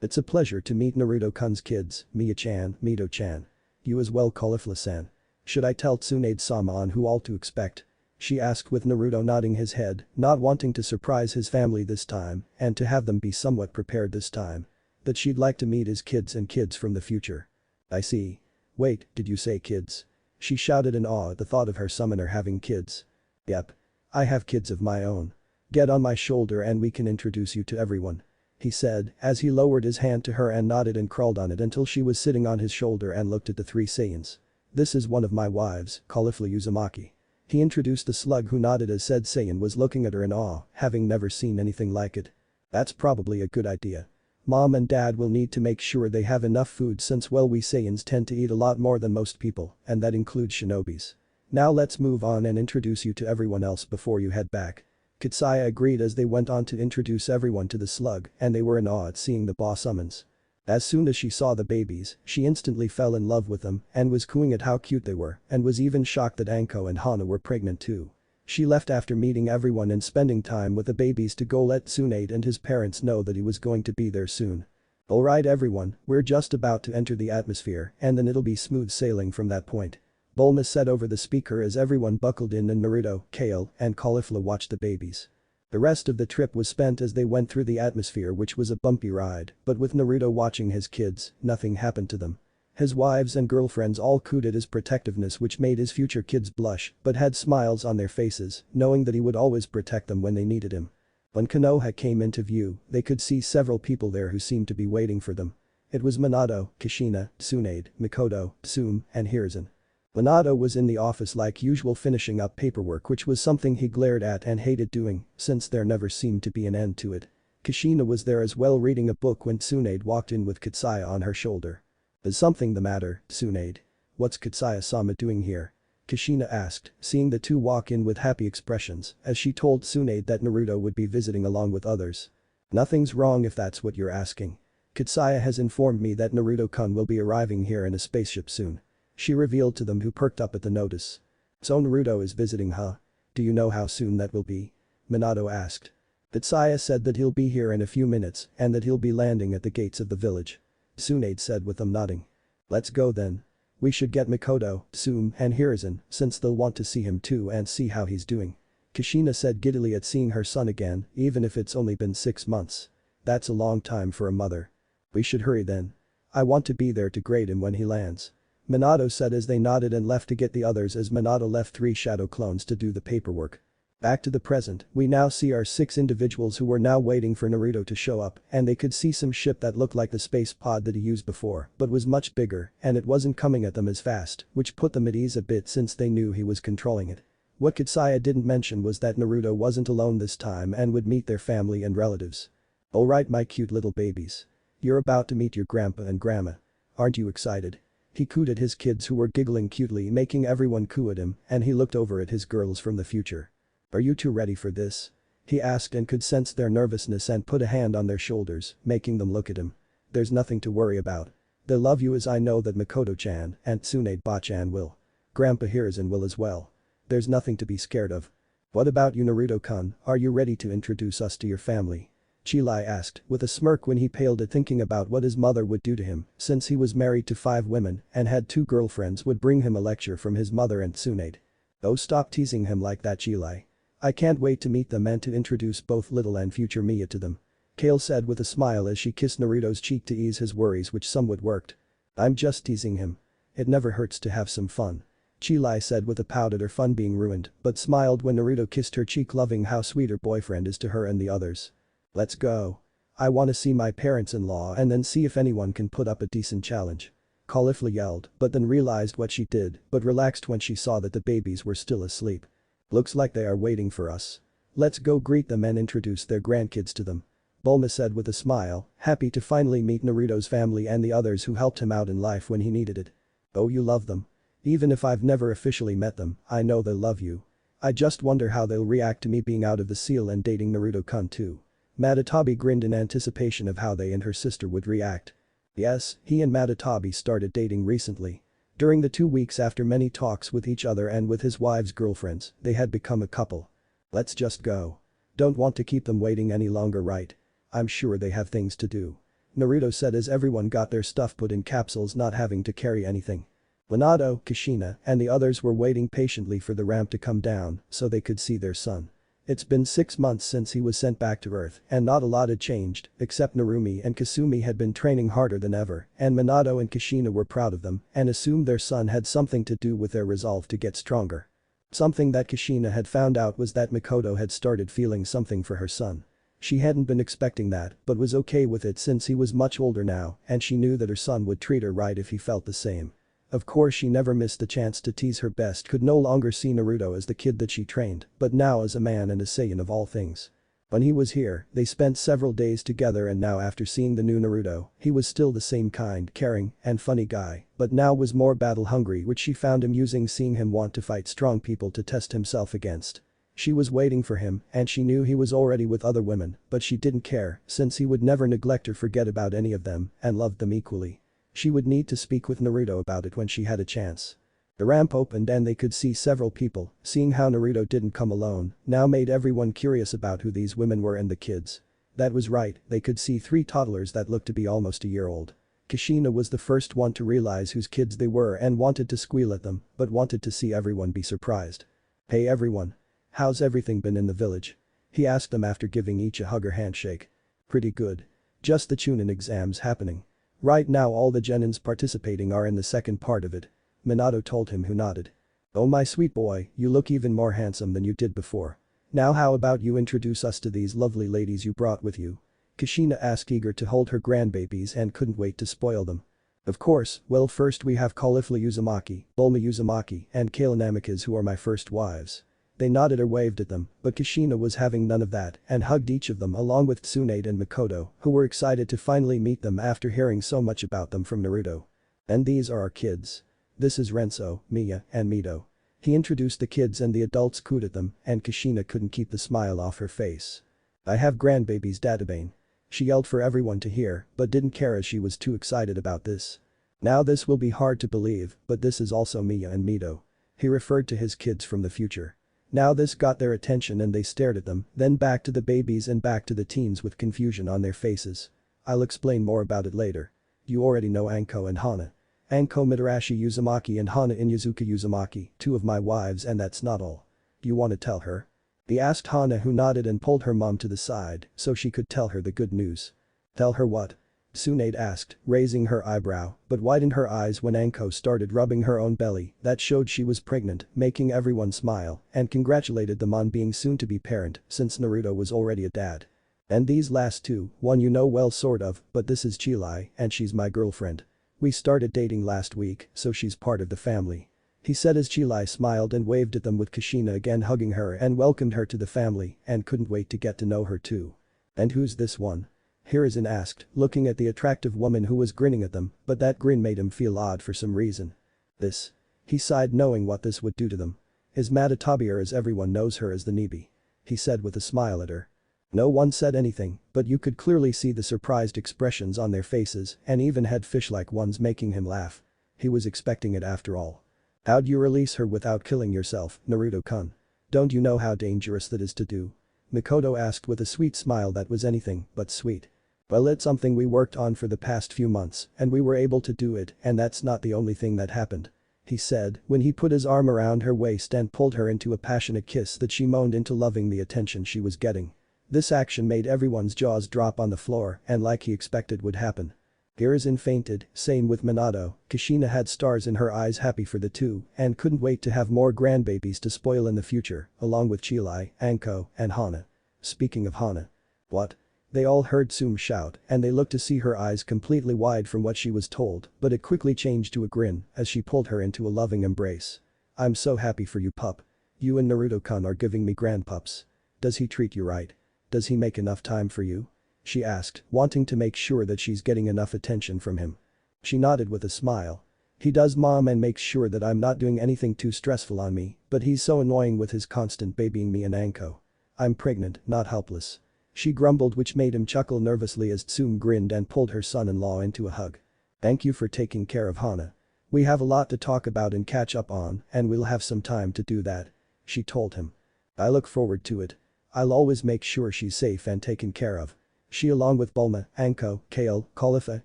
It's a pleasure to meet Naruto-kun's kids, Mia-chan, Mito-chan. You as well, Caulifla-san. Should I tell Tsunade-sama on who all to expect? She asked with Naruto nodding his head, not wanting to surprise his family this time and to have them be somewhat prepared this time. That she'd like to meet his kids and kids from the future. I see. Wait, did you say kids? She shouted in awe at the thought of her summoner having kids. Yep. I have kids of my own. Get on my shoulder and we can introduce you to everyone. He said as he lowered his hand to her and nodded and crawled on it until she was sitting on his shoulder and looked at the three Saiyans. This is one of my wives, Caulifla Uzumaki. He introduced the slug who nodded as said Saiyan was looking at her in awe, having never seen anything like it. That's probably a good idea. Mom and dad will need to make sure they have enough food since well we Saiyans tend to eat a lot more than most people, and that includes shinobis. Now let's move on and introduce you to everyone else before you head back. Katsaya agreed as they went on to introduce everyone to the slug and they were in awe at seeing the boss summons. As soon as she saw the babies, she instantly fell in love with them and was cooing at how cute they were and was even shocked that Anko and Hana were pregnant too. She left after meeting everyone and spending time with the babies to go let Tsunade and his parents know that he was going to be there soon. Alright everyone, we're just about to enter the atmosphere and then it'll be smooth sailing from that point. Bulma said over the speaker as everyone buckled in and Naruto, Kale, and Caulifla watched the babies. The rest of the trip was spent as they went through the atmosphere which was a bumpy ride, but with Naruto watching his kids, nothing happened to them. His wives and girlfriends all cooed at his protectiveness which made his future kids blush but had smiles on their faces, knowing that he would always protect them when they needed him. When Konoha came into view, they could see several people there who seemed to be waiting for them. It was Minato, Kushina, Tsunade, Mikoto, Tsume, and Hiruzen. Minato was in the office like usual finishing up paperwork which was something he glared at and hated doing since there never seemed to be an end to it. Kushina was there as well reading a book when Tsunade walked in with Katsaya on her shoulder. Is something the matter, Tsunade? What's Katsaya-sama doing here? Kushina asked, seeing the two walk in with happy expressions as she told Tsunade that Naruto would be visiting along with others. Nothing's wrong if that's what you're asking. Katsaya has informed me that Naruto-kun will be arriving here in a spaceship soon. She revealed to them who perked up at the notice. So Naruto is visiting, huh? Do you know how soon that will be? Minato asked. Katsaya said that he'll be here in a few minutes and that he'll be landing at the gates of the village. Tsunade said with them nodding. Let's go then. We should get Mikoto, Tsume, and Hiruzen since they'll want to see him too and see how he's doing. Kushina said giddily at seeing her son again even if it's only been 6 months. That's a long time for a mother. We should hurry then. I want to be there to grade him when he lands. Minato said as they nodded and left to get the others as Minato left 3 shadow clones to do the paperwork. Back to the present, we now see our 6 individuals who were now waiting for Naruto to show up and they could see some ship that looked like the space pod that he used before but was much bigger and it wasn't coming at them as fast which put them at ease a bit since they knew he was controlling it. What Katsaya didn't mention was that Naruto wasn't alone this time and would meet their family and relatives. Alright my cute little babies. You're about to meet your grandpa and grandma. Aren't you excited? He cooed at his kids who were giggling cutely making everyone coo at him and he looked over at his girls from the future. Are you two ready for this? He asked and could sense their nervousness and put a hand on their shoulders, making them look at him. There's nothing to worry about. They love you as I know that Makoto-chan and Tsunade-ba-chan will. Grandpa Hiruzen will as well. There's nothing to be scared of. What about you Naruto-kun, are you ready to introduce us to your family? Chilai asked, with a smirk when he paled at thinking about what his mother would do to him since he was married to 5 women and had 2 girlfriends would bring him a lecture from his mother and Tsunade. Oh stop teasing him like that Chilai. I can't wait to meet them and to introduce both little and future Miya to them. Kale said with a smile as she kissed Naruto's cheek to ease his worries which somewhat worked. I'm just teasing him. It never hurts to have some fun. Chilai said with a pout at her fun being ruined but smiled when Naruto kissed her cheek loving how sweet her boyfriend is to her and the others. Let's go. I wanna see my parents-in-law and then see if anyone can put up a decent challenge. Caulifla yelled but then realized what she did but relaxed when she saw that the babies were still asleep. Looks like they are waiting for us. Let's go greet them and introduce their grandkids to them. Bulma said with a smile, happy to finally meet Naruto's family and the others who helped him out in life when he needed it. Oh you love them. Even if I've never officially met them, I know they'll love you. I just wonder how they'll react to me being out of the seal and dating Naruto-kun too. Matatabi grinned in anticipation of how they and her sister would react. Yes, he and Matatabi started dating recently. During the 2 weeks after many talks with each other and with his wives' girlfriends, they had become a couple. Let's just go. Don't want to keep them waiting any longer right? I'm sure they have things to do. Naruto said as everyone got their stuff put in capsules not having to carry anything. Minato, Kushina, and the others were waiting patiently for the ramp to come down so they could see their son. It's been 6 months since he was sent back to Earth and not a lot had changed except Narumi and Kasumi had been training harder than ever and Minato and Kushina were proud of them and assumed their son had something to do with their resolve to get stronger. Something that Kushina had found out was that Makoto had started feeling something for her son. She hadn't been expecting that but was okay with it since he was much older now and she knew that her son would treat her right if he felt the same. Of course she never missed the chance to tease her best could no longer see Naruto as the kid that she trained but now as a man and a Saiyan of all things. When he was here, they spent several days together and now after seeing the new Naruto, he was still the same kind, caring, and funny guy but now was more battle hungry which she found amusing seeing him want to fight strong people to test himself against. She was waiting for him and she knew he was already with other women but she didn't care since he would never neglect or forget about any of them and loved them equally. She would need to speak with Naruto about it when she had a chance. The ramp opened and they could see several people, seeing how Naruto didn't come alone, now made everyone curious about who these women were and the kids. That was right, they could see 3 toddlers that looked to be almost a year old. Kushina was the first one to realize whose kids they were and wanted to squeal at them, but wanted to see everyone be surprised. Hey everyone. How's everything been in the village? He asked them after giving each a hug or handshake. Pretty good. Just the Chunin exams happening. Right now all the genins participating are in the second part of it. Minato told him who nodded. Oh my sweet boy, you look even more handsome than you did before. Now how about you introduce us to these lovely ladies you brought with you? Kushina asked eager to hold her grandbabies and couldn't wait to spoil them. Of course, well first we have Caulifla Uzumaki, Bulma Uzumaki, and Kale Namikaze who are my first wives. They nodded or waved at them, but Kushina was having none of that and hugged each of them along with Tsunade and Makoto, who were excited to finally meet them after hearing so much about them from Naruto. And these are our kids. This is Renso, Miya, and Mito. He introduced the kids and the adults cooed at them and Kushina couldn't keep the smile off her face. I have grandbabies Databane. She yelled for everyone to hear but didn't care as she was too excited about this. Now this will be hard to believe but this is also Miya and Mito. He referred to his kids from the future. Now this got their attention and they stared at them, then back to the babies and back to the teens with confusion on their faces. I'll explain more about it later. You already know Anko and Hana. Anko Mitarashi Uzumaki and Hana Inyazuka Uzumaki, 2 of my wives and that's not all. You wanna tell her? He asked Hana who nodded and pulled her mom to the side so she could tell her the good news. Tell her what? Tsunade asked, raising her eyebrow, but widened her eyes when Anko started rubbing her own belly that showed she was pregnant, making everyone smile, and congratulated them on being soon-to-be parent since Naruto was already a dad. And these last 2, one you know well sort of, but this is Chilai and she's my girlfriend. We started dating last week so she's part of the family. He said as Chilai smiled and waved at them with Kushina again hugging her and welcomed her to the family and couldn't wait to get to know her too. And who's this one? Hiruzen asked, looking at the attractive woman who was grinning at them, but that grin made him feel odd for some reason. This. He sighed knowing what this would do to them. Is Matatabi or as everyone knows her as the Nibi. He said with a smile at her. No one said anything, but you could clearly see the surprised expressions on their faces and even had fish-like ones making him laugh. He was expecting it after all. How'd you release her without killing yourself, Naruto-kun? Don't you know how dangerous that is to do? Mikoto asked with a sweet smile that was anything but sweet. Well, it's something we worked on for the past few months and we were able to do it, and that's not the only thing that happened. He said when he put his arm around her waist and pulled her into a passionate kiss that she moaned into, loving the attention she was getting. This action made everyone's jaws drop on the floor, and like he expected would happen. Hiruzen fainted, same with Minato. Kushina had stars in her eyes, happy for the two and couldn't wait to have more grandbabies to spoil in the future, along with Chilai, Anko, and Hana. Speaking of Hana. What? They all heard Tsume shout and they looked to see her eyes completely wide from what she was told, but it quickly changed to a grin as she pulled her into a loving embrace. I'm so happy for you, pup. You and Naruto-kun are giving me grandpups. Does he treat you right? Does he make enough time for you? She asked, wanting to make sure that she's getting enough attention from him. She nodded with a smile. He does, mom, and makes sure that I'm not doing anything too stressful on me, but he's so annoying with his constant babying me and Anko. I'm pregnant, not helpless. She grumbled, which made him chuckle nervously as Tsume grinned and pulled her son-in-law into a hug. Thank you for taking care of Hana. We have a lot to talk about and catch up on, and we'll have some time to do that. She told him. I look forward to it. I'll always make sure she's safe and taken care of. She, along with Bulma, Anko, Kale, Caulifla,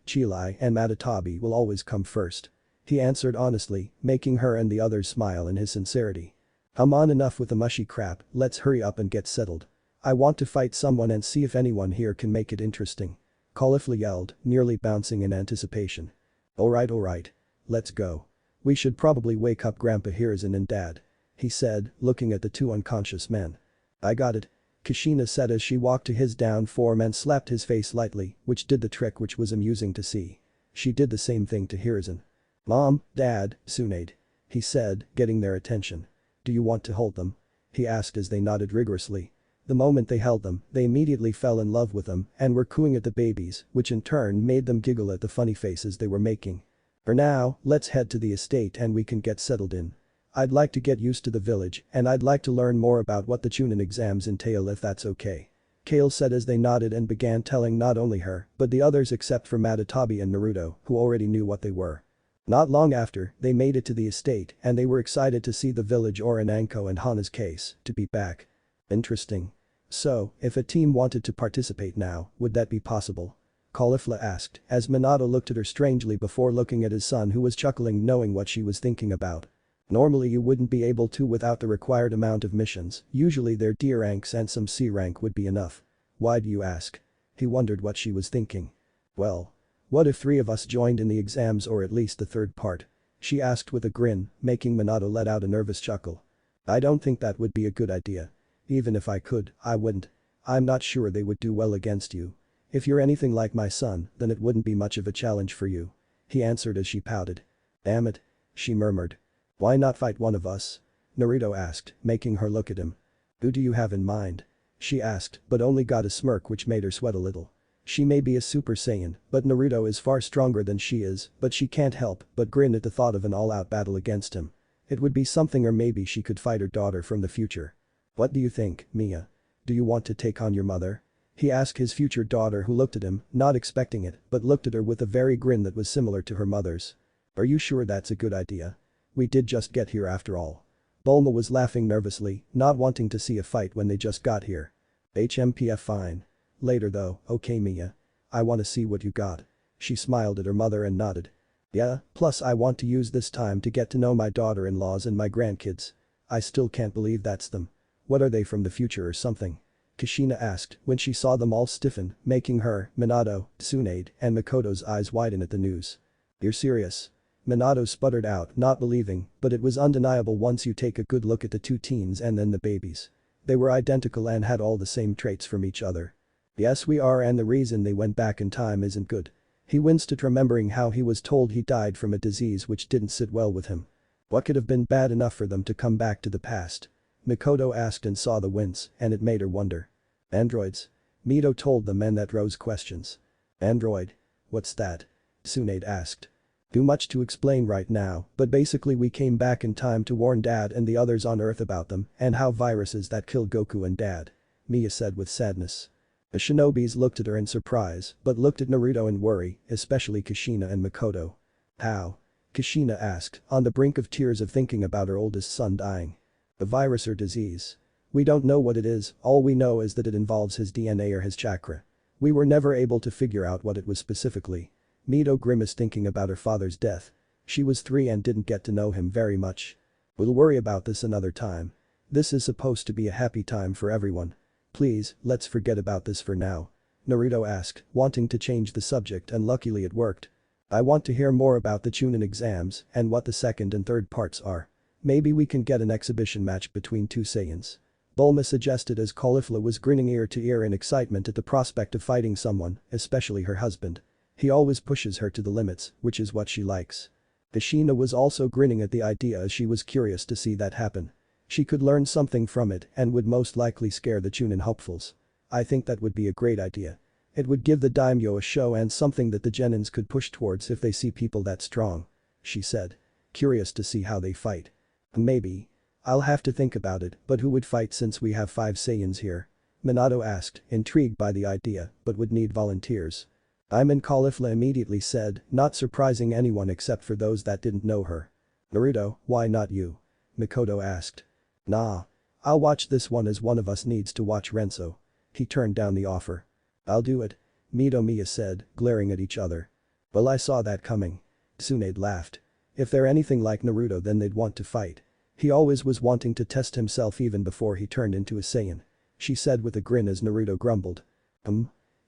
Chilai and Matatabi, will always come first. He answered honestly, making her and the others smile in his sincerity. Come on, enough with the mushy crap, let's hurry up and get settled. I want to fight someone and see if anyone here can make it interesting. Caulifla yelled, nearly bouncing in anticipation. Alright. Let's go. We should probably wake up Grandpa Hiruzen and Dad. He said, looking at the two unconscious men. I got it. Kushina said as she walked to his down form and slapped his face lightly, which did the trick, which was amusing to see. She did the same thing to Hiruzen. Mom, Dad, Tsunade. He said, getting their attention. Do you want to hold them? He asked as they nodded rigorously. The moment they held them, they immediately fell in love with them and were cooing at the babies, which in turn made them giggle at the funny faces they were making. For now, let's head to the estate and we can get settled in. I'd like to get used to the village and I'd like to learn more about what the Chunin exams entail, if that's okay. Kale said as they nodded and began telling not only her but the others except for Matatabi and Naruto, who already knew what they were. Not long after, they made it to the estate and they were excited to see the village, or in Anko and Hana's case, to be back. Interesting. So, if a team wanted to participate now, would that be possible? Caulifla asked as Minato looked at her strangely before looking at his son, who was chuckling, knowing what she was thinking about. Normally you wouldn't be able to without the required amount of missions, usually their D ranks and some C rank would be enough. Why do you ask? He wondered what she was thinking. Well. What if 3 of us joined in the exams, or at least the third part? She asked with a grin, making Minato let out a nervous chuckle. I don't think that would be a good idea. Even if I could, I wouldn't. I'm not sure they would do well against you. If you're anything like my son, then it wouldn't be much of a challenge for you. He answered as she pouted. Damn it. She murmured. Why not fight one of us? Naruto asked, making her look at him. Who do you have in mind? She asked, but only got a smirk which made her sweat a little. She may be a Super Saiyan, but Naruto is far stronger than she is, but she can't help but grin at the thought of an all-out battle against him. It would be something, or maybe she could fight her daughter from the future. What do you think, Mia? Do you want to take on your mother? He asked his future daughter, who looked at him, not expecting it, but looked at her with a very grin that was similar to her mother's. Are you sure that's a good idea? We did just get here after all. Bulma was laughing nervously, not wanting to see a fight when they just got here. HMPF, fine. Later though, okay Mia. I want to see what you got. She smiled at her mother and nodded. Yeah, plus I want to use this time to get to know my daughter-in-laws and my grandkids. I still can't believe that's them. What are they, from the future or something? Kushina asked when she saw them all stiffen, making her, Minato, Tsunade, and Mikoto's eyes widen at the news. You're serious? Minato sputtered out, not believing, but it was undeniable once you take a good look at the 2 teens and then the babies. They were identical and had all the same traits from each other. Yes, we are, and the reason they went back in time isn't good. He winced at remembering how he was told he died from a disease which didn't sit well with him. What could have been bad enough for them to come back to the past? Mikoto asked and saw the wince, and it made her wonder. Androids? Mito told them, and that rose questions. Android? What's that? Tsunade asked. Too much to explain right now, but basically we came back in time to warn Dad and the others on Earth about them and how viruses that killed Goku and Dad. Mia said with sadness. The shinobis looked at her in surprise, but looked at Naruto in worry, especially Kushina and Makoto. How? Kushina asked, on the brink of tears of thinking about her oldest son dying. A virus or disease? We don't know what it is, all we know is that it involves his DNA or his chakra. We were never able to figure out what it was specifically. Mito grimaced thinking about her father's death. She was 3 and didn't get to know him very much. We'll worry about this another time. This is supposed to be a happy time for everyone. Please, let's forget about this for now. Naruto asked, wanting to change the subject and luckily it worked. I want to hear more about the Chunin exams and what the second and third parts are. Maybe we can get an exhibition match between two Saiyans. Bulma suggested as Caulifla was grinning ear to ear in excitement at the prospect of fighting someone, especially her husband. He always pushes her to the limits, which is what she likes. Kushina was also grinning at the idea as she was curious to see that happen. She could learn something from it and would most likely scare the Chunin hopefuls. I think that would be a great idea. It would give the daimyo a show and something that the genins could push towards if they see people that strong. She said. Curious to see how they fight. Maybe. I'll have to think about it, but who would fight since we have 5 Saiyans here? Minato asked, intrigued by the idea, but would need volunteers. I'm in. Caulifla immediately said, not surprising anyone except for those that didn't know her. Naruto, why not you? Makoto asked. Nah. I'll watch this one as one of us needs to watch Renzo. He turned down the offer. I'll do it. Mito said, glaring at each other. Well, I saw that coming. Tsunade laughed. If they're anything like Naruto then they'd want to fight. He always was wanting to test himself even before he turned into a Saiyan. She said with a grin as Naruto grumbled.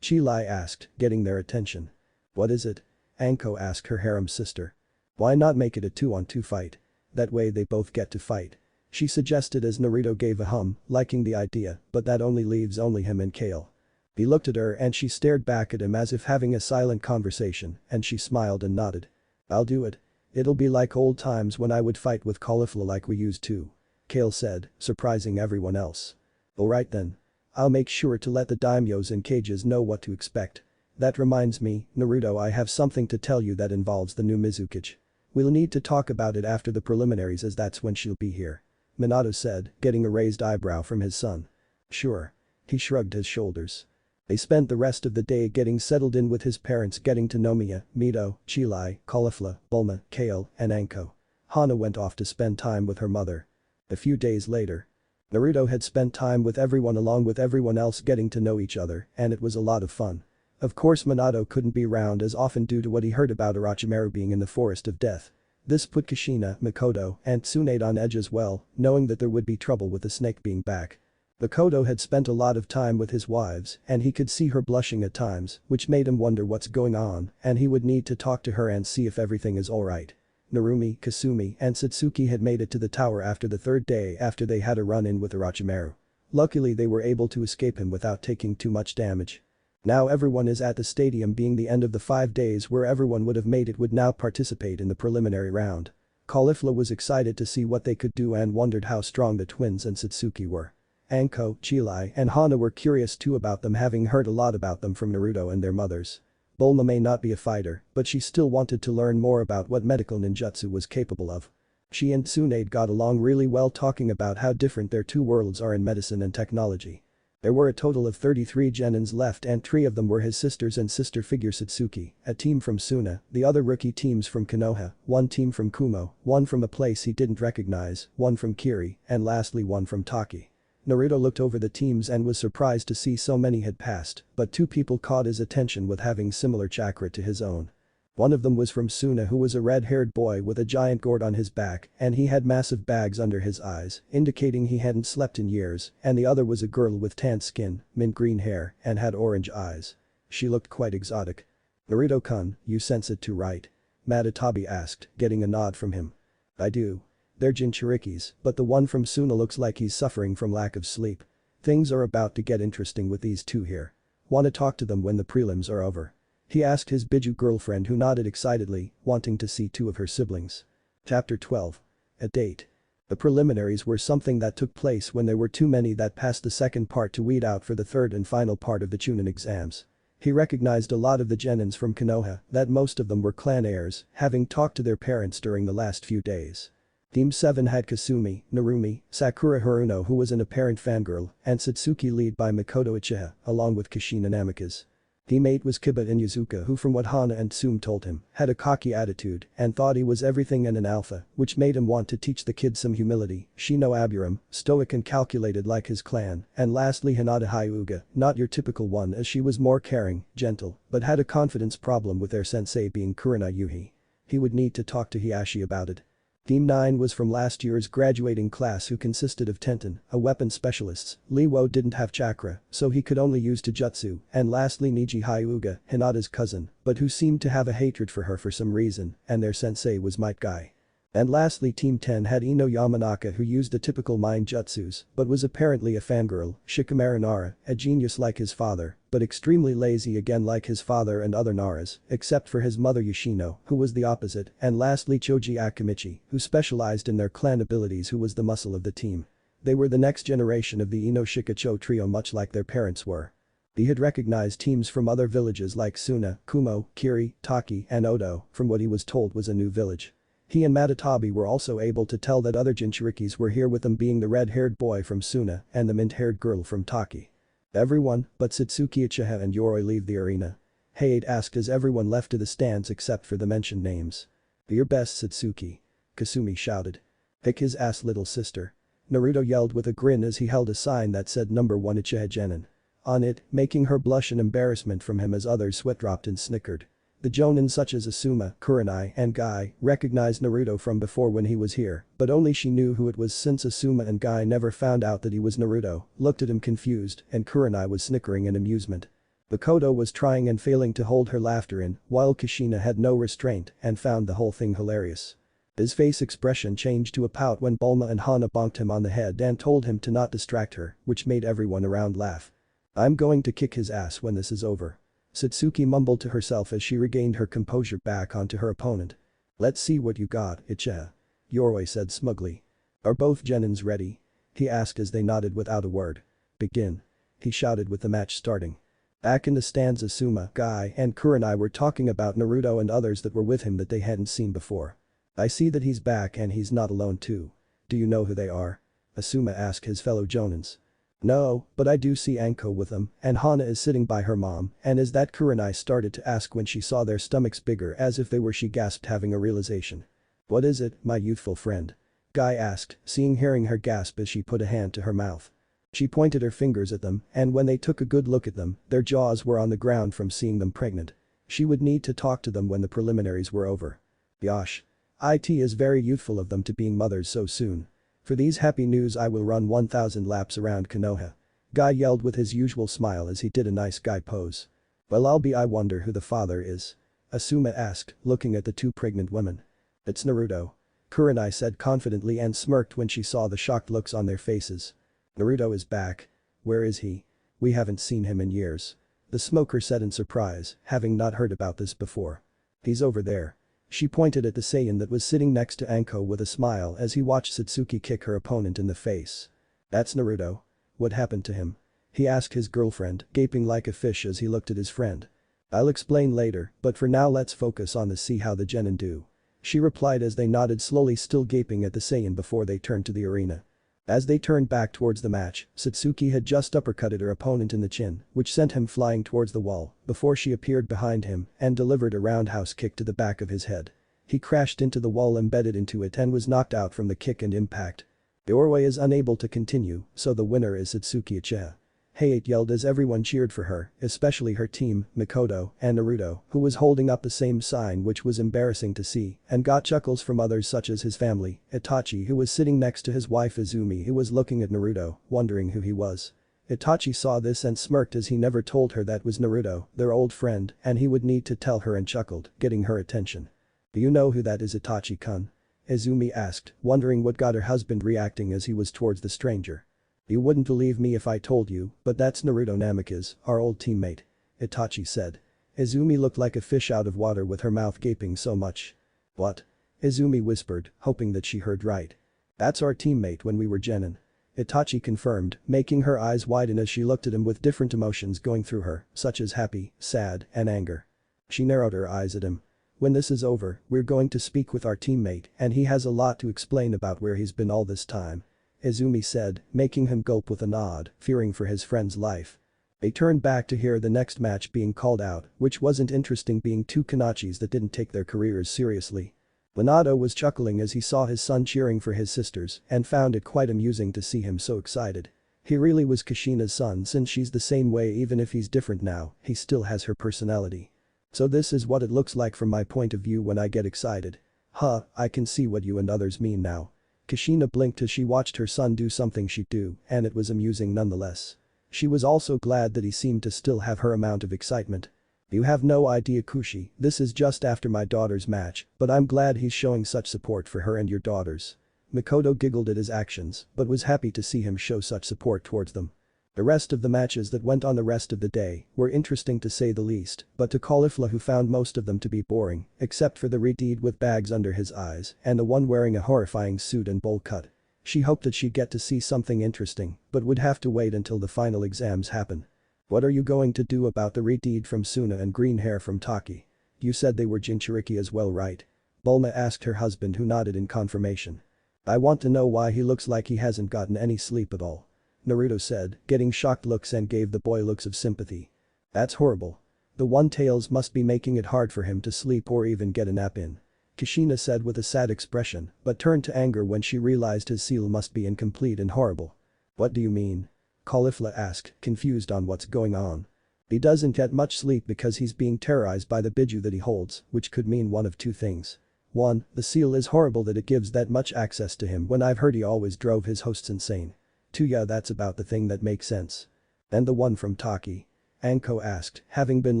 Chilai asked, getting their attention. What is it? Anko asked her harem sister. Why not make it a 2-on-2 fight? That way they both get to fight. She suggested as Naruto gave a hum, liking the idea, but that only leaves only him and Kale. He looked at her and she stared back at him as if having a silent conversation and she smiled and nodded. I'll do it. It'll be like old times when I would fight with Caulifla like we used to. Kale said, surprising everyone else. Alright then. I'll make sure to let the daimyos in cages know what to expect. That reminds me, Naruto, I have something to tell you that involves the new Mizukage. We'll need to talk about it after the preliminaries as that's when she'll be here. Minato said, getting a raised eyebrow from his son. Sure. He shrugged his shoulders. They spent the rest of the day getting settled in with his parents, getting to know Mia, Mito, Chilai, Caulifla, Bulma, Kale, and Anko. Hana went off to spend time with her mother. A few days later. Naruto had spent time with everyone along with everyone else getting to know each other and it was a lot of fun. Of course Minato couldn't be around as often due to what he heard about Orochimaru being in the Forest of Death. This put Kushina, Makoto, and Tsunade on edge as well, knowing that there would be trouble with the snake being back. Makoto had spent a lot of time with his wives and he could see her blushing at times, which made him wonder what's going on and he would need to talk to her and see if everything is alright. Narumi, Kasumi, and Satsuki had made it to the tower after the 3rd day after they had a run-in with Orochimaru. Luckily they were able to escape him without taking too much damage. Now everyone is at the stadium, being the end of the 5 days where everyone would have made it would now participate in the preliminary round. Caulifla was excited to see what they could do and wondered how strong the twins and Satsuki were. Anko, Chilai, and Hana were curious too about them, having heard a lot about them from Naruto and their mothers. Bulma may not be a fighter, but she still wanted to learn more about what medical ninjutsu was capable of. She and Tsunade got along really well, talking about how different their 2 worlds are in medicine and technology. There were a total of 33 genins left and 3 of them were his sisters and sister figure Satsuki, a team from Suna, the other rookie teams from Konoha, 1 team from Kumo, 1 from a place he didn't recognize, 1 from Kiri, and lastly 1 from Taki. Naruto looked over the teams and was surprised to see so many had passed, but 2 people caught his attention with having similar chakra to his own. One of them was from Suna, who was a red-haired boy with a giant gourd on his back and he had massive bags under his eyes, indicating he hadn't slept in years, and the other was a girl with tan skin, mint green hair, and had orange eyes. She looked quite exotic. Naruto-kun, you sense it too, right? Matatabi asked, getting a nod from him. I do. They're Jinchurikis, but the one from Suna looks like he's suffering from lack of sleep. Things are about to get interesting with these 2 here. Wanna talk to them when the prelims are over? He asked his Biju girlfriend, who nodded excitedly, wanting to see 2 of her siblings. Chapter 12. A date. The preliminaries were something that took place when there were too many that passed the second part to weed out for the 3rd and final part of the Chunin exams. He recognized a lot of the genins from Konoha, that most of them were clan heirs, having talked to their parents during the last few days. Team 7 had Kasumi, Narumi, Sakura Haruno who was an apparent fangirl, and Satsuki lead by Makoto Uchiha, along with Kushina Namikaze. Team 8 was Kiba Inuzuka who from what Hana and Tsume told him, had a cocky attitude and thought he was everything and an alpha, which made him want to teach the kid some humility. Shino Aburam, stoic and calculated like his clan, and lastly Hinata Hyuga, not your typical one as she was more caring, gentle, but had a confidence problem with their sensei being Kurina Yuhi. He would need to talk to Hiashi about it. Team 9 was from last year's graduating class who consisted of Tenten, a weapon specialist. Liwo didn't have chakra, so he could only use Taijutsu, and lastly Niji Hyuga, Hinata's cousin, but who seemed to have a hatred for her for some reason, and their sensei was Might Guy. And lastly Team 10 had Ino Yamanaka who used the typical mind jutsus, but was apparently a fangirl, Shikamaru Nara, a genius like his father, but extremely lazy again like his father and other Naras, except for his mother Yoshino, who was the opposite, and lastly Choji Akimichi, who specialized in their clan abilities who was the muscle of the team. They were the next generation of the Ino Shikacho trio much like their parents were. He had recognized teams from other villages like Suna, Kumo, Kiri, Taki, and Odo, from what he was told was a new village. He and Matatabi were also able to tell that other Jinchurikis were here with them being the red-haired boy from Suna and the mint-haired girl from Taki. Everyone but Satsuki Uchiha and Yoroi leave the arena. Hayate asked as everyone left to the stands except for the mentioned names. "Do your best Satsuki," Kasumi shouted. "Kick his ass little sister." Naruto yelled with a grin as he held a sign that said number 1 Uchiha Genin on it, making her blush in embarrassment from him as others sweat dropped and snickered. The Jonin such as Asuma, Kurenai, and Guy recognized Naruto from before when he was here, but only she knew who it was since Asuma and Guy never found out that he was Naruto, looked at him confused, and Kurenai was snickering in amusement. Makoto was trying and failing to hold her laughter in, while Kushina had no restraint and found the whole thing hilarious. His face expression changed to a pout when Bulma and Hana bonked him on the head and told him to not distract her, which made everyone around laugh. "I'm going to kick his ass when this is over," Satsuki mumbled to herself as she regained her composure back onto her opponent. "Let's see what you got, Uchiha," Yoroi said smugly. "Are both Genins ready?" he asked as they nodded without a word. "Begin," he shouted with the match starting. Back in the stands Asuma, Guy, and Kurenai were talking about Naruto and others that were with him that they hadn't seen before. "I see that he's back and he's not alone too. Do you know who they are?" Asuma asked his fellow Jonins. "No, but I do see Anko with them, and Hana is sitting by her mom, and is that?" Kurenai started to ask when she saw their stomachs bigger as if they were, she gasped having a realization. "What is it, my youthful friend?" Guy asked, hearing her gasp as she put a hand to her mouth. She pointed her fingers at them, and when they took a good look at them, their jaws were on the ground from seeing them pregnant. She would need to talk to them when the preliminaries were over. "Gosh. It is very youthful of them to being mothers so soon. For these happy news I will run 1,000 laps around Konoha." Guy yelled with his usual smile as he did a nice guy pose. "Well I wonder who the father is?" Asuma asked, looking at the two pregnant women. "It's Naruto," Kurenai said confidently and smirked when she saw the shocked looks on their faces. "Naruto is back. Where is he? We haven't seen him in years," the smoker said in surprise, having not heard about this before. "He's over there." She pointed at the Saiyan that was sitting next to Anko with a smile as he watched Satsuki kick her opponent in the face. "That's Naruto. What happened to him?" he asked his girlfriend, gaping like a fish as he looked at his friend. "I'll explain later, but for now let's focus on see how the Genin do," she replied as they nodded slowly still gaping at the Saiyan before they turned to the arena. As they turned back towards the match, Satsuki had just uppercutted her opponent in the chin, which sent him flying towards the wall, before she appeared behind him and delivered a roundhouse kick to the back of his head. He crashed into the wall embedded into it and was knocked out from the kick and impact. Yoroi is unable to continue, so the winner is Satsuki Uchiha. Hayate yelled as everyone cheered for her, especially her team, Makoto, and Naruto, who was holding up the same sign which was embarrassing to see, and got chuckles from others such as his family, Itachi who was sitting next to his wife Izumi who was looking at Naruto, wondering who he was. Itachi saw this and smirked as he never told her that was Naruto, their old friend, and he would need to tell her and chuckled, getting her attention. "Do you know who that is, Itachi-kun?" Izumi asked, wondering what got her husband reacting as he was towards the stranger. "You wouldn't believe me if I told you, but that's Naruto Namikaze, our old teammate," Itachi said. Izumi looked like a fish out of water with her mouth gaping so much. "What?" Izumi whispered, hoping that she heard right. "That's our teammate when we were Genin," Itachi confirmed, making her eyes widen as she looked at him with different emotions going through her, such as happy, sad, and anger. She narrowed her eyes at him. When this is over, we're going to speak with our teammate and he has a lot to explain about where he's been all this time. Izumi said, making him gulp with a nod, fearing for his friend's life. They turned back to hear the next match being called out, which wasn't interesting being two Kanachis that didn't take their careers seriously. Minato was chuckling as he saw his son cheering for his sisters and found it quite amusing to see him so excited. He really was Kushina's son since she's the same way even if he's different now, he still has her personality. So this is what it looks like from my point of view when I get excited. Huh, I can see what you and others mean now. Kushina blinked as she watched her son do something she'd do, and it was amusing nonetheless. She was also glad that he seemed to still have her amount of excitement. You have no idea Kushi, this is just after my daughter's match, but I'm glad he's showing such support for her and your daughters. Mikoto giggled at his actions, but was happy to see him show such support towards them. The rest of the matches that went on the rest of the day were interesting to say the least, but to Caulifla who found most of them to be boring, except for the Redeed with bags under his eyes and the one wearing a horrifying suit and bowl cut. She hoped that she'd get to see something interesting, but would have to wait until the final exams happen. What are you going to do about the Redeed from Suna and green hair from Taki? You said they were Jinchuriki as well, right? Bulma asked her husband, who nodded in confirmation. I want to know why he looks like he hasn't gotten any sleep at all. Naruto said, getting shocked looks and gave the boy looks of sympathy. That's horrible. The one-tails must be making it hard for him to sleep or even get a nap in. Kushina said with a sad expression, but turned to anger when she realized his seal must be incomplete and horrible. What do you mean? Caulifla asked, confused on what's going on. He doesn't get much sleep because he's being terrorized by the biju that he holds, which could mean one of two things. 1. The seal is horrible that it gives that much access to him when I've heard he always drove his hosts insane. 2. Yeah, that's about the thing that makes sense. And the one from Taki? Anko asked, having been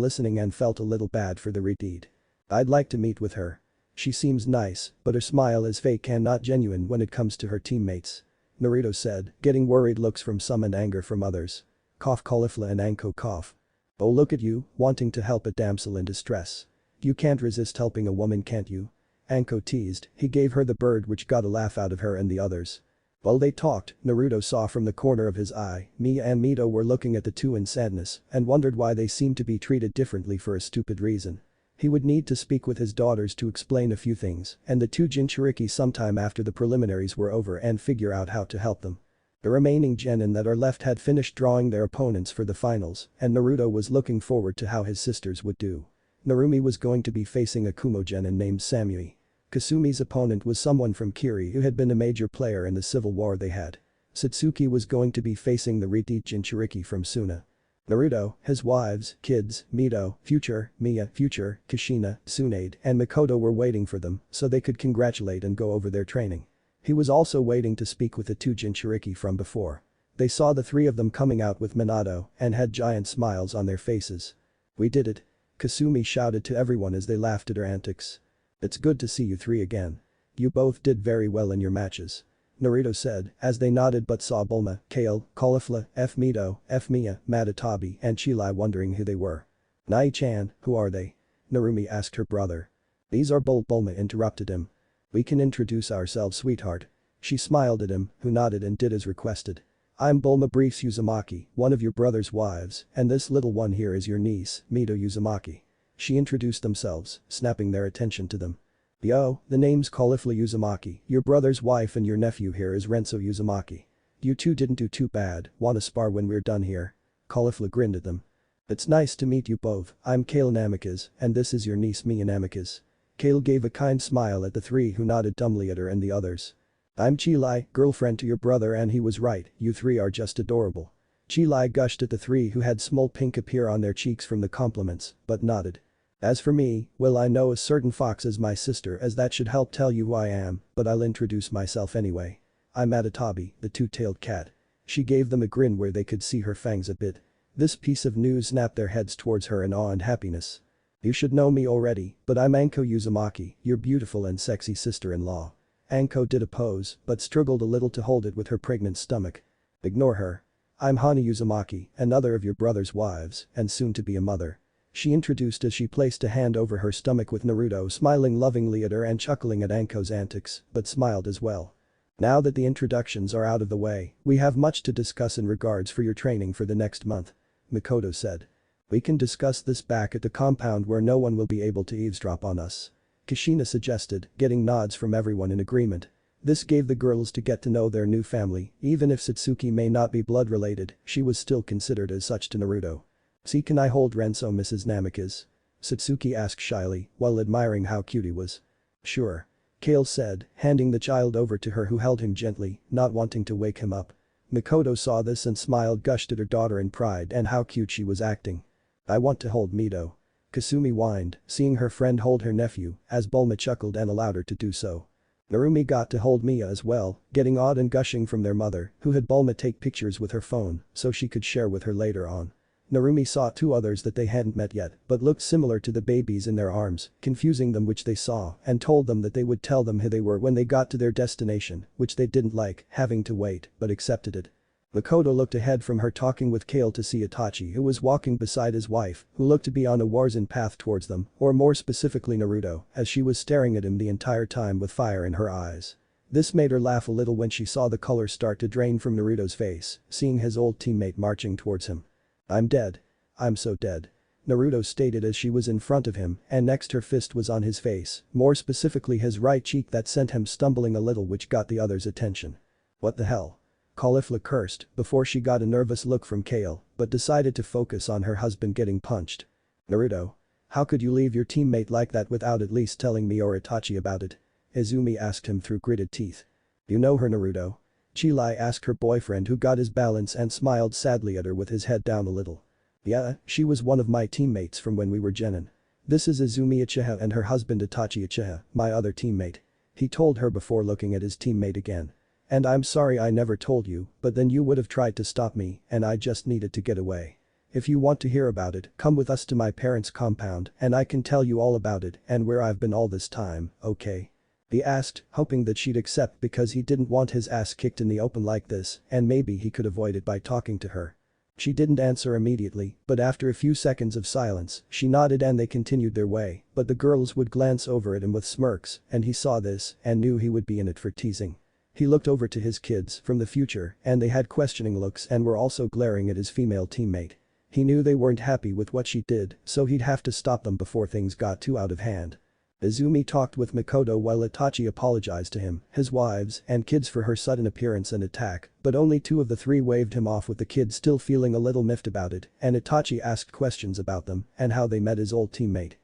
listening and felt a little bad for the Redeed. I'd like to meet with her. She seems nice, but her smile is fake and not genuine when it comes to her teammates. Naruto said, getting worried looks from some and anger from others. Cough Caulifla and Anko cough. Oh look at you, wanting to help a damsel in distress. You can't resist helping a woman, can't you? Anko teased, he gave her the bird which got a laugh out of her and the others. While they talked, Naruto saw from the corner of his eye, Mia and Mito were looking at the two in sadness and wondered why they seemed to be treated differently for a stupid reason. He would need to speak with his daughters to explain a few things and the two Jinchuriki sometime after the preliminaries were over and figure out how to help them. The remaining genin that are left had finished drawing their opponents for the finals and Naruto was looking forward to how his sisters would do. Narumi was going to be facing a Kumo genin named Samui. Kasumi's opponent was someone from Kiri who had been a major player in the civil war they had. Satsuki was going to be facing the Redeed Jinchuriki from Suna. Naruto, his wives, kids, Mito, Future, Mia, Future, Kushina, Tsunade, and Mikoto were waiting for them so they could congratulate and go over their training. He was also waiting to speak with the two Jinchuriki from before. They saw the three of them coming out with Minato and had giant smiles on their faces. We did it. Kasumi shouted to everyone as they laughed at her antics. It's good to see you three again. You both did very well in your matches. Naruto said as they nodded but saw Bulma, Kale, Caulifla, F. Mito, F. Mia, Matatabi and Chilai wondering who they were. Nai-chan, who are they? Narumi asked her brother. These are Bulma interrupted him. We can introduce ourselves, sweetheart. She smiled at him, who nodded and did as requested. I'm Bulma Briefs Uzumaki, one of your brother's wives, and this little one here is your niece, Mito Uzumaki. She introduced themselves, snapping their attention to them. Yo, the name's Caulifla Uzumaki, your brother's wife and your nephew here is Renzo Uzumaki. You two didn't do too bad, wanna spar when we're done here? Caulifla grinned at them. It's nice to meet you both, I'm Kale Namikaze, and this is your niece Mia Namikaze. Kale gave a kind smile at the three who nodded dumbly at her and the others. I'm Chilai, girlfriend to your brother and he was right, you three are just adorable. Chilai gushed at the three who had small pink appear on their cheeks from the compliments, but nodded. As for me, well I know a certain fox is my sister as that should help tell you who I am, but I'll introduce myself anyway. I'm Matatabi, the two-tailed cat. She gave them a grin where they could see her fangs a bit. This piece of news snapped their heads towards her in awe and happiness. You should know me already, but I'm Anko Uzumaki, your beautiful and sexy sister-in-law. Anko did a pose, but struggled a little to hold it with her pregnant stomach. Ignore her. I'm Hana Uzumaki, another of your brother's wives, and soon to be a mother. She introduced as she placed a hand over her stomach with Naruto smiling lovingly at her and chuckling at Anko's antics, but smiled as well. Now that the introductions are out of the way, we have much to discuss in regards for your training for the next month. Mikoto said. We can discuss this back at the compound where no one will be able to eavesdrop on us. Kushina suggested, getting nods from everyone in agreement. This gave the girls to get to know their new family, even if Satsuki may not be blood related, she was still considered as such to Naruto. "See, can I hold Renso, Mrs. Namikaze?" Satsuki asked shyly, while admiring how cute he was. "Sure." Kale said, handing the child over to her who held him gently, not wanting to wake him up. Mikoto saw this and smiled, gushed at her daughter in pride and how cute she was acting. "I want to hold Mito." Kasumi whined, seeing her friend hold her nephew, as Bulma chuckled and allowed her to do so. Narumi got to hold Mia as well, getting awed and gushing from their mother, who had Bulma take pictures with her phone so she could share with her later on. Narumi saw two others that they hadn't met yet but looked similar to the babies in their arms, confusing them which they saw and told them that they would tell them who they were when they got to their destination, which they didn't like having to wait but accepted it. Makoto looked ahead from her talking with Kale to see Itachi, who was walking beside his wife, who looked to be on a Warzone path towards them, or more specifically Naruto, as she was staring at him the entire time with fire in her eyes. This made her laugh a little when she saw the color start to drain from Naruto's face, seeing his old teammate marching towards him. "I'm dead. I'm so dead," Naruto stated as she was in front of him, and next her fist was on his face, more specifically his right cheek, that sent him stumbling a little, which got the others' attention. "What the hell?" Caulifla cursed before she got a nervous look from Kale, but decided to focus on her husband getting punched. "Naruto, how could you leave your teammate like that without at least telling me or Itachi about it?" Izumi asked him through gritted teeth. "You know her, Naruto?" Chilai asked her boyfriend, who got his balance and smiled sadly at her with his head down a little. "Yeah, she was one of my teammates from when we were genin. This is Izumi Uchiha and her husband Itachi Uchiha, my other teammate," he told her before looking at his teammate again. "And I'm sorry I never told you, but then you would have tried to stop me and I just needed to get away. If you want to hear about it, come with us to my parents' compound and I can tell you all about it and where I've been all this time, okay?" He asked, hoping that she'd accept because he didn't want his ass kicked in the open like this and maybe he could avoid it by talking to her. She didn't answer immediately, but after a few seconds of silence, she nodded and they continued their way, but the girls would glance over at him with smirks and he saw this and knew he would be in it for teasing. He looked over to his kids from the future and they had questioning looks and were also glaring at his female teammate. He knew they weren't happy with what she did, so he'd have to stop them before things got too out of hand. Izumi talked with Mikoto while Itachi apologized to him, his wives, and kids for her sudden appearance and attack, but only two of the three waved him off, with the kids still feeling a little miffed about it, and Itachi asked questions about them and how they met his old teammate.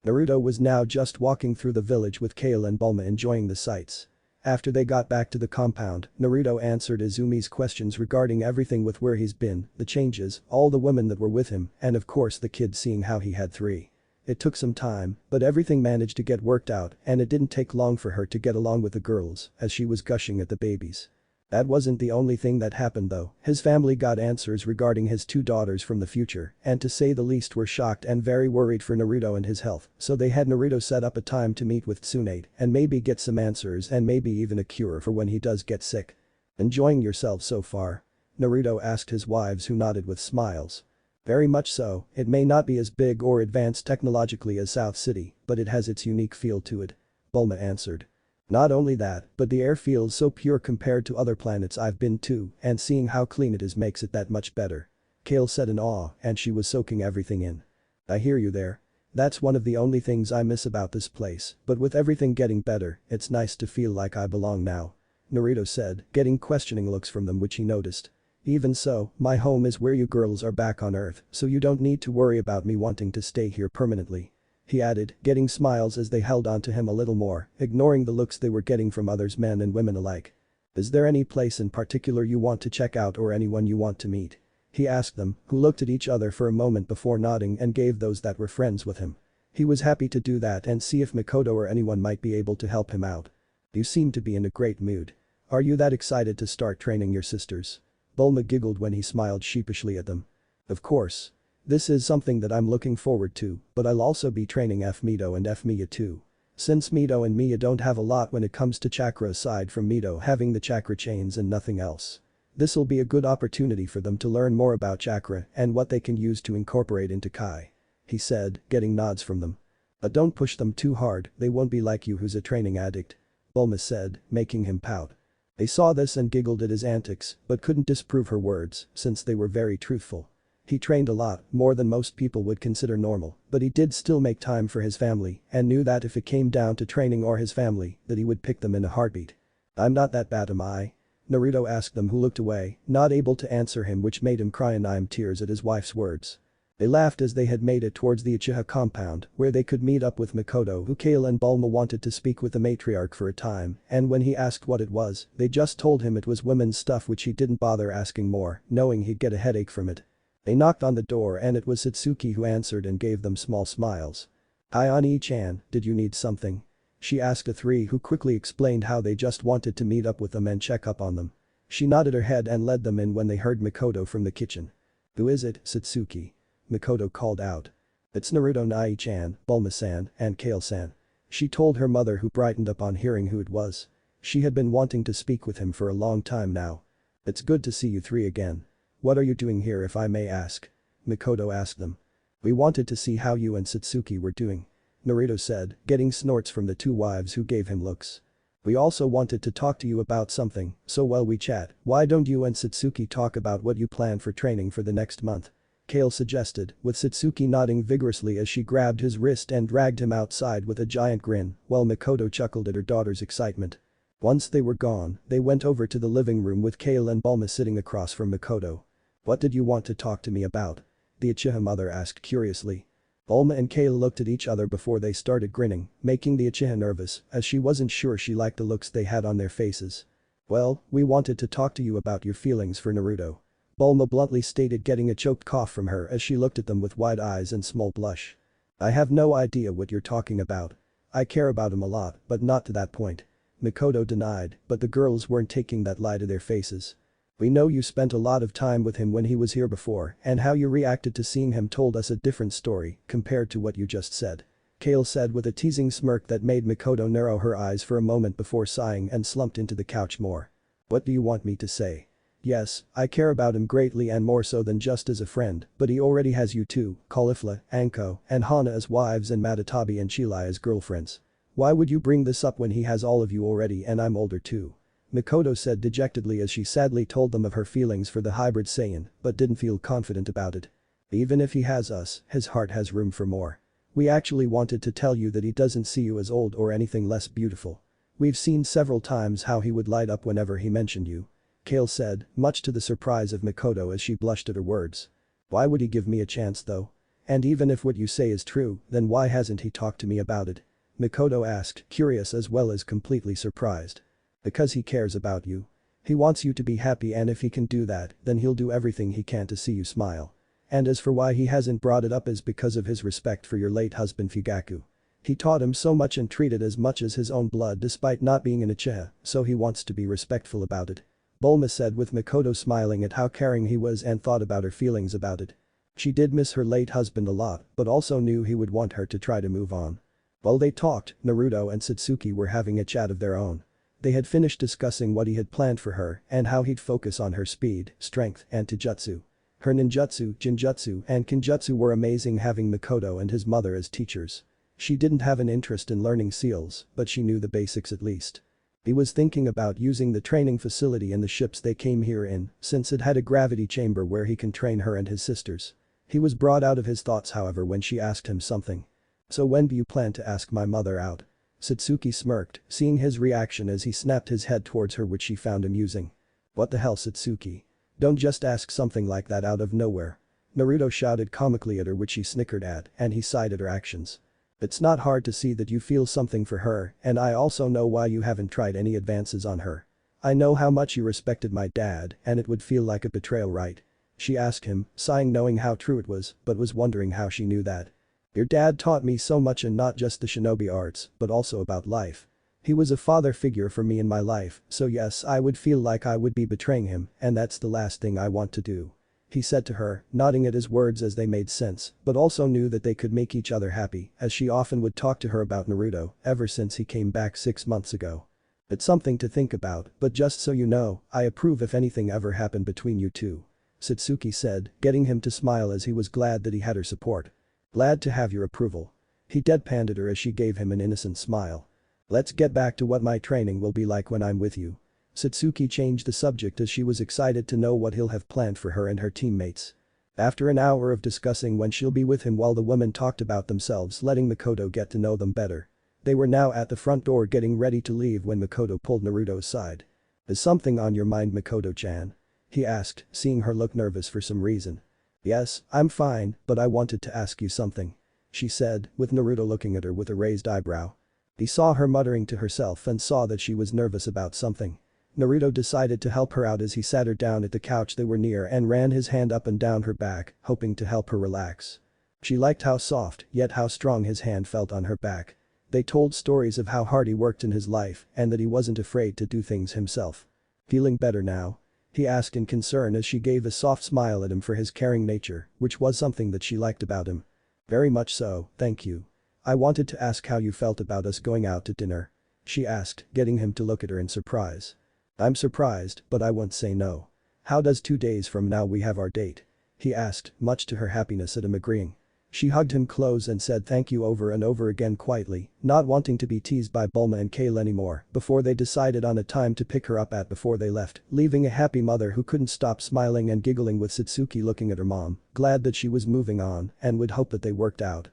Naruto was now just walking through the village with Kale and Bulma, enjoying the sights. After they got back to the compound, Naruto answered Izumi's questions regarding everything with where he's been, the changes, all the women that were with him, and of course the kids, seeing how he had three. It took some time, but everything managed to get worked out and it didn't take long for her to get along with the girls as she was gushing at the babies. That wasn't the only thing that happened though, his family got answers regarding his two daughters from the future and to say the least were shocked and very worried for Naruto and his health, so they had Naruto set up a time to meet with Tsunade and maybe get some answers and maybe even a cure for when he does get sick. "Enjoying yourself so far?" Naruto asked his wives, who nodded with smiles. "Very much so, it may not be as big or advanced technologically as South City, but it has its unique feel to it," Bulma answered. "Not only that, but the air feels so pure compared to other planets I've been to, and seeing how clean it is makes it that much better," Kale said in awe, and she was soaking everything in. "I hear you there. That's one of the only things I miss about this place, but with everything getting better, it's nice to feel like I belong now," Naruto said, getting questioning looks from them which he noticed. "Even so, my home is where you girls are back on Earth, so you don't need to worry about me wanting to stay here permanently," he added, getting smiles as they held on to him a little more, ignoring the looks they were getting from others, men and women alike. "Is there any place in particular you want to check out or anyone you want to meet?" he asked them, who looked at each other for a moment before nodding and gave those that were friends with him. He was happy to do that and see if Mikoto or anyone might be able to help him out. "You seem to be in a great mood. Are you that excited to start training your sisters?" Bulma giggled when he smiled sheepishly at them. "Of course. This is something that I'm looking forward to, but I'll also be training F Mito and F Miya too. Since Mito and Miya don't have a lot when it comes to chakra aside from Mito having the chakra chains and nothing else. This'll be a good opportunity for them to learn more about chakra and what they can use to incorporate into Kai," he said, getting nods from them. "But don't push them too hard, they won't be like you who's a training addict," Bulma said, making him pout. They saw this and giggled at his antics, but couldn't disprove her words since they were very truthful. He trained a lot, more than most people would consider normal, but he did still make time for his family and knew that if it came down to training or his family, that he would pick them in a heartbeat. "I'm not that bad, am I?" Naruto asked them, who looked away, not able to answer him, which made him cry in tears at his wife's words. They laughed as they had made it towards the Uchiha compound, where they could meet up with Mikoto, who Kale and Bulma wanted to speak with the matriarch for a time, and when he asked what it was, they just told him it was women's stuff, which he didn't bother asking more, knowing he'd get a headache from it. They knocked on the door and it was Satsuki who answered and gave them small smiles. "Hi Ani-chan, did you need something?" She asked the three, who quickly explained how they just wanted to meet up with them and check up on them. She nodded her head and led them in when they heard Mikoto from the kitchen. "Who is it, Satsuki?" Mikoto called out. "It's Naruto Nai-chan, Bulma-san, and Kale-san." She told her mother, who brightened up on hearing who it was. She had been wanting to speak with him for a long time now. "It's good to see you three again. What are you doing here, if I may ask?" Mikoto asked them. "We wanted to see how you and Satsuki were doing," Naruto said, getting snorts from the two wives who gave him looks. "We also wanted to talk to you about something, so while we chat, why don't you and Satsuki talk about what you plan for training for the next month?" Kale suggested, with Satsuki nodding vigorously as she grabbed his wrist and dragged him outside with a giant grin, while Mikoto chuckled at her daughter's excitement. Once they were gone, they went over to the living room with Kale and Bulma sitting across from Mikoto. "What did you want to talk to me about?" the Uchiha mother asked curiously. Bulma and Kale looked at each other before they started grinning, making the Uchiha nervous, as she wasn't sure she liked the looks they had on their faces. "Well, we wanted to talk to you about your feelings for Naruto," Bulma bluntly stated, getting a choked cough from her as she looked at them with wide eyes and small blush. "I have no idea what you're talking about. I care about him a lot, but not to that point," Mikoto denied, but the girls weren't taking that lie to their faces. "We know you spent a lot of time with him when he was here before, and how you reacted to seeing him told us a different story compared to what you just said," Kale said with a teasing smirk that made Mikoto narrow her eyes for a moment before sighing and slumped into the couch more. "What do you want me to say? Yes, I care about him greatly, and more so than just as a friend, but he already has you two, Caulifla, Anko, and Hana as wives and Matatabi and Chilai as girlfriends. Why would you bring this up when he has all of you already and I'm older too?" Mikoto said dejectedly as she sadly told them of her feelings for the hybrid Saiyan, but didn't feel confident about it. "Even if he has us, his heart has room for more. We actually wanted to tell you that he doesn't see you as old or anything less beautiful. We've seen several times how he would light up whenever he mentioned you," Kale said, much to the surprise of Mikoto as she blushed at her words. "Why would he give me a chance though? And even if what you say is true, then why hasn't he talked to me about it?" Mikoto asked, curious as well as completely surprised. "Because he cares about you. He wants you to be happy, and if he can do that, then he'll do everything he can to see you smile. And as for why he hasn't brought it up is because of his respect for your late husband Fugaku. He taught him so much and treated as much as his own blood despite not being an Uchiha, so he wants to be respectful about it," Bulma said, with Mikoto smiling at how caring he was and thought about her feelings about it. She did miss her late husband a lot, but also knew he would want her to try to move on. While they talked, Naruto and Satsuki were having a chat of their own. They had finished discussing what he had planned for her and how he'd focus on her speed, strength, and taijutsu. Her ninjutsu, jinjutsu, and kinjutsu were amazing, having Mikoto and his mother as teachers. She didn't have an interest in learning seals, but she knew the basics at least. He was thinking about using the training facility in the ships they came here in, since it had a gravity chamber where he can train her and his sisters. He was brought out of his thoughts, however, when she asked him something. "So when do you plan to ask my mother out?" Satsuki smirked, seeing his reaction as he snapped his head towards her, which she found amusing. "What the hell, Satsuki? Don't just ask something like that out of nowhere," Naruto shouted comically at her, which she snickered at, and he sighed at her actions. "It's not hard to see that you feel something for her, and I also know why you haven't tried any advances on her. I know how much you respected my dad, and it would feel like a betrayal, right?" she asked him, sighing knowing how true it was, but was wondering how she knew that. "Your dad taught me so much, and not just the shinobi arts, but also about life. He was a father figure for me in my life, so yes, I would feel like I would be betraying him, and that's the last thing I want to do," he said to her, nodding at his words as they made sense, but also knew that they could make each other happy, as she often would talk to her about Naruto ever since he came back 6 months ago. "It's something to think about, but just so you know, I approve if anything ever happened between you two," Satsuki said, getting him to smile as he was glad that he had her support. "Glad to have your approval." He deadpanned at her as she gave him an innocent smile. "Let's get back to what my training will be like when I'm with you." Satsuki changed the subject as she was excited to know what he'll have planned for her and her teammates. After an hour of discussing when she'll be with him while the women talked about themselves, letting Makoto get to know them better. They were now at the front door getting ready to leave when Makoto pulled Naruto aside. "Is something on your mind, Makoto-chan?" he asked, seeing her look nervous for some reason. "Yes, I'm fine, but I wanted to ask you something," she said, with Naruto looking at her with a raised eyebrow. He saw her muttering to herself and saw that she was nervous about something. Naruto decided to help her out as he sat her down at the couch they were near and ran his hand up and down her back, hoping to help her relax. She liked how soft, yet how strong his hand felt on her back. They told stories of how hard he worked in his life and that he wasn't afraid to do things himself. "Feeling better now?" he asked in concern as she gave a soft smile at him for his caring nature, which was something that she liked about him. "Very much so, thank you. I wanted to ask how you felt about us going out to dinner," she asked, getting him to look at her in surprise. "I'm surprised, but I won't say no. How does 2 days from now we have our date?" he asked, much to her happiness at him agreeing. She hugged him close and said thank you over and over again quietly, not wanting to be teased by Bulma and Kale anymore, before they decided on a time to pick her up at before they left, leaving a happy mother who couldn't stop smiling and giggling with Satsuki looking at her mom, glad that she was moving on and would hope that they worked out.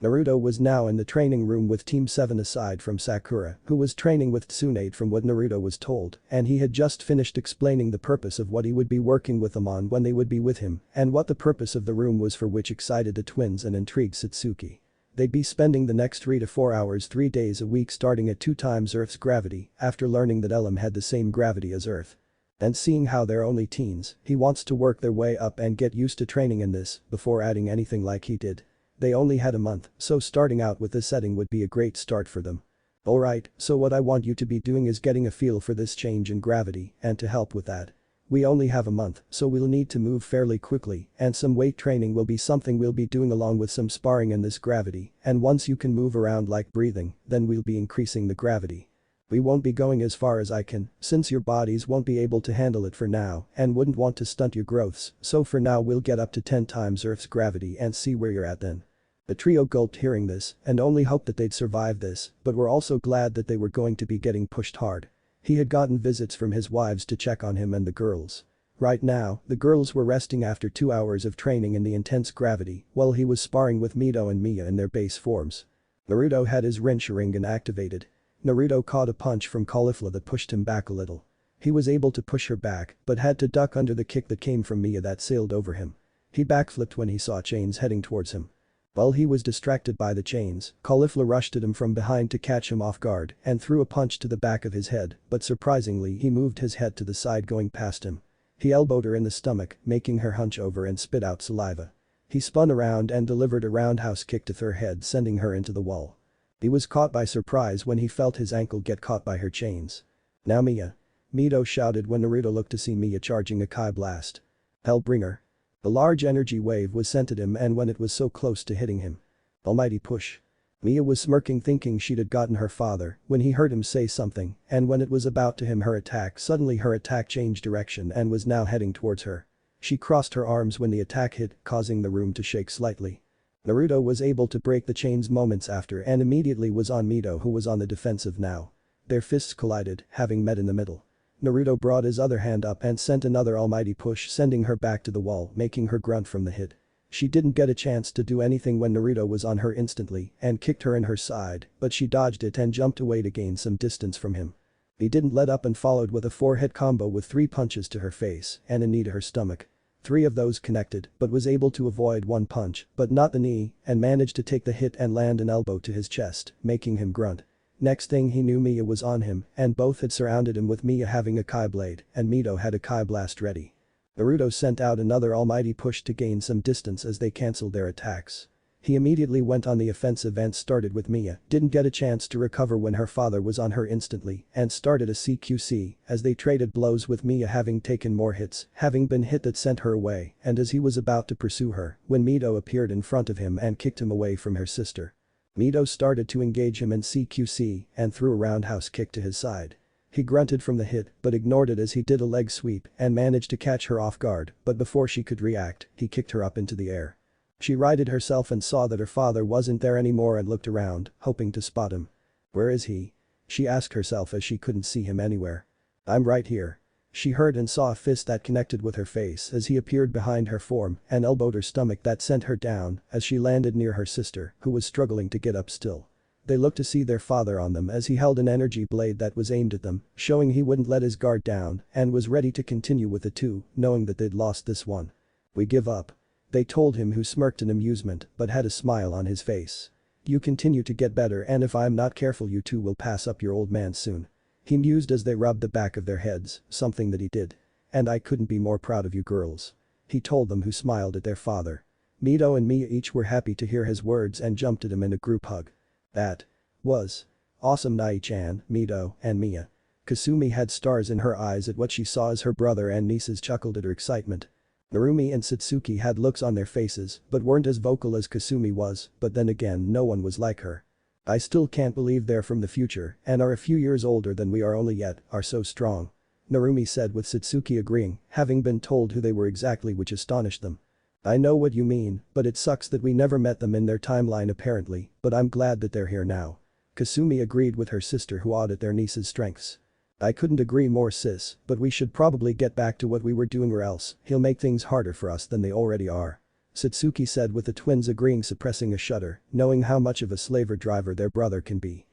Naruto was now in the training room with Team 7 aside from Sakura, who was training with Tsunade from what Naruto was told, and he had just finished explaining the purpose of what he would be working with them on when they would be with him, and what the purpose of the room was for, which excited the twins and intrigued Satsuki. They'd be spending the next 3 to 4 hours 3 days a week starting at 2 times Earth's gravity, after learning that Elam had the same gravity as Earth. And seeing how they're only teens, he wants to work their way up and get used to training in this, before adding anything like he did. They only had a month, so starting out with this setting would be a great start for them. "Alright, so what I want you to be doing is getting a feel for this change in gravity, and to help with that. We only have a month, so we'll need to move fairly quickly, and some weight training will be something we'll be doing along with some sparring in this gravity, and once you can move around like breathing, then we'll be increasing the gravity. We won't be going as far as I can, since your bodies won't be able to handle it for now and wouldn't want to stunt your growths, so for now we'll get up to 10 times Earth's gravity and see where you're at then." The trio gulped hearing this and only hoped that they'd survive this, but were also glad that they were going to be getting pushed hard. He had gotten visits from his wives to check on him and the girls. Right now, the girls were resting after 2 hours of training in the intense gravity while he was sparring with Mito and Mia in their base forms. Naruto had his Rin Sharingan activated. Naruto caught a punch from Caulifla that pushed him back a little. He was able to push her back but had to duck under the kick that came from Mia that sailed over him. He backflipped when he saw chains heading towards him. While he was distracted by the chains, Caulifla rushed at him from behind to catch him off guard and threw a punch to the back of his head, but surprisingly he moved his head to the side going past him. He elbowed her in the stomach, making her hunch over and spit out saliva. He spun around and delivered a roundhouse kick to her head, sending her into the wall. He was caught by surprise when he felt his ankle get caught by her chains. "Now Mia!" Mito shouted when Naruto looked to see Mia charging a Kai blast. "Hellbringer!" The large energy wave was sent at him, and when it was so close to hitting him. "Almighty push." Mia was smirking thinking she'd had gotten her father when he heard him say something, and when it was about to him her attack, suddenly her attack changed direction and was now heading towards her. She crossed her arms when the attack hit, causing the room to shake slightly. Naruto was able to break the chains moments after and immediately was on Mito, who was on the defensive now. Their fists collided, having met in the middle. Naruto brought his other hand up and sent another almighty push, sending her back to the wall, making her grunt from the hit. She didn't get a chance to do anything when Naruto was on her instantly and kicked her in her side, but she dodged it and jumped away to gain some distance from him. He didn't let up and followed with a 4-hit combo with 3 punches to her face and a knee to her stomach. 3 of those connected, but was able to avoid 1 punch, but not the knee, and managed to take the hit and land an elbow to his chest, making him grunt. Next thing he knew Mia was on him and both had surrounded him, with Mia having a Kai blade and Mito had a Kai blast ready. Naruto sent out another almighty push to gain some distance as they cancelled their attacks. He immediately went on the offensive and started with Mia, didn't get a chance to recover when her father was on her instantly and started a CQC as they traded blows, with Mia having taken more hits, having been hit that sent her away, and as he was about to pursue her when Mito appeared in front of him and kicked him away from her sister. Mito started to engage him in CQC and threw a roundhouse kick to his side. He grunted from the hit but ignored it as he did a leg sweep and managed to catch her off guard, but before she could react, he kicked her up into the air. She righted herself and saw that her father wasn't there anymore and looked around, hoping to spot him. "Where is he?" she asked herself as she couldn't see him anywhere. "I'm right here." She heard and saw a fist that connected with her face as he appeared behind her form and elbowed her stomach that sent her down as she landed near her sister, who was struggling to get up still. They looked to see their father on them as he held an energy blade that was aimed at them, showing he wouldn't let his guard down and was ready to continue with the two, knowing that they'd lost this one. "We give up," they told him, who smirked in amusement but had a smile on his face. "You continue to get better, and if I'm not careful you two will pass up your old man soon," he mused as they rubbed the back of their heads, something that he did. "And I couldn't be more proud of you girls," he told them, who smiled at their father. Mito and Mia each were happy to hear his words and jumped at him in a group hug. "That was awesome, Nai-chan, Mito, and Mia." Kasumi had stars in her eyes at what she saw as her brother and nieces chuckled at her excitement. Narumi and Satsuki had looks on their faces but weren't as vocal as Kasumi was, but then again no one was like her. "I still can't believe they're from the future and are a few years older than we are, only yet are so strong," Narumi said, with Satsuki agreeing, having been told who they were exactly, which astonished them. "I know what you mean, but it sucks that we never met them in their timeline apparently, but I'm glad that they're here now." Kasumi agreed with her sister, who awed at their niece's strengths. "I couldn't agree more, sis, but we should probably get back to what we were doing or else he'll make things harder for us than they already are," Satsuki said, with the twins agreeing, suppressing a shudder, knowing how much of a slaver driver their brother can be.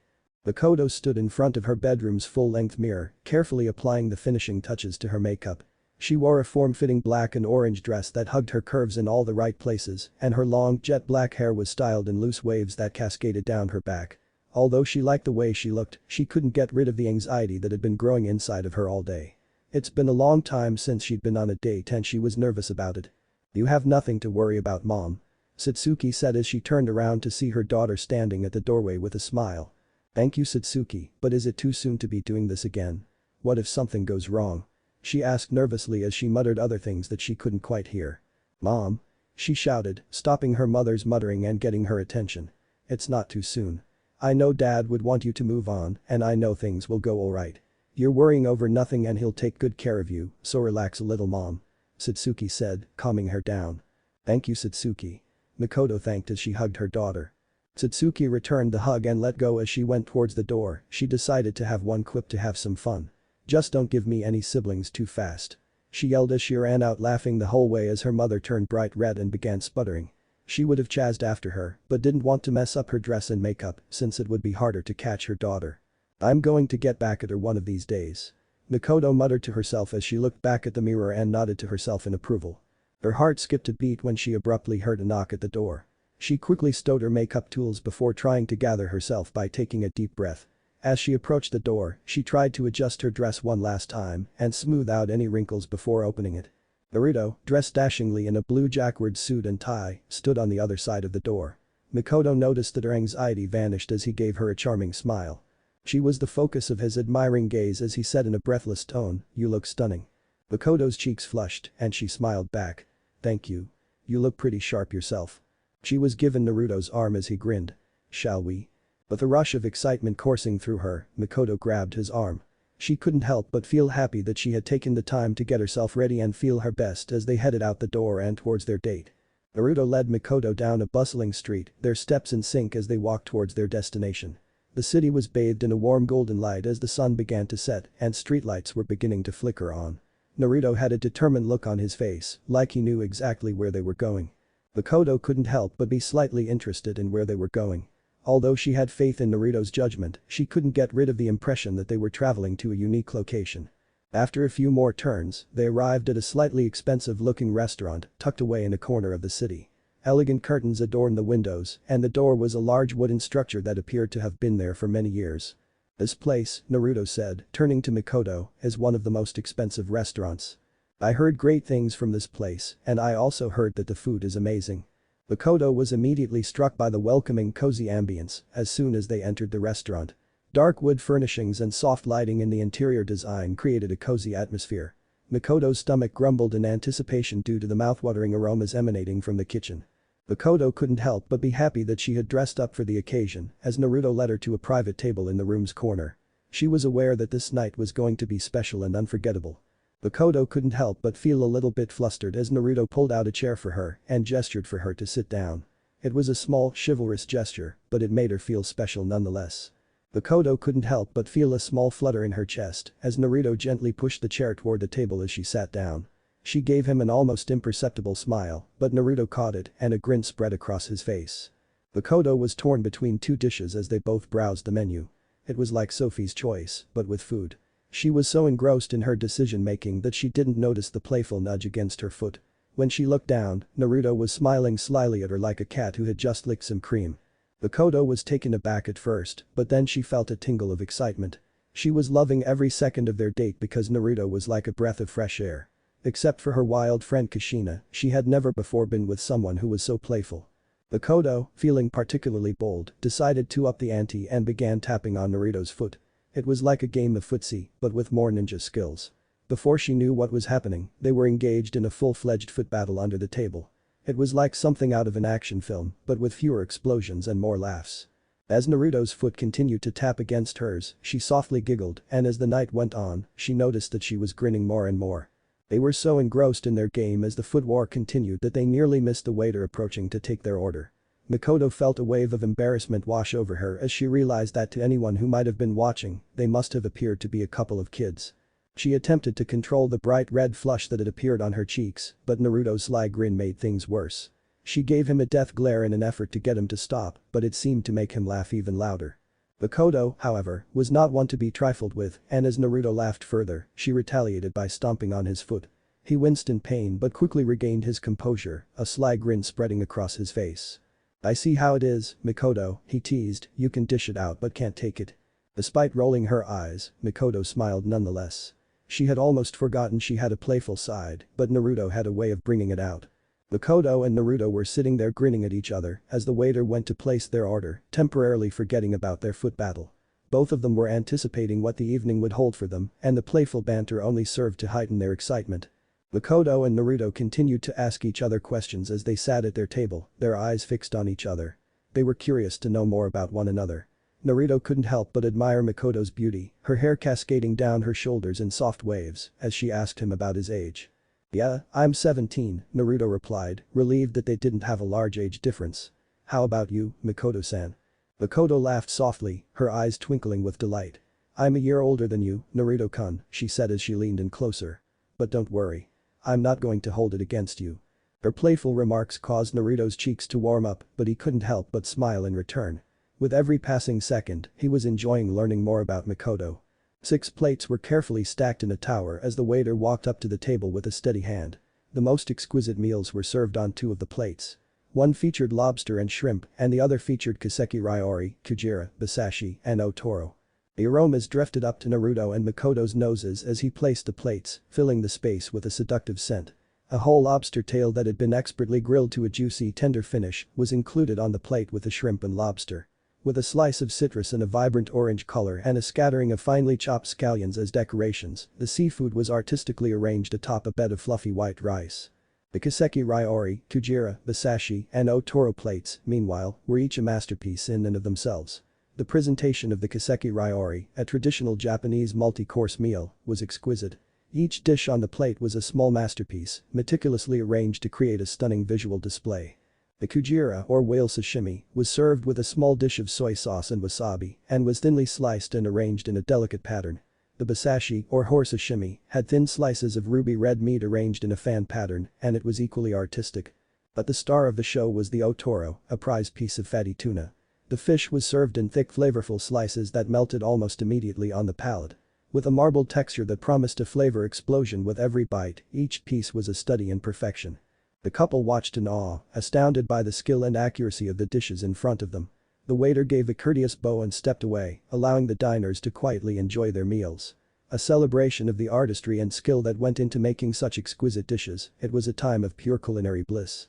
Makoto stood in front of her bedroom's full-length mirror, carefully applying the finishing touches to her makeup. She wore a form-fitting black and orange dress that hugged her curves in all the right places, and her long, jet black hair was styled in loose waves that cascaded down her back. Although she liked the way she looked, she couldn't get rid of the anxiety that had been growing inside of her all day. It's been a long time since she'd been on a date and she was nervous about it. "You have nothing to worry about, Mom," Satsuki said as she turned around to see her daughter standing at the doorway with a smile. "Thank you, Satsuki, but is it too soon to be doing this again? What if something goes wrong?" she asked nervously as she muttered other things that she couldn't quite hear. "Mom!" she shouted, stopping her mother's muttering and getting her attention. "It's not too soon. I know Dad would want you to move on and I know things will go alright. You're worrying over nothing and he'll take good care of you, so relax a little, Mom," Satsuki said, calming her down. "Thank you, Satsuki," Makoto thanked as she hugged her daughter. Satsuki returned the hug and let go as she went towards the door. She decided to have one quip to have some fun. "Just don't give me any siblings too fast," she yelled as she ran out, laughing the whole way as her mother turned bright red and began sputtering. She would have chased after her but didn't want to mess up her dress and makeup since it would be harder to catch her daughter. "I'm going to get back at her one of these days," Makoto muttered to herself as she looked back at the mirror and nodded to herself in approval. Her heart skipped a beat when she abruptly heard a knock at the door. She quickly stowed her makeup tools before trying to gather herself by taking a deep breath. As she approached the door, she tried to adjust her dress one last time and smooth out any wrinkles before opening it. Naruto, dressed dashingly in a blue jacquard suit and tie, stood on the other side of the door. Makoto noticed that her anxiety vanished as he gave her a charming smile. She was the focus of his admiring gaze as he said in a breathless tone, "You look stunning." Makoto's cheeks flushed and she smiled back. "Thank you. You look pretty sharp yourself." She was given Naruto's arm as he grinned. "Shall we?" With a rush of excitement coursing through her, Makoto grabbed his arm. She couldn't help but feel happy that she had taken the time to get herself ready and feel her best as they headed out the door and towards their date. Naruto led Makoto down a bustling street, their steps in sync as they walked towards their destination. The city was bathed in a warm golden light as the sun began to set and streetlights were beginning to flicker on. Naruto had a determined look on his face, like he knew exactly where they were going. Makoto couldn't help but be slightly interested in where they were going. Although she had faith in Naruto's judgment, she couldn't get rid of the impression that they were traveling to a unique location. After a few more turns, they arrived at a slightly expensive-looking restaurant tucked away in a corner of the city. Elegant curtains adorned the windows, and the door was a large wooden structure that appeared to have been there for many years. "This place," Naruto said, turning to Makoto, "is one of the most expensive restaurants. I heard great things from this place, and I also heard that the food is amazing." Makoto was immediately struck by the welcoming, cozy ambience as soon as they entered the restaurant. Dark wood furnishings and soft lighting in the interior design created a cozy atmosphere. Makoto's stomach grumbled in anticipation due to the mouthwatering aromas emanating from the kitchen. Makoto couldn't help but be happy that she had dressed up for the occasion as Naruto led her to a private table in the room's corner. She was aware that this night was going to be special and unforgettable. Makoto couldn't help but feel a little bit flustered as Naruto pulled out a chair for her and gestured for her to sit down. It was a small, chivalrous gesture, but it made her feel special nonetheless. Makoto couldn't help but feel a small flutter in her chest as Naruto gently pushed the chair toward the table as she sat down. She gave him an almost imperceptible smile, but Naruto caught it and a grin spread across his face. Makoto was torn between two dishes as they both browsed the menu. It was like Sophie's Choice, but with food. She was so engrossed in her decision-making that she didn't notice the playful nudge against her foot. When she looked down, Naruto was smiling slyly at her like a cat who had just licked some cream. Makoto was taken aback at first, but then she felt a tingle of excitement. She was loving every second of their date because Naruto was like a breath of fresh air. Except for her wild friend Kushina, she had never before been with someone who was so playful. Makoto, feeling particularly bold, decided to up the ante and began tapping on Naruto's foot. It was like a game of footsie, but with more ninja skills. Before she knew what was happening, they were engaged in a full-fledged foot battle under the table. It was like something out of an action film, but with fewer explosions and more laughs. As Naruto's foot continued to tap against hers, she softly giggled, and as the night went on, she noticed that she was grinning more and more. They were so engrossed in their game as the foot war continued that they nearly missed the waiter approaching to take their order. Makoto felt a wave of embarrassment wash over her as she realized that to anyone who might have been watching, they must have appeared to be a couple of kids. She attempted to control the bright red flush that had appeared on her cheeks, but Naruto's sly grin made things worse. She gave him a death glare in an effort to get him to stop, but it seemed to make him laugh even louder. Makoto, however, was not one to be trifled with, and as Naruto laughed further, she retaliated by stomping on his foot. He winced in pain but quickly regained his composure, a sly grin spreading across his face. "I see how it is, Makoto," he teased, "you can dish it out but can't take it." Despite rolling her eyes, Makoto smiled nonetheless. She had almost forgotten she had a playful side, but Naruto had a way of bringing it out. Makoto and Naruto were sitting there grinning at each other as the waiter went to place their order, temporarily forgetting about their foot battle. Both of them were anticipating what the evening would hold for them, and the playful banter only served to heighten their excitement. Makoto and Naruto continued to ask each other questions as they sat at their table, their eyes fixed on each other. They were curious to know more about one another. Naruto couldn't help but admire Makoto's beauty, her hair cascading down her shoulders in soft waves, as she asked him about his age. "Yeah, I'm 17, Naruto replied, relieved that they didn't have a large age difference. "How about you, Makoto-san?" Makoto laughed softly, her eyes twinkling with delight. "I'm a year older than you, Naruto-kun," she said as she leaned in closer. "But don't worry. I'm not going to hold it against you." Her playful remarks caused Naruto's cheeks to warm up, but he couldn't help but smile in return. With every passing second, he was enjoying learning more about Makoto. 6 plates were carefully stacked in a tower as the waiter walked up to the table with a steady hand. The most exquisite meals were served on 2 of the plates. One featured lobster and shrimp, and the other featured kaseki ryori, kujira, basashi, and otoro. The aromas drifted up to Naruto and Makoto's noses as he placed the plates, filling the space with a seductive scent. A whole lobster tail that had been expertly grilled to a juicy, tender finish was included on the plate with the shrimp and lobster. With a slice of citrus in a vibrant orange color and a scattering of finely chopped scallions as decorations, the seafood was artistically arranged atop a bed of fluffy white rice. The kaseki ryori, kujira, basashi, and otoro plates, meanwhile, were each a masterpiece in and of themselves. The presentation of the kaseki ryori, a traditional Japanese multi-course meal, was exquisite. Each dish on the plate was a small masterpiece, meticulously arranged to create a stunning visual display. The kujira, or whale sashimi, was served with a small dish of soy sauce and wasabi, and was thinly sliced and arranged in a delicate pattern. The basashi, or horse sashimi, had thin slices of ruby red meat arranged in a fan pattern, and it was equally artistic. But the star of the show was the otoro, a prized piece of fatty tuna. The fish was served in thick flavorful slices that melted almost immediately on the palate. With a marbled texture that promised a flavor explosion with every bite, each piece was a study in perfection. The couple watched in awe, astounded by the skill and accuracy of the dishes in front of them. The waiter gave a courteous bow and stepped away, allowing the diners to quietly enjoy their meals. A celebration of the artistry and skill that went into making such exquisite dishes, it was a time of pure culinary bliss.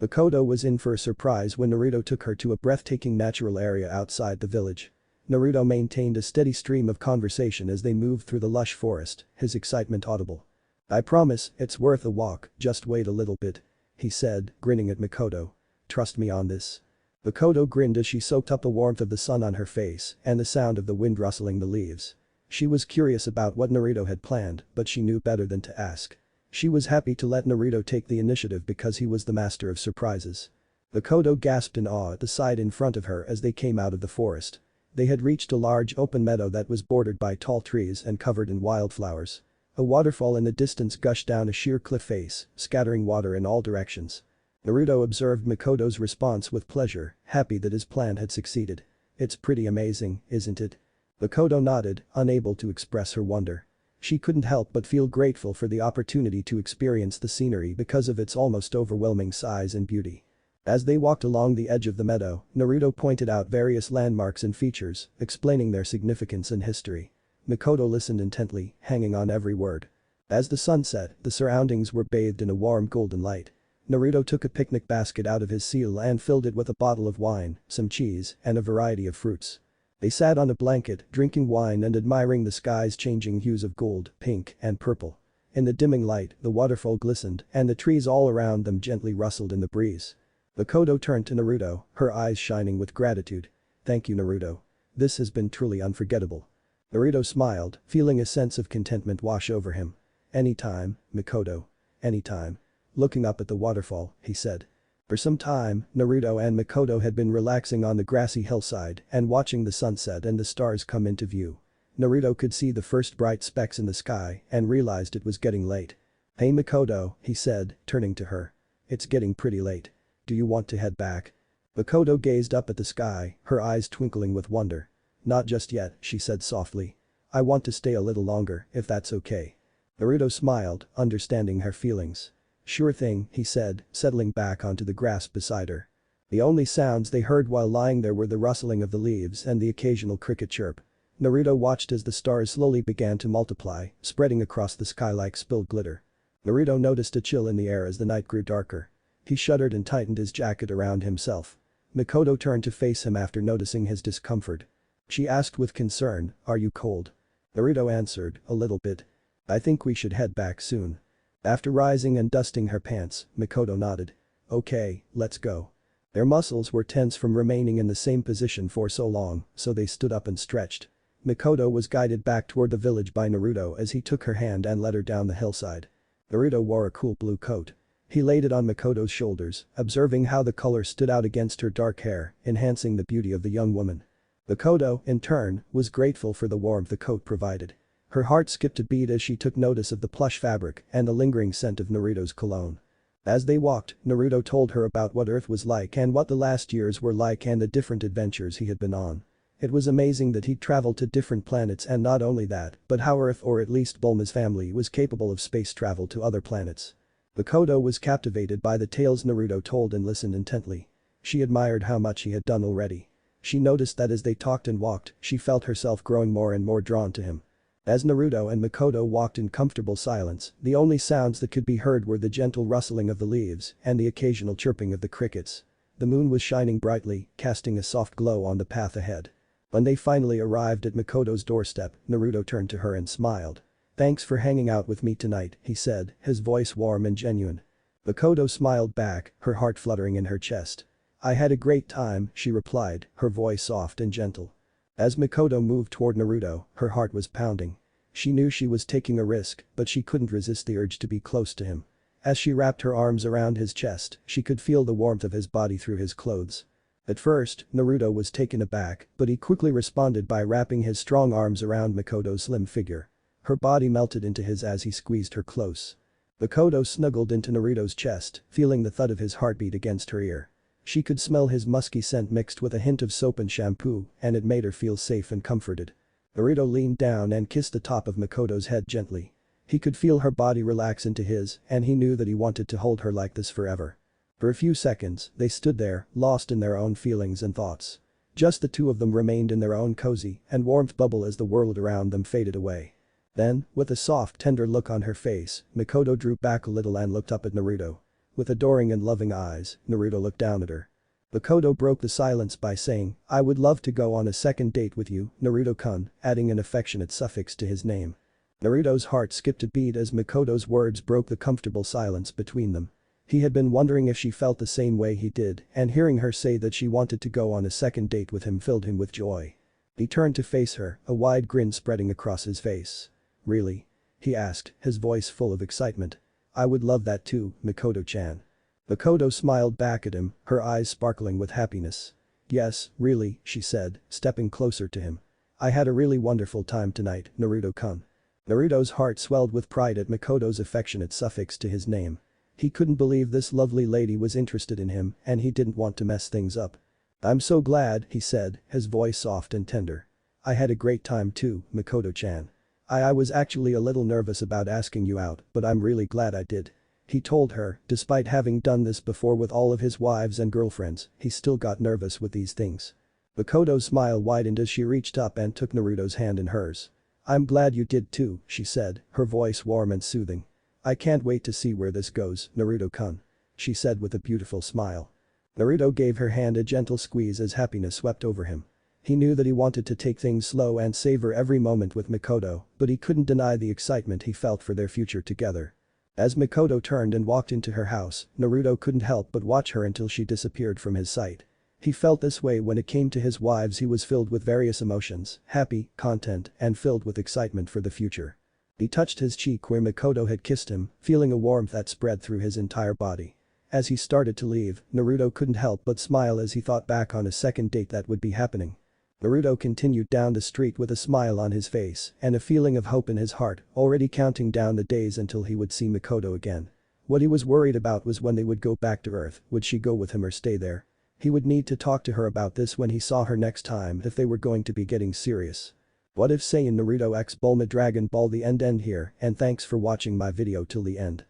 Makoto was in for a surprise when Naruto took her to a breathtaking natural area outside the village. Naruto maintained a steady stream of conversation as they moved through the lush forest, his excitement audible. "I promise, it's worth a walk, just wait a little bit," he said, grinning at Makoto. "Trust me on this." Makoto grinned as she soaked up the warmth of the sun on her face and the sound of the wind rustling the leaves. She was curious about what Naruto had planned, but she knew better than to ask. She was happy to let Naruto take the initiative because he was the master of surprises. Makoto gasped in awe at the sight in front of her as they came out of the forest. They had reached a large open meadow that was bordered by tall trees and covered in wildflowers. A waterfall in the distance gushed down a sheer cliff face, scattering water in all directions. Naruto observed Makoto's response with pleasure, happy that his plan had succeeded. "It's pretty amazing, isn't it?" Makoto nodded, unable to express her wonder. She couldn't help but feel grateful for the opportunity to experience the scenery because of its almost overwhelming size and beauty. As they walked along the edge of the meadow, Naruto pointed out various landmarks and features, explaining their significance and history. Makoto listened intently, hanging on every word. As the sun set, the surroundings were bathed in a warm golden light. Naruto took a picnic basket out of his seal and filled it with a bottle of wine, some cheese, and a variety of fruits. They sat on a blanket, drinking wine and admiring the sky's changing hues of gold, pink, and purple. In the dimming light, the waterfall glistened, and the trees all around them gently rustled in the breeze. Makoto turned to Naruto, her eyes shining with gratitude. "Thank you, Naruto. This has been truly unforgettable." Naruto smiled, feeling a sense of contentment wash over him. "Anytime, Makoto. Anytime." Looking up at the waterfall, he said. For some time, Naruto and Makoto had been relaxing on the grassy hillside and watching the sunset and the stars come into view. Naruto could see the first bright specks in the sky and realized it was getting late. "Hey Makoto," he said, turning to her. "It's getting pretty late. Do you want to head back?" Makoto gazed up at the sky, her eyes twinkling with wonder. "Not just yet," she said softly. "I want to stay a little longer, if that's okay." Naruto smiled, understanding her feelings. "Sure thing," he said, settling back onto the grass beside her. The only sounds they heard while lying there were the rustling of the leaves and the occasional cricket chirp. Naruto watched as the stars slowly began to multiply, spreading across the sky like spilled glitter. Naruto noticed a chill in the air as the night grew darker. He shuddered and tightened his jacket around himself. Makoto turned to face him after noticing his discomfort. She asked with concern, "Are you cold?" Naruto answered, "A little bit. I think we should head back soon." After rising and dusting her pants, Makoto nodded. "Okay, let's go." Their muscles were tense from remaining in the same position for so long, so they stood up and stretched. Makoto was guided back toward the village by Naruto as he took her hand and led her down the hillside. Naruto wore a cool blue coat. He laid it on Makoto's shoulders, observing how the color stood out against her dark hair, enhancing the beauty of the young woman. Makoto, in turn, was grateful for the warmth the coat provided. Her heart skipped a beat as she took notice of the plush fabric and the lingering scent of Naruto's cologne. As they walked, Naruto told her about what Earth was like and what the last years were like and the different adventures he had been on. It was amazing that he'd traveled to different planets, and not only that, but how Earth, or at least Bulma's family, was capable of space travel to other planets. Makoto was captivated by the tales Naruto told and listened intently. She admired how much he had done already. She noticed that as they talked and walked, she felt herself growing more and more drawn to him. As Naruto and Makoto walked in comfortable silence, the only sounds that could be heard were the gentle rustling of the leaves and the occasional chirping of the crickets. The moon was shining brightly, casting a soft glow on the path ahead. When they finally arrived at Makoto's doorstep, Naruto turned to her and smiled. "Thanks for hanging out with me tonight," he said, his voice warm and genuine. Makoto smiled back, her heart fluttering in her chest. "I had a great time," she replied, her voice soft and gentle. As Makoto moved toward Naruto, her heart was pounding. She knew she was taking a risk, but she couldn't resist the urge to be close to him. As she wrapped her arms around his chest, she could feel the warmth of his body through his clothes. At first, Naruto was taken aback, but he quickly responded by wrapping his strong arms around Makoto's slim figure. Her body melted into his as he squeezed her close. Makoto snuggled into Naruto's chest, feeling the thud of his heartbeat against her ear. She could smell his musky scent mixed with a hint of soap and shampoo, and it made her feel safe and comforted. Naruto leaned down and kissed the top of Makoto's head gently. He could feel her body relax into his, and he knew that he wanted to hold her like this forever. For a few seconds, they stood there, lost in their own feelings and thoughts. Just the two of them remained in their own cozy and warmth bubble as the world around them faded away. Then, with a soft, tender look on her face, Makoto drew back a little and looked up at Naruto. With adoring and loving eyes, Naruto looked down at her. Makoto broke the silence by saying, "I would love to go on a second date with you, Naruto-kun," adding an affectionate suffix to his name. Naruto's heart skipped a beat as Makoto's words broke the comfortable silence between them. He had been wondering if she felt the same way he did, and hearing her say that she wanted to go on a second date with him filled him with joy. He turned to face her, a wide grin spreading across his face. "Really?" he asked, his voice full of excitement. "I would love that too, Makoto-chan." Makoto smiled back at him, her eyes sparkling with happiness. Yes, really, she said, stepping closer to him. I had a really wonderful time tonight, Naruto-kun. Naruto's heart swelled with pride at Makoto's affectionate suffix to his name. He couldn't believe this lovely lady was interested in him and he didn't want to mess things up. I'm so glad, he said, his voice soft and tender. I had a great time too, Makoto-chan. I was actually a little nervous about asking you out, but I'm really glad I did. He told her, despite having done this before with all of his wives and girlfriends, he still got nervous with these things. Makoto's smile widened as she reached up and took Naruto's hand in hers. I'm glad you did too, she said, her voice warm and soothing. I can't wait to see where this goes, Naruto-kun. She said with a beautiful smile. Naruto gave her hand a gentle squeeze as happiness swept over him. He knew that he wanted to take things slow and savor every moment with Makoto, but he couldn't deny the excitement he felt for their future together. As Makoto turned and walked into her house, Naruto couldn't help but watch her until she disappeared from his sight. He felt this way when it came to his wives. He was filled with various emotions, happy, content, and filled with excitement for the future. He touched his cheek where Makoto had kissed him, feeling a warmth that spread through his entire body. As he started to leave, Naruto couldn't help but smile as he thought back on a second date that would be happening. Naruto continued down the street with a smile on his face and a feeling of hope in his heart, already counting down the days until he would see Makoto again. What he was worried about was when they would go back to Earth, would she go with him or stay there? He would need to talk to her about this when he saw her next time if they were going to be getting serious. What if Saiyan Naruto x Bulma Dragon Ball the end here, and thanks for watching my video till the end.